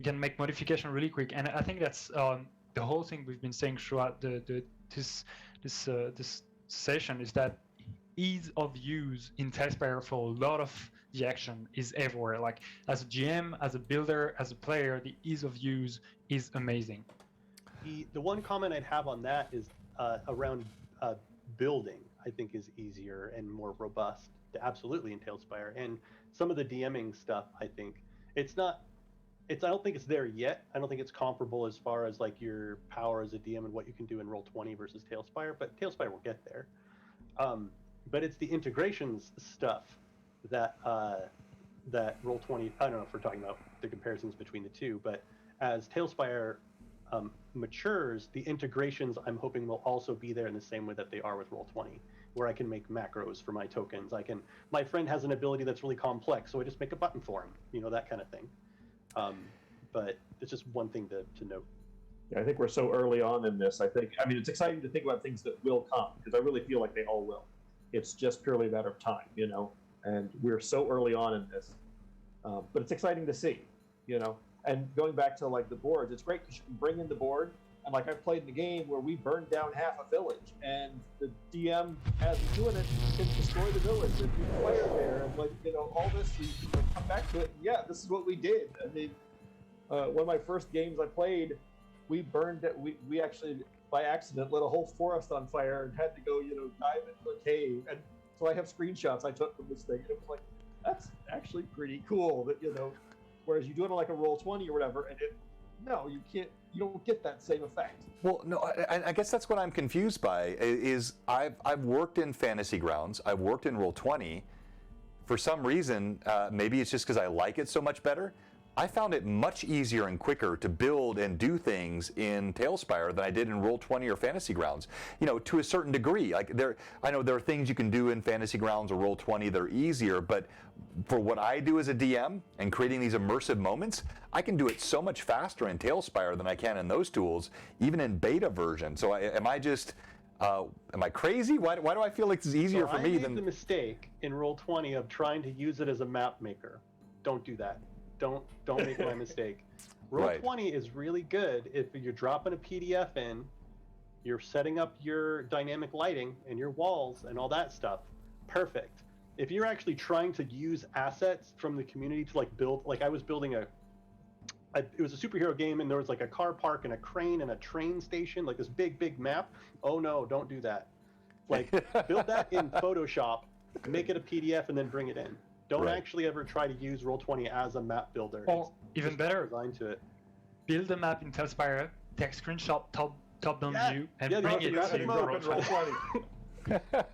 can make modification really quick. And I think that's the whole thing we've been saying throughout this session is that ease of use in Talespire for a lot of the action is everywhere. Like as a GM, as a builder, as a player, the ease of use is amazing. The one comment I'd have on that is around building, I think is easier and more robust, absolutely, in Talespire. And some of the DMing stuff, I think I don't think it's there yet. I don't think it's comparable as far as like your power as a DM and what you can do in Roll20 versus Talespire, but Talespire will get there. but it's the integrations stuff that that Roll20. I don't know if we're talking about the comparisons between the two, but as Talespire matures, the integrations I'm hoping will also be there in the same way that they are with Roll20, where I can make macros for my tokens. My friend has an ability that's really complex, so I just make a button for him, that kind of thing. But it's just one thing to note. Yeah, I think we're so early on in this. I mean, it's exciting to think about things that will come, because I really feel like they all will. It's just purely a matter of time, and we're so early on in this. But it's exciting to see, And going back to like the boards, it's great because you can bring in the board. And like I've played in a game where we burned down half a village, and the DM, as he's doing it, can destroy the village and keep the fire there, and all this. You can come back to it. And yeah, this is what we did. I mean, one of my first games I played, we burned it. We actually by accident lit a whole forest on fire and had to go dive into a cave. And so I have screenshots I took from this thing. And it was like, that's actually pretty cool. That whereas you do it on like a Roll20 or whatever, and no, you can't. You don't get that same effect. Well, no, I guess that's what I'm confused by. Is I've worked in Fantasy Grounds, I've worked in Roll20. For some reason, maybe it's just because I like it so much better. I found it much easier and quicker to build and do things in Talespire than I did in Roll20 or Fantasy Grounds. To a certain degree. I know there are things you can do in Fantasy Grounds or Roll20 that are easier, but for what I do as a DM and creating these immersive moments, I can do it so much faster in Talespire than I can in those tools, even in beta version. So am I crazy? Why do I feel like it's easier for me than... I made the mistake in Roll20 of trying to use it as a map maker. Don't do that. Don't make my mistake. Roll20 is really good if you're dropping a PDF in, you're setting up your dynamic lighting and your walls and all that stuff. Perfect. If you're actually trying to use assets from the community to build, I was building it was a superhero game, and there was a car park and a crane and a train station, this big map. Oh no, don't do that. Build that in Photoshop, make it a PDF, and then bring it in. Don't actually ever try to use Roll20 as a map builder. Or even better, designed to it. Build a map in Talespire, take screenshot top-down view, and bring it to Roll20.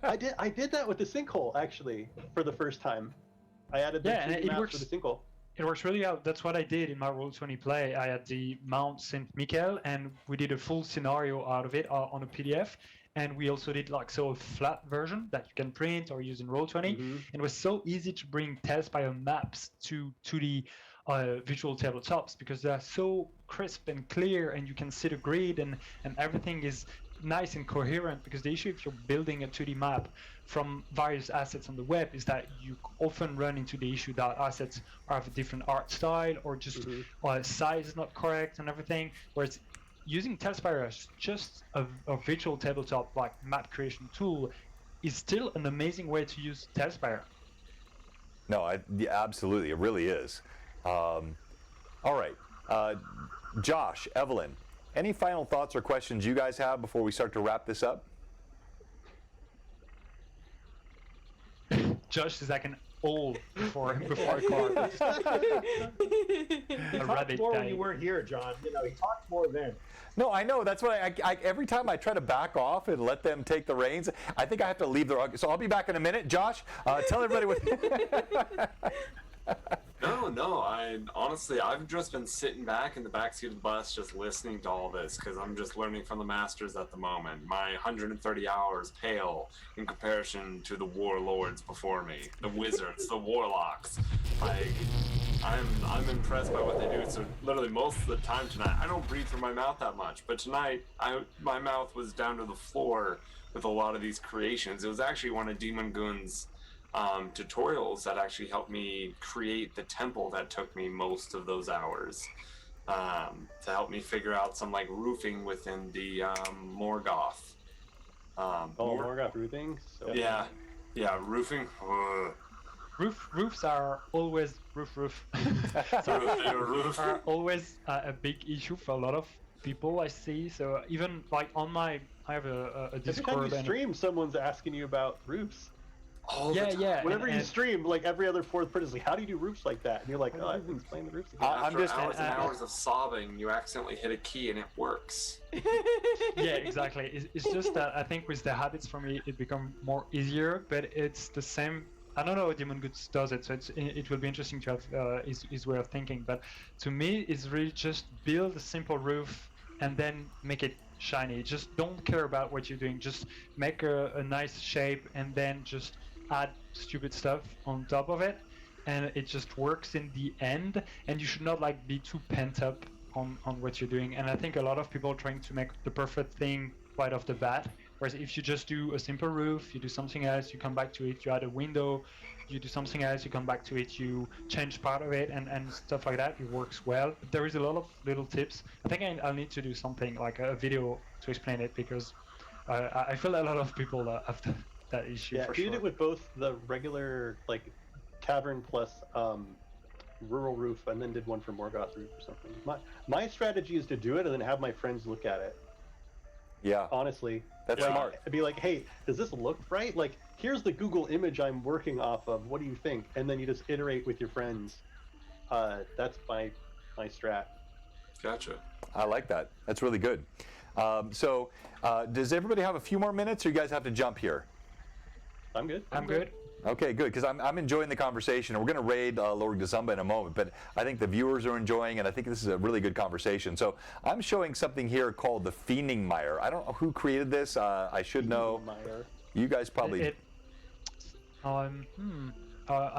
I did that with the sinkhole actually for the first time. I added the map for the sinkhole. It works really well. That's what I did in my Roll20 play. I had the Mount Saint Michael, and we did a full scenario out of it on a PDF. And we also did a flat version that you can print or use in Roll20. Mm-hmm. It was so easy to bring Talespire maps to the visual tabletops because they are so crisp and clear, and you can see the grid, and everything is nice and coherent. Because the issue if you're building a 2D map from various assets on the web is that you often run into the issue that assets have a different art style, or just size is not correct and everything. Whereas using Talespire as just a virtual tabletop map creation tool is still an amazing way to use Talespire. No, absolutely, it really is. All right, Josh, Evelyn, any final thoughts or questions you guys have before we start to wrap this up? Josh is an old before a car. He talked more when you weren't here, John. He talked more then. No, I know. That's what I every time I try to back off and let them take the reins, I think I have to leave the... So I'll be back in a minute. Josh, tell everybody what... No. I've just been sitting back in the backseat of the bus just listening to all this because I'm just learning from the masters at the moment. My 130 hours pale in comparison to the warlords before me, the wizards, the warlocks. I'm impressed by what they do. So literally most of the time tonight, I don't breathe through my mouth that much. But tonight, my mouth was down to the floor with a lot of these creations. It was actually one of Demon Goon's tutorials that actually helped me create the temple that took me most of those hours to help me figure out some roofing within the Morgoth. Morgoth roofing? So. Yeah, roofing. Roofs are always roof. Are always a big issue for a lot of people I see. So even on I have a Discord. Every time you stream, someone's asking you about roofs. All Yeah, the time. yeah. Whenever you and- stream, like every other fourth person is like, how do you do roofs like that? And you're like, oh, I've been playing the roofs again. I'm After just- hours and hours of sobbing, you accidentally hit a key and it works. Yeah, exactly. It's just that I think with the habits for me, it become more easier, but it's the same. I don't know how Demon Goods does it, so it will be interesting to have his way of thinking. But to me, it's really just build a simple roof and then make it shiny. Just don't care about what you're doing. Just make a nice shape and then just add stupid stuff on top of it, and it just works in the end. And you should not like be too pent up on what you're doing. And I think a lot of people are trying to make the perfect thing right off the bat. Whereas if you just do a simple roof, you do something else, you come back to it, you add a window, you do something else, you come back to it, you change part of it, and stuff like that, it works well. But there is a lot of little tips. I think I'll need to do something like a video to explain it, because I feel a lot of people have that issue Yeah, for he sure. did it with both the regular like tavern plus rural roof, and then did one for Morgoth roof or something. My strategy is to do it and then have my friends look at it. Yeah, Honestly, that's like, smart. I'd be like, hey, does this look right? Like, here's the Google image I'm working off of. What do you think? And then you just iterate with your friends. That's my strat. Gotcha. I like that. That's really good. So, does everybody have a few more minutes, or you guys have to jump here? I'm good. I'm good. Okay, good, because I'm enjoying the conversation, and we're going to raid Lord Gazumba in a moment, but I think the viewers are enjoying, and I think this is a really good conversation. So I'm showing something here called the Fiending Mire. I don't know who created this. I should know. Meyer. You guys probably... I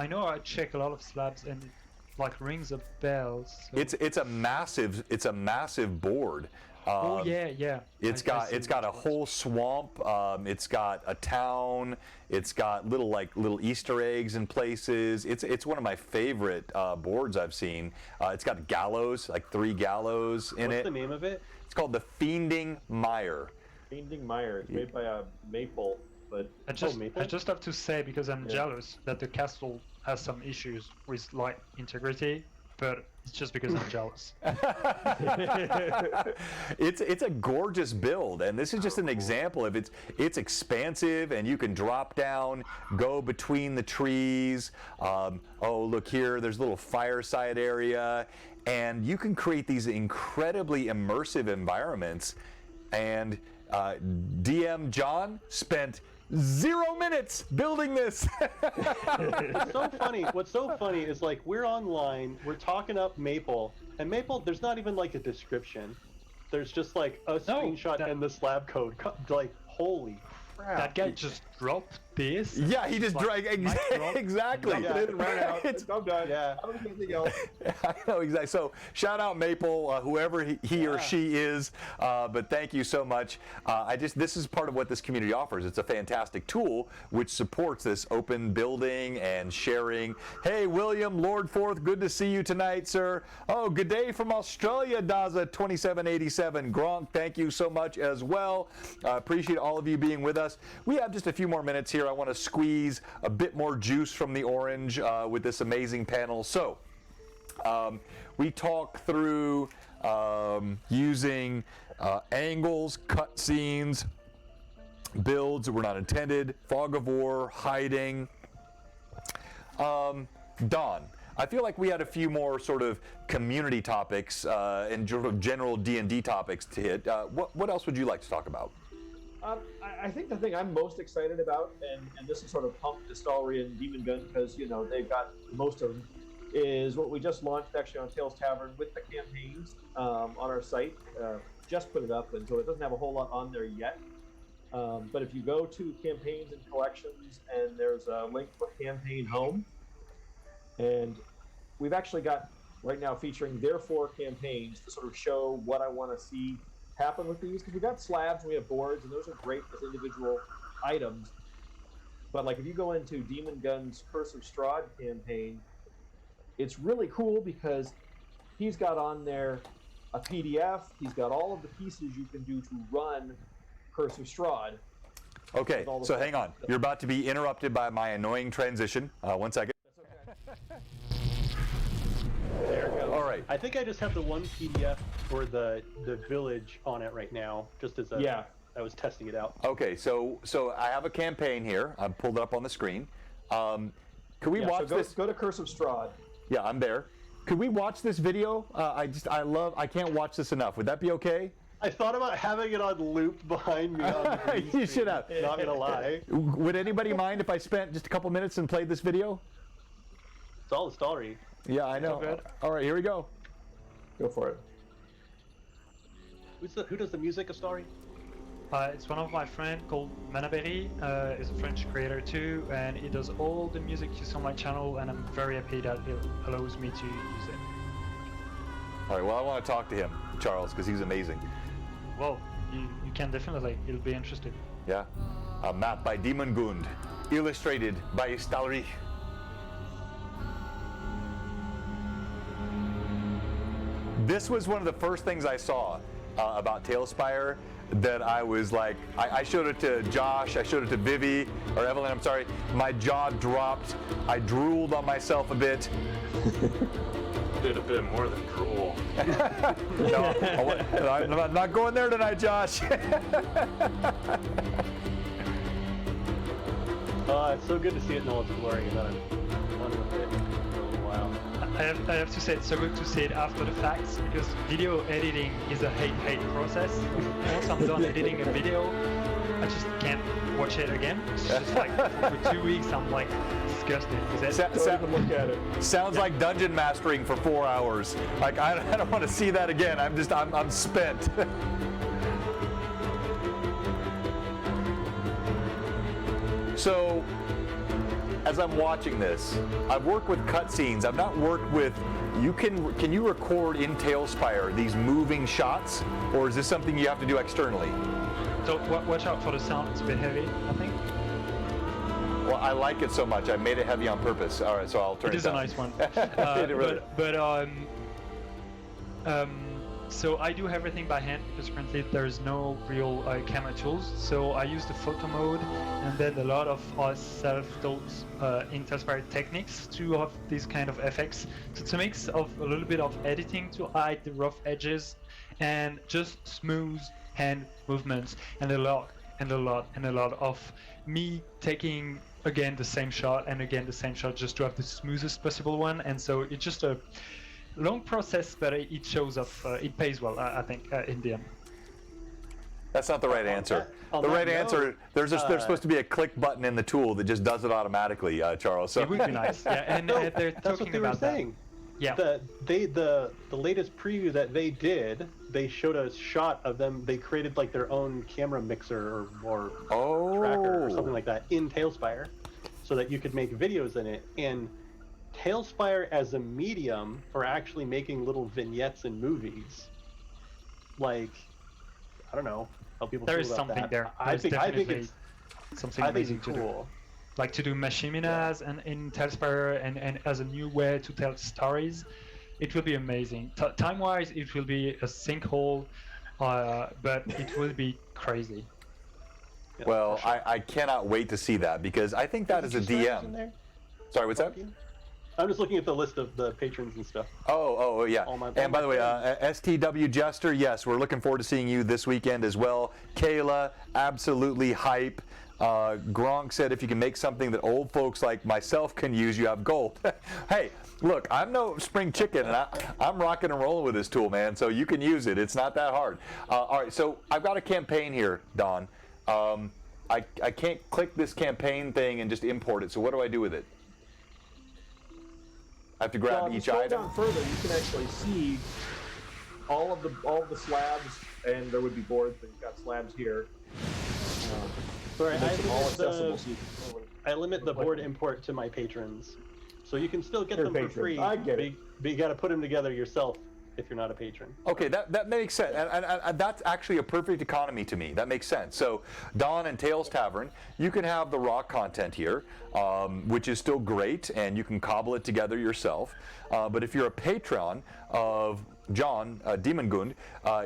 know I check a lot of slabs and it like rings a bell. So. It's a massive board. Oh yeah. It's got a whole swamp. It's got a town. It's got little Easter eggs in places. It's one of my favorite boards I've seen. It's got gallows, like 3 gallows in it. What's the name of it? It's called the Fiending Mire. Fiending Mire. It's made by a maple, but I just maple? have to say, because I'm jealous that the castle has some issues with light integrity, but it's just because I'm jealous. It's a gorgeous build, and this is just an example of it's expansive, and you can drop down, go between the trees. Oh, look here, there's a little fireside area, and you can create these incredibly immersive environments. And DM John spent 0 minutes building this. What's so funny is, like, we're online, we're talking up Maple, and Maple, there's not even like a description. There's just like a screenshot and the slab code. Like, holy crap. That guy just dropped this. Yeah, he just exactly. Dumped it and ran out. I'm done. Yeah. I don't have anything else. I know exactly. So shout out Maple, whoever he or she is. But thank you so much. This is part of what this community offers. It's a fantastic tool which supports this open building and sharing. Hey, William Lordforth, good to see you tonight, sir. Oh, good day from Australia, Daza 2787. Gronk, thank you so much as well. Appreciate all of you being with us. We have just a few more minutes here. I want to squeeze a bit more juice from the orange with this amazing panel. So we talk through using angles, cutscenes, builds that were not intended, fog of war, hiding. Don, I feel like we had a few more sort of community topics and general D&D topics to hit. What else would you like to talk about? I think the thing I'm most excited about, and this is sort of Pump, Distillery, and Demon Gun, because, you know, they've got most of them, is what we just launched actually on Tales Tavern with the campaigns on our site. Just put it up, and so it doesn't have a whole lot on there yet. But if you go to campaigns and collections, and there's a link for Campaign Home, and we've actually got right now featuring their 4 campaigns to sort of show what I want to see happen with these, because we got slabs and we have boards, and those are great as individual items. But like if you go into Demon Gun's Curse of Strahd campaign, it's really cool because he's got on there a PDF. He's got all of the pieces you can do to run Curse of Strahd. Okay, so hang on. You're about to be interrupted by my annoying transition. 1 second. That's okay. There it goes. All right. I think I just have the one PDF for the village on it right now, just as a I was testing it out. Okay, so I have a campaign here. I've pulled it up on the screen. Could we watch so this? Go to Curse of Strahd. Yeah, I'm there. Could we watch this video? I can't watch this enough. Would that be okay? I thought about having it on loop behind me. On the green You screen, should have. Not gonna lie, Would anybody mind if I spent just a couple minutes and played this video? it's all the story. Yeah, I know. good. All right, here we go. Go for it. Who does the music of story? It's one of my friends called Manaberry. He's a French creator too, and he does all the music use on my channel, and I'm very happy that it allows me to use it. All right, well, I want to talk to him, Charles, because he's amazing. Well, you can definitely. He'll be interested. Yeah. A map by Demon Gund, illustrated by Stalry. This was one of the first things I saw about Talespire that I was like, I showed it to Josh, I showed it to Vivi, or Evelyn, I'm sorry. My jaw dropped. I drooled on myself a bit. Did a bit more than drool. No, I'm not going there tonight, Josh. It's so good to see it in all its glory that I've run with it for a little while. I have to say it's so good to see it after the fact, because video editing is a hate process. Once I'm done editing a video, I just can't watch it again. It's just like for 2 weeks I'm like disgusted. Don't even look at it. Sounds like dungeon mastering for 4 hours. Like I don't want to see that again. I'm spent. So, as I'm watching this, I've worked with cutscenes. I've not worked with. Can you record in Talespire these moving shots, or is this something you have to do externally? So watch out for the sound. It's a bit heavy, I think. Well, I like it so much. I made it heavy on purpose. All right, so I'll turn it down. It is a nice one. Really. So I do everything by hand because currently there's no real camera tools. So I use the photo mode and then a lot of self-taught in Talespire techniques to have these kind of effects. So it's a mix of a little bit of editing to hide the rough edges and just smooth hand movements and a lot of me taking again the same shot and again the same shot just to have the smoothest possible one. And so it's just a long process, but it shows up. It pays well, I think, in the end. That's not the right answer. On The that right note, answer, there's supposed to be a click button in the tool that just does it automatically, Charles. So It would be nice. Yeah, and they're That's what talking they were about that. saying. Yeah. The latest preview that they did, they showed a shot of them. They created like their own camera mixer or tracker or something like that in Talespire, so that you could make videos in it. And Talespire as a medium for actually making little vignettes in movies, like, I don't know how people There feel is about something that. there. I There's think definitely it's something I think amazing it's to do. cool. Like to do machininas and in Talespire and as a new way to tell stories, it will be amazing. Time-wise, it will be a sinkhole, but it will be crazy. Yeah, well, for sure. I cannot wait to see that because I think that is a Is it in DM. there? Sorry, what's that? I'm just looking at the list of the patrons and stuff. Oh, yeah. All my- And by the way, STW Jester, yes, we're looking forward to seeing you this weekend as well. Kayla, absolutely hype. Gronk said if you can make something that old folks like myself can use, you have gold. Hey, look, I'm no spring chicken, and I'm rocking and rolling with this tool, man, so you can use it. It's not that hard. All right, so I've got a campaign here, Don. I can't click this campaign thing and just import it, so what do I do with it? I have to grab If you each scroll item? down further, you can actually see all of the slabs, and there would be boards, but you've got slabs here. Sorry, It I makes them all limit accessible. the, So you can really I limit the click board them. import to my patrons, so you can still get You're them a for patron. free. I get it. But you got to put them together yourself if you're not a patron. Okay, that makes sense, and that's actually a perfect economy to me. That makes sense. So, Dawn and Tails Tavern, you can have the raw content here, which is still great, and you can cobble it together yourself. But if you're a patron of John, Demon Gund,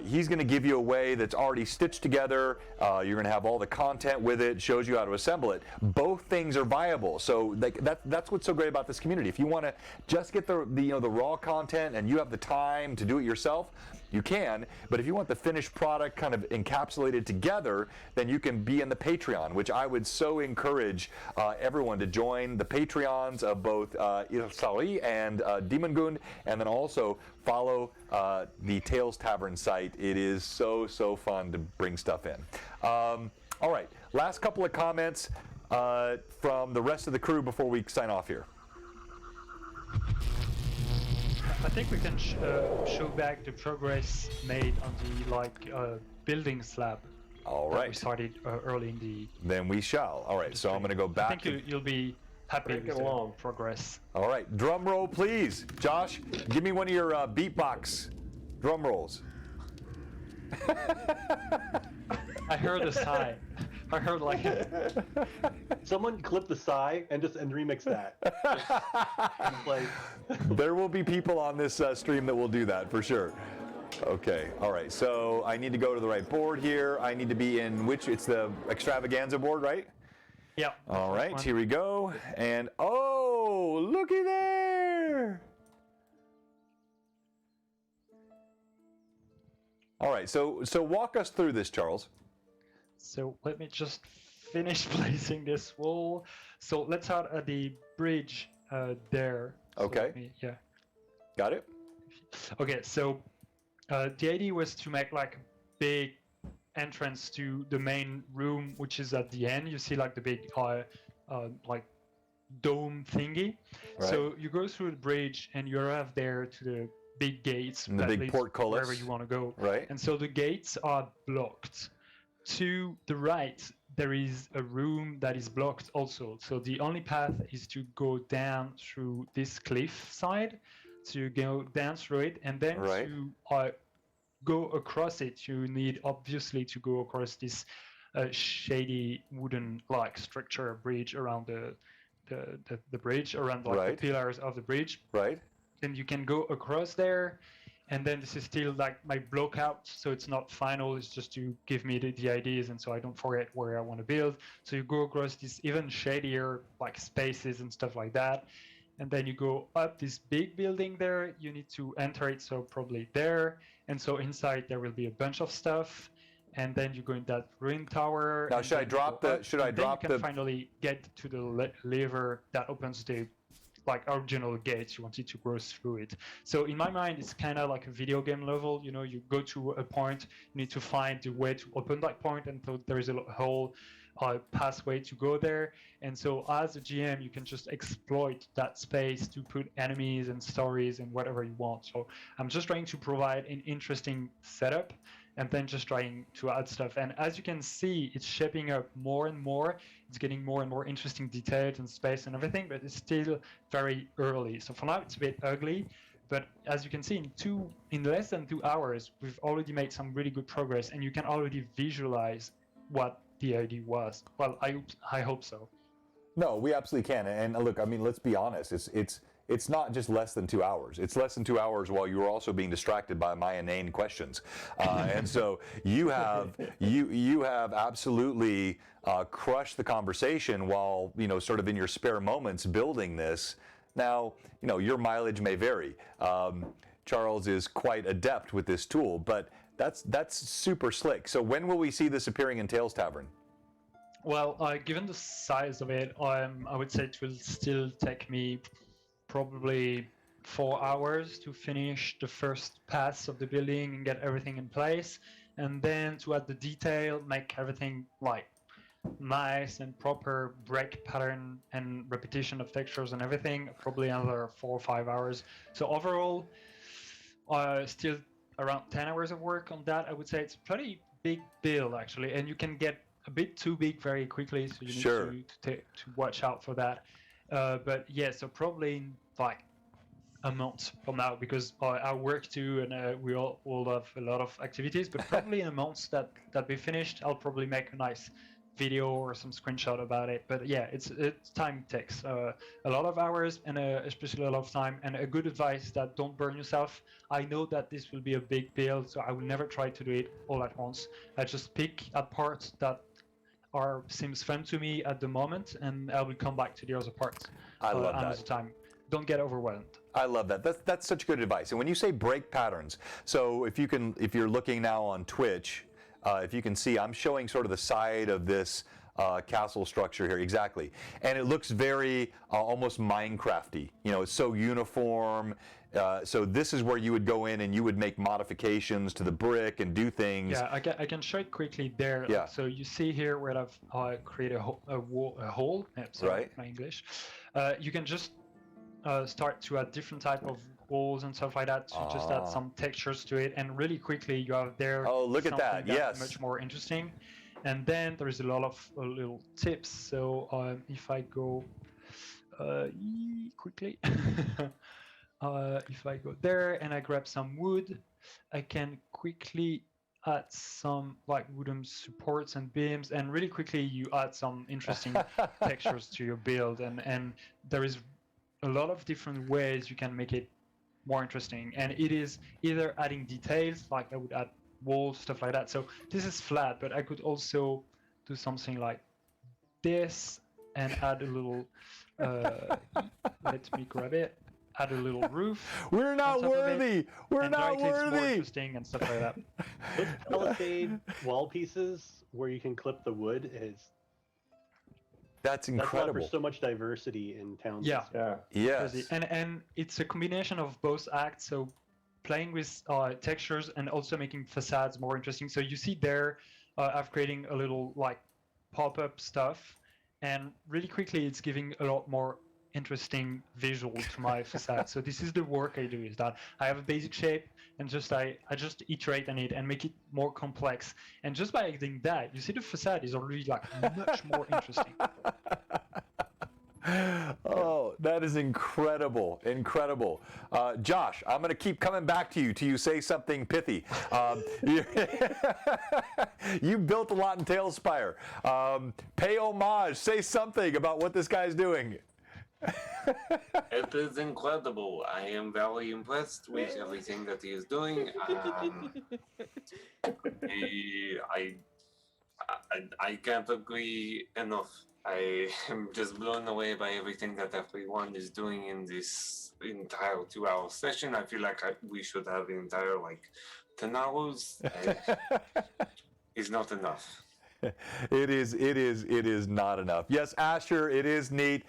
he's going to give you a way that's already stitched together. You're going to have all the content with it, shows you how to assemble it. Both things are viable. So that's what's so great about this community. If you want to just get the raw content and you have the time to do it yourself, you can. But if you want the finished product kind of encapsulated together, then you can be in the Patreon, which I would so encourage everyone to join the Patreons of both Ilsari and Demongund, and then also follow the Tales Tavern site. It is so fun to bring stuff in. All right, last couple of comments from the rest of the crew before we sign off here. I think we can show back the progress made on the building slab. All that right. We started early in the. Then we shall. All right. So I'm going to go back. I think you'll be happy with the progress. All right. Drum roll, please. Josh, give me one of your beatbox drum rolls. I heard a sigh. I heard like. Someone clip the sigh and remix that. Like, there will be people on this stream that will do that for sure. Okay, all right, so I need to go to the right board here. I need to be in it's the extravaganza board, right? Yeah. All right, here we go. And oh, looky there. All right, so walk us through this, Charles. So let me just finish placing this wall. So let's start at the bridge there. Okay. So yeah. Got it? Okay, so the idea was to make like a big entrance to the main room, which is at the end. You see like the big like dome thingy. Right. So you go through the bridge and you arrive there to the big gates. And the big portcullis. Wherever you want to go. Right. And so the gates are blocked. To the right, there is a room that is blocked also. So the only path is to go down through this cliff side. So you go down through it, and then to go across it, you need obviously to go across this shady wooden-like structure bridge around the bridge, around like the pillars of the bridge. Right. Then you can go across there. And then this is still like my block out, so it's not final, it's just to give me the ideas and so I don't forget where I want to build. So you go across these even shadier like spaces and stuff like that. And then you go up this big building there, you need to enter it, so probably there. And so inside there will be a bunch of stuff. And then you go in that ruin tower. Now should I drop the, you can finally get to the lever that opens the like original gates. You wanted to go through it. So in my mind, it's kind of like a video game level. You know, you go to a point, you need to find the way to open that point, and so there is a whole pathway to go there. And so as a GM, you can just exploit that space to put enemies and stories and whatever you want. So I'm just trying to provide an interesting setup and then just trying to add stuff. And as you can see, it's shaping up more and more. It's getting more and more interesting details and space and everything, but it's still very early. So for now, it's a bit ugly. But as you can see, in less than 2 hours, we've already made some really good progress, and you can already visualize what the idea was. Well, I hope so. No, we absolutely can. And look, I mean, let's be honest. It's not just less than 2 hours. It's less than 2 hours while you were also being distracted by my inane questions. And so you have absolutely crushed the conversation while, you know, sort of in your spare moments building this. Now, you know, your mileage may vary. Charles is quite adept with this tool, but that's super slick. So when will we see this appearing in Tales Tavern? Well, given the size of it, I would say it will still take me probably 4 hours to finish the first pass of the building and get everything in place, and then to add the detail, make everything like nice and proper, break pattern and repetition of textures and everything, probably another 4 or 5 hours. So overall, still around 10 hours of work on that. I would say it's a pretty big build actually, and you can get a bit too big very quickly, so you need to watch out for that. But yeah, so probably in like a month from now, because I work too, and we all have a lot of activities. But probably in a month that we finished, I'll probably make a nice video or some screenshot about it. But yeah, it's time takes a lot of hours, and especially a lot of time. And a good advice that don't burn yourself. I know that this will be a big build, so I will never try to do it all at once. I just pick at parts that seems fun to me at the moment, and I will come back to the other parts I love another that. time. don't get overwhelmed. I love that. That's such good advice. And when you say break patterns, so if you're looking now on Twitch, if you can see, I'm showing sort of the side of this castle structure here, exactly. And it looks very almost Minecrafty. You know, it's so uniform. So this is where you would go in and you would make modifications to the brick and do things. Yeah, I can show it quickly there. Yeah. So you see here where I've created a hole. Sorry, Right. my English. You can just start to add different type of walls and stuff like that to just add some textures to it, and really quickly you have there. Oh, look at that! something that's Yes. much more interesting. And then there is a lot of little tips. So if I go quickly, if I go there and I grab some wood, I can quickly add some like wooden supports and beams, and really quickly you add some interesting textures to your build, and there is a lot of different ways you can make it more interesting. And it is either adding details, like I would add walls, stuff like that. So this is flat, but I could also do something like this and add a little let me grab it, add a little roof. We're not on top of it, worthy. We're and not directly it's more worthy. interesting and stuff like that. Those palisade wall pieces where you can clip the wood That's that's incredible. offers so much diversity in towns. Yeah. Yeah. Yes. Crazy. And it's a combination of both acts, so playing with textures and also making facades more interesting. So you see there I've creating a little like pop-up stuff, and really quickly it's giving a lot more interesting visual to my facade. So this is the work I do, is that I have a basic shape and I just iterate on it and make it more complex. And just by adding that, you see the facade is already like much more interesting. Oh, that is incredible, incredible. Josh, I'm going to keep coming back to you till you say something pithy. You built a lot in Talespire. Pay homage, say something about what this guy's doing. It is incredible. I am very impressed with everything that he is doing. I can't agree enough. I am just blown away by everything that everyone is doing in this entire 2-hour session. I feel like we should have the entire 10 hours. Is not enough. It is not enough. Yes, Asher, it is neat.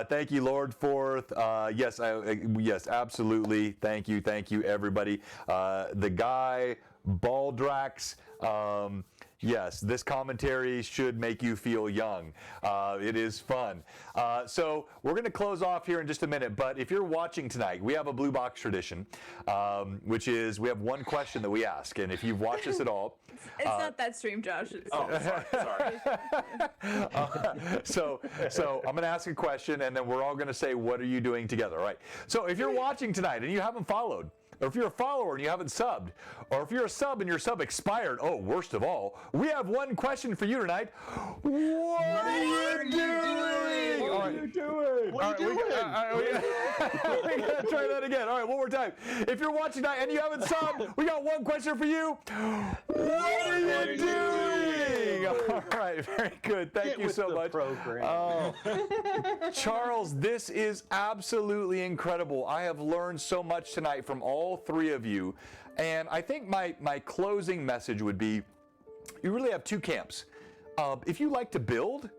Thank you, Lord Forth. Yes, yes, absolutely. Thank you, everybody. The guy, Baldrax. Yes, this commentary should make you feel young. It is fun. So we're going to close off here in just a minute, but if you're watching tonight, we have a Blue Box tradition, which is we have one question that we ask, and if you've watched us at all... It's not that stream, Josh. It's So I'm going to ask a question, and then we're all going to say, what are you doing together, all right? So if you're watching tonight and you haven't followed, or if you're a follower and you haven't subbed, or if you're a sub and your sub expired, oh, worst of all, we have one question for you tonight. What are you doing? What are you doing? All right, we gotta try that again. All right, one more time. If you're watching tonight and you haven't subbed, we got one question for you. What are you doing? All right, very good. Thank you so much. Oh, Charles, this is absolutely incredible. I have learned so much tonight from all three of you, and I think my closing message would be, you really have two camps. If you like to build,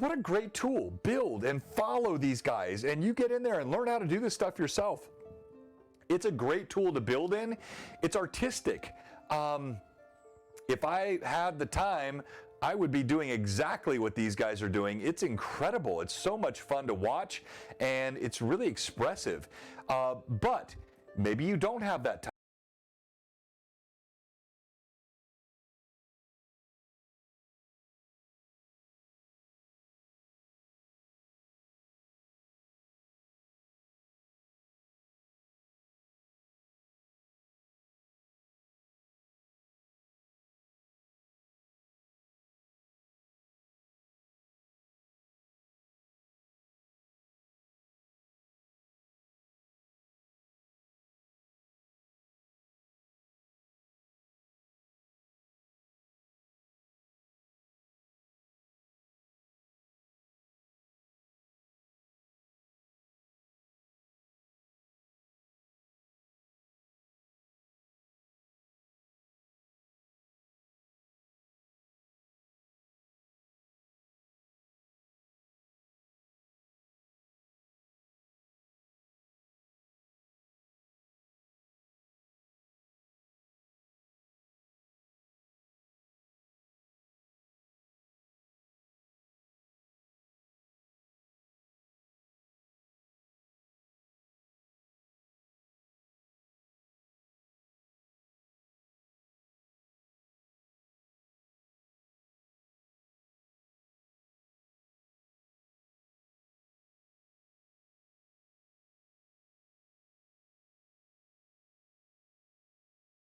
what a great tool. Build and follow these guys, and you get in there and learn how to do this stuff yourself. It's a great tool to build in. It's artistic. If I had the time, I would be doing exactly what these guys are doing. It's incredible. It's so much fun to watch, and it's really expressive. But maybe you don't have that time.